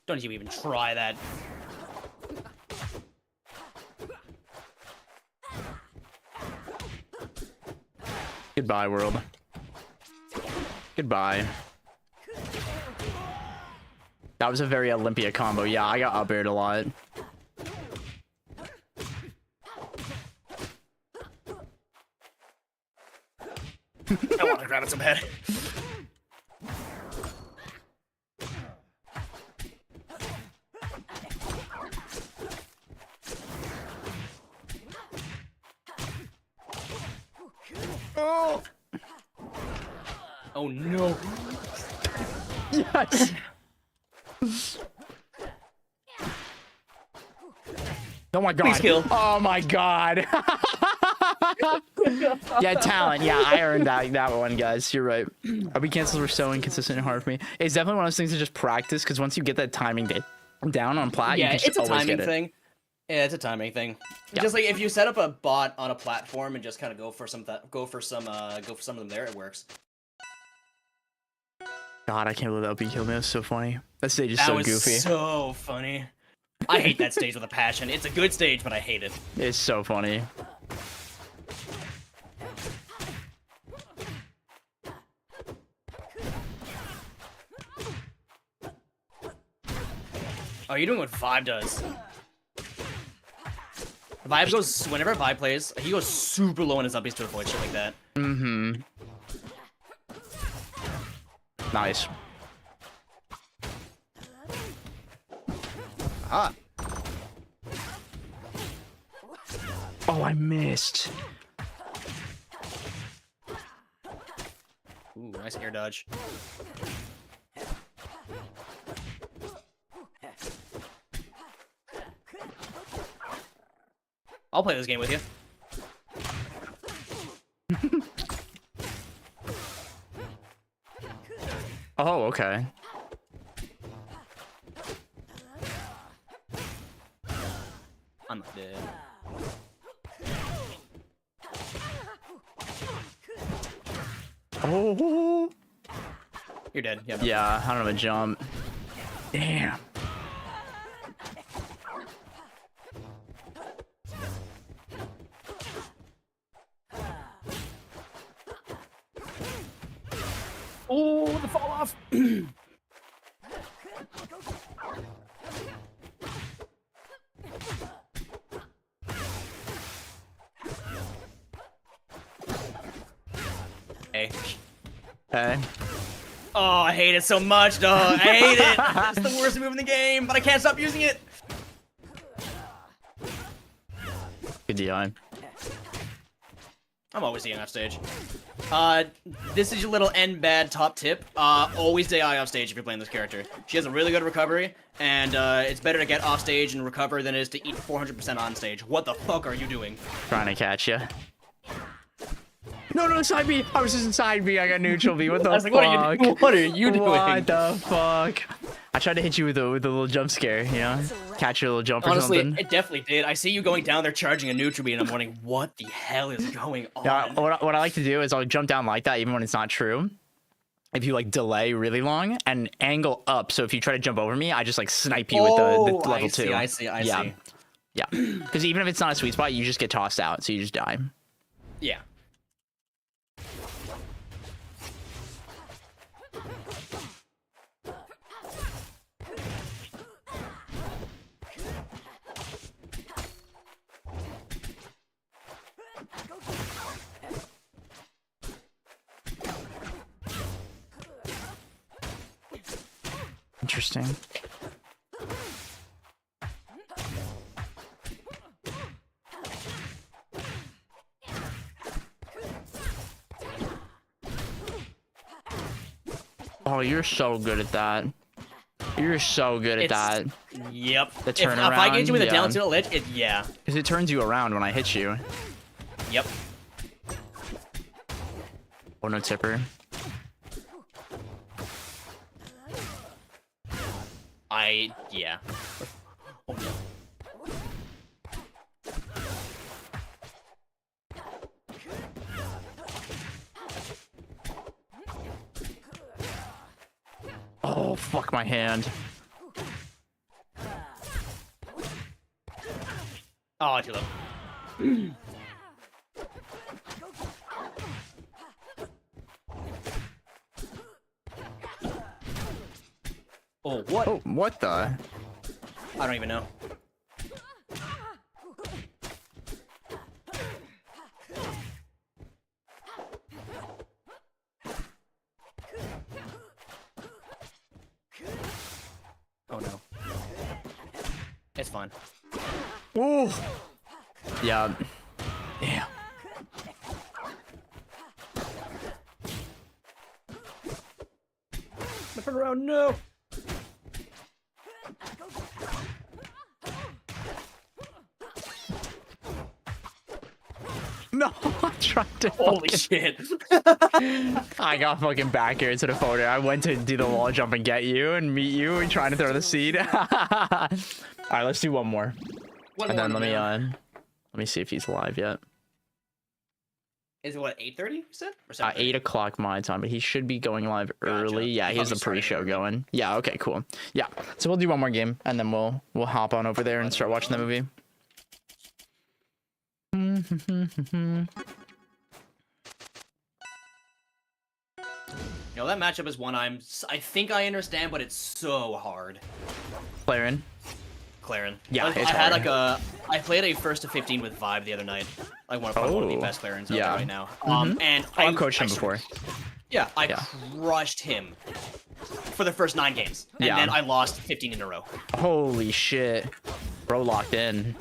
Speaker 6: Don't you even try that.
Speaker 1: Goodbye, world. Goodbye. That was a very Olympia combo. Yeah, I got up aired a lot.
Speaker 6: I want to grab it so bad. Oh! Oh no!
Speaker 1: Yes! Oh my god.
Speaker 6: Please kill.
Speaker 1: Oh my god. Yeah, talent. Yeah, I earned that one, guys. You're right. RB cancels were so inconsistent and hard for me. It's definitely one of those things to just practice, because once you get that timing down on plat,
Speaker 6: Yeah,
Speaker 1: you can
Speaker 6: it's a
Speaker 1: always
Speaker 6: timing
Speaker 1: get it.
Speaker 6: thing. Yeah, it's a timing thing.
Speaker 1: Yeah.
Speaker 6: Just like if you set up a bot on a platform and just kind of go for some of them there, it works.
Speaker 1: God, I can't believe that OP killed me. That's so funny. That stage is
Speaker 6: That
Speaker 1: so
Speaker 6: was
Speaker 1: goofy.
Speaker 6: so funny. I hate that stage with a passion. It's a good stage, but I hate it.
Speaker 1: It's so funny.
Speaker 6: Oh, you're doing what Vibe does. Vibe goes, whenever Vibe plays, he goes super low on his upbeats to avoid shit like that.
Speaker 1: Mm-hmm. Nice.
Speaker 6: Ah.
Speaker 1: Oh, I missed.
Speaker 6: Ooh, nice air dodge. I'll play this game with you.
Speaker 1: Oh, okay.
Speaker 6: I'm not dead.
Speaker 1: Oh.
Speaker 6: You're dead. Yeah. No.
Speaker 1: Yeah, I don't have a jump. Damn.
Speaker 6: Oh, the fall off. Hey.
Speaker 1: Okay.
Speaker 6: Oh, I hate it so much, dog. I hate it. It's the worst move in the game, but I can't stop using it.
Speaker 1: Good DI.
Speaker 6: I'm always DI off stage. This is your little end bad top tip. Always DI off stage if you're playing this character. She has a really good recovery, and it's better to get off stage and recover than it is to eat 400% on stage. What the fuck are you doing?
Speaker 1: Trying to catch you. No, side B. I was just inside B. I got neutral B. What the
Speaker 6: I was
Speaker 1: fuck?
Speaker 6: like, what are you doing?
Speaker 1: What the fuck? I tried to hit you with a little jump scare, you know? Catch your little jump or
Speaker 6: Honestly,
Speaker 1: something.
Speaker 6: it definitely did. I see you going down there charging a neutral beat, and I'm wondering, what the hell is going on?
Speaker 1: Yeah, what I like to do is I'll jump down like that even when it's not true. If you like delay really long and angle up, so if you try to jump over me, I just like snipe you with the level 2.
Speaker 6: I see.
Speaker 1: Yeah. Because even if it's not a sweet spot, you just get tossed out, so you just die.
Speaker 6: Yeah.
Speaker 1: Interesting. Oh, you're so good at that. You're so good at that.
Speaker 6: Yep.
Speaker 1: The
Speaker 6: If
Speaker 1: turnaround.
Speaker 6: I get you with a
Speaker 1: yeah.
Speaker 6: down tilt ledge, yeah.
Speaker 1: Because it turns you around when I hit you.
Speaker 6: Yep.
Speaker 1: Oh, no tipper.
Speaker 6: Yeah. Oh no.
Speaker 1: Oh, fuck my hand.
Speaker 6: Oh, too low. Oh, what?
Speaker 1: Oh, what the?
Speaker 6: I don't even know. Oh no. It's fine.
Speaker 1: Ooh. Yeah. Damn.
Speaker 6: Turn around, no!
Speaker 1: No, I tried to.
Speaker 6: Holy
Speaker 1: fucking-
Speaker 6: shit.
Speaker 1: I got fucking back here to the photo. I went to do the wall jump and get you and meet you and trying to throw the seed. All right, let's do one more.
Speaker 6: One
Speaker 1: And
Speaker 6: more
Speaker 1: then
Speaker 6: round.
Speaker 1: let me see if he's live yet.
Speaker 6: Is it what 8:30? You said or
Speaker 1: 8 o'clock my time, but he should be going live early.
Speaker 6: Gotcha.
Speaker 1: Yeah, he has the
Speaker 6: Probably
Speaker 1: pre-show
Speaker 6: starting early.
Speaker 1: going. Yeah, okay, cool. Yeah, so we'll do one more game, and then we'll hop on over there and start watching the movie.
Speaker 6: You know, that matchup is one I think I understand, but it's so hard.
Speaker 1: Clarin.
Speaker 6: Clarin.
Speaker 1: Yeah,
Speaker 6: I
Speaker 1: it's
Speaker 6: had
Speaker 1: hard.
Speaker 6: I played a 1st to 15 with Vibe the other night. Like one of the
Speaker 1: Oh,
Speaker 6: best Clarins out
Speaker 1: yeah.
Speaker 6: there right now.
Speaker 1: Mhm.
Speaker 6: And
Speaker 1: I've coached him before.
Speaker 6: Yeah, I
Speaker 1: Yeah.
Speaker 6: crushed him for the first 9 games, and
Speaker 1: Yeah.
Speaker 6: then I lost 15 in a row.
Speaker 1: Holy shit. Bro locked in.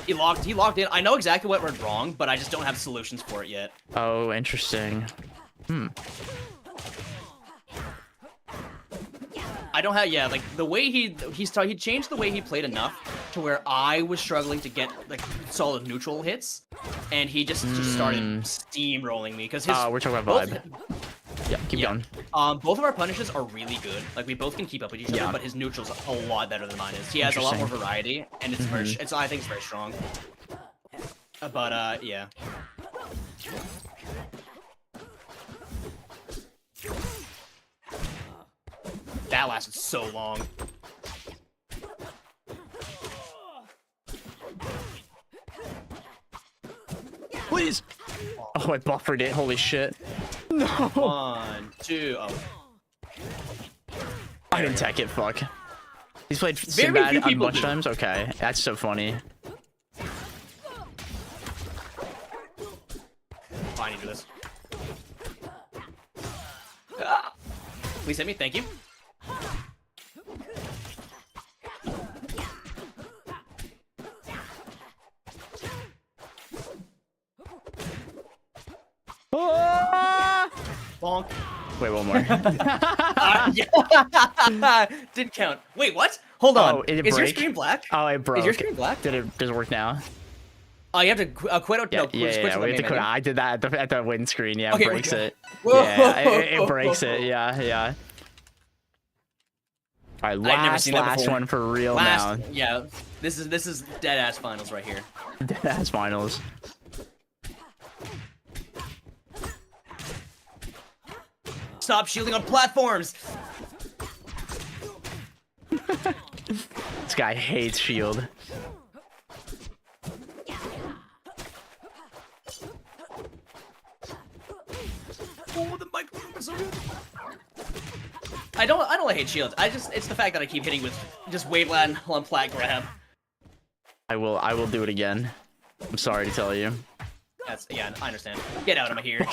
Speaker 6: He locked in. I know exactly what went wrong, but I just don't have solutions for it yet.
Speaker 1: Oh, interesting.
Speaker 6: I don't have like the way he changed the way he played enough to where I was struggling to get like solid neutral hits, and he just started steamrolling me because his
Speaker 1: We're talking about
Speaker 6: both-
Speaker 1: vibe. Yeah, keep going.
Speaker 6: both of our punishes are really good. Like we both can keep up with each
Speaker 1: Yeah.
Speaker 6: other, but his neutral's a lot better than mine is. He has a lot more variety, and it's very, I think it's very strong. But yeah. That lasted so long.
Speaker 1: Please. Oh, I buffered it. Holy shit. No.
Speaker 6: 1, 2, oh.
Speaker 1: I didn't tech it. Fuck. He's played
Speaker 6: Very
Speaker 1: Sinbad
Speaker 6: few
Speaker 1: a
Speaker 6: people
Speaker 1: bunch of
Speaker 6: do.
Speaker 1: times. Okay, that's so funny.
Speaker 6: Fine, you do this. Ah. Please hit me, thank you. Bonk.
Speaker 1: Wait, one more.
Speaker 6: Yeah. Didn't count. Wait, what? Hold on.
Speaker 1: Oh, did it
Speaker 6: Is your
Speaker 1: break?
Speaker 6: screen black?
Speaker 1: Oh, it broke.
Speaker 6: Is your screen black?
Speaker 1: Does it work now?
Speaker 6: Oh, you have to quit out.
Speaker 1: Yeah,
Speaker 6: No,
Speaker 1: yeah,
Speaker 6: switch
Speaker 1: yeah.
Speaker 6: to the
Speaker 1: We have to
Speaker 6: main
Speaker 1: quit.
Speaker 6: menu.
Speaker 1: I did that at the windscreen. Yeah,
Speaker 6: Okay,
Speaker 1: it
Speaker 6: we're
Speaker 1: breaks
Speaker 6: good.
Speaker 1: it.
Speaker 6: Whoa.
Speaker 1: Yeah, it breaks it. Yeah, yeah. All right,
Speaker 6: I've never seen that
Speaker 1: last
Speaker 6: before.
Speaker 1: one for real
Speaker 6: Last,
Speaker 1: now.
Speaker 6: yeah. This is dead ass finals right here.
Speaker 1: That's finals.
Speaker 6: Stop shielding on platforms.
Speaker 1: This guy hates shield.
Speaker 6: Oh, the microphone is so good. I don't hate shields. It's the fact that I keep hitting with just waveland on plat grab.
Speaker 1: I will do it again. I'm sorry to tell you.
Speaker 6: Yeah, I understand. Get out of my here.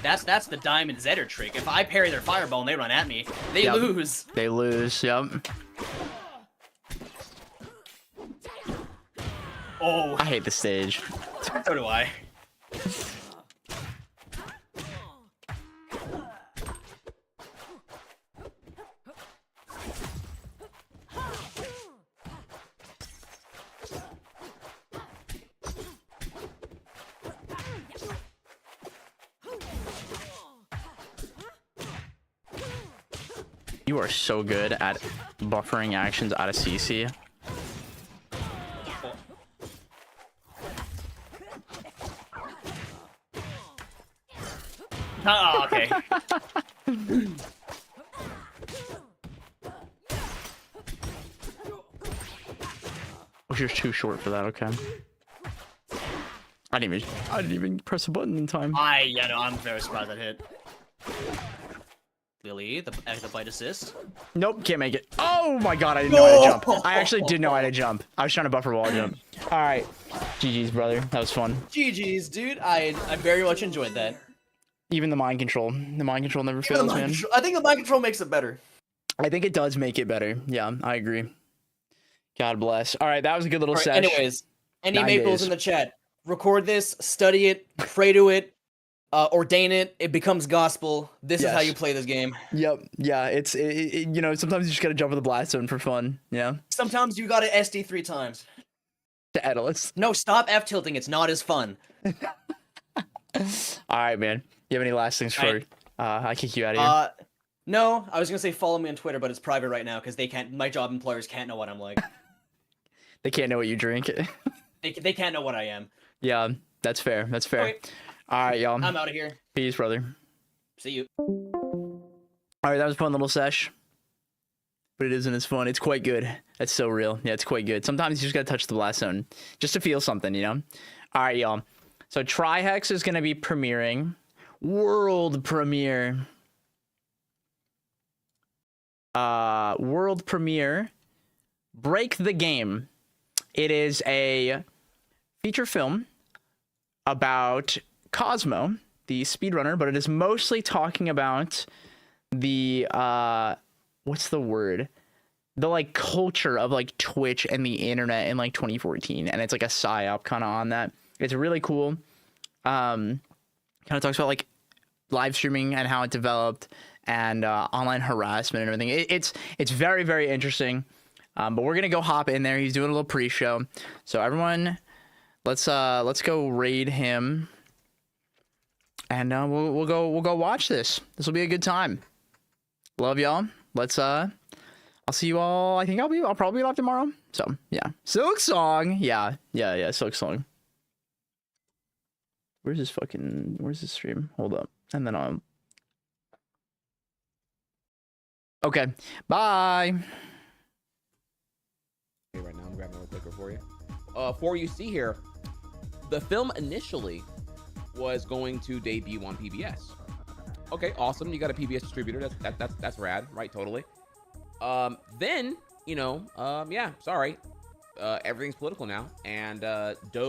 Speaker 6: That's the Diamond Zetter trick. If I parry their fireball and they run at me, they
Speaker 1: Yep.
Speaker 6: lose.
Speaker 1: They lose. Yep.
Speaker 6: Oh,
Speaker 1: I hate the stage.
Speaker 6: so do I.
Speaker 1: You are so good at buffering actions out of CC.
Speaker 6: Oh, okay.
Speaker 1: Oh, you're too short for that. Okay. I didn't even press a button in time.
Speaker 6: Yeah, no, I'm very surprised that hit. Lily, the bite assist.
Speaker 1: Nope, can't make it. Oh my god, I didn't know how to jump. I actually did know how to jump. I was trying to buffer wall jump. All right, GG's, brother. That was fun.
Speaker 6: GG's, dude. I very much enjoyed that.
Speaker 1: Even the mind control. The mind control never fails, man.
Speaker 6: I think the mind control makes it better.
Speaker 1: I think it does make it better. Yeah, I agree. God bless. All right, that was a good little session.
Speaker 6: Anyways, any
Speaker 1: 9
Speaker 6: maples
Speaker 1: days.
Speaker 6: in the chat? Record this, study it, pray to it, ordain it. It becomes gospel. This is how
Speaker 1: Yes.
Speaker 6: you play this game.
Speaker 1: Yep. Yeah. You know, sometimes you just gotta jump in the blast zone for fun. Yeah.
Speaker 6: Sometimes you gotta SD 3 times.
Speaker 1: To Edalus.
Speaker 6: No, stop F tilting. It's not as fun.
Speaker 1: All right, man. You have any last things for?
Speaker 6: All right.
Speaker 1: I kick you out of here.
Speaker 6: No, I was gonna say follow me on Twitter, but it's private right now because they can't. My job employers can't know what I'm like.
Speaker 1: They can't know what you drink.
Speaker 6: They can't know what I am.
Speaker 1: Yeah, that's fair. That's fair.
Speaker 6: Okay.
Speaker 1: All right, y'all.
Speaker 6: I'm out of here.
Speaker 1: Peace, brother.
Speaker 6: See you.
Speaker 1: All right, that was a fun little sesh. But it isn't as fun. It's quite good. That's so real. Yeah, it's quite good. Sometimes you just gotta touch the blast zone just to feel something, you know? All right, y'all. So Trihex is gonna be premiering. World premiere. World premiere. Break the Game. It is a feature film about Cosmo, the speedrunner, but it is mostly talking about the what's the word? The like culture of like Twitch and the internet in like 2014, and it's like a psyop kind of on that. It's really cool. Kind of talks about like live streaming and how it developed and online harassment and everything. It's very, very interesting. But we're gonna go hop in there. He's doing a little pre-show, so everyone, let's go raid him, and we'll go watch this. This will be a good time. Love y'all. Let's I'll see you all. I think I'll probably be live tomorrow. So yeah, Silk Song. Yeah, Silk Song. Where's this stream? Hold up, and then I'll. Okay, bye.
Speaker 7: Right now, I'm grabbing a clicker for you. For you see here, the film initially was going to debut on PBS. Okay, awesome. You got a PBS distributor. That's rad, right? Totally. Then, yeah, sorry. Everything's political now, and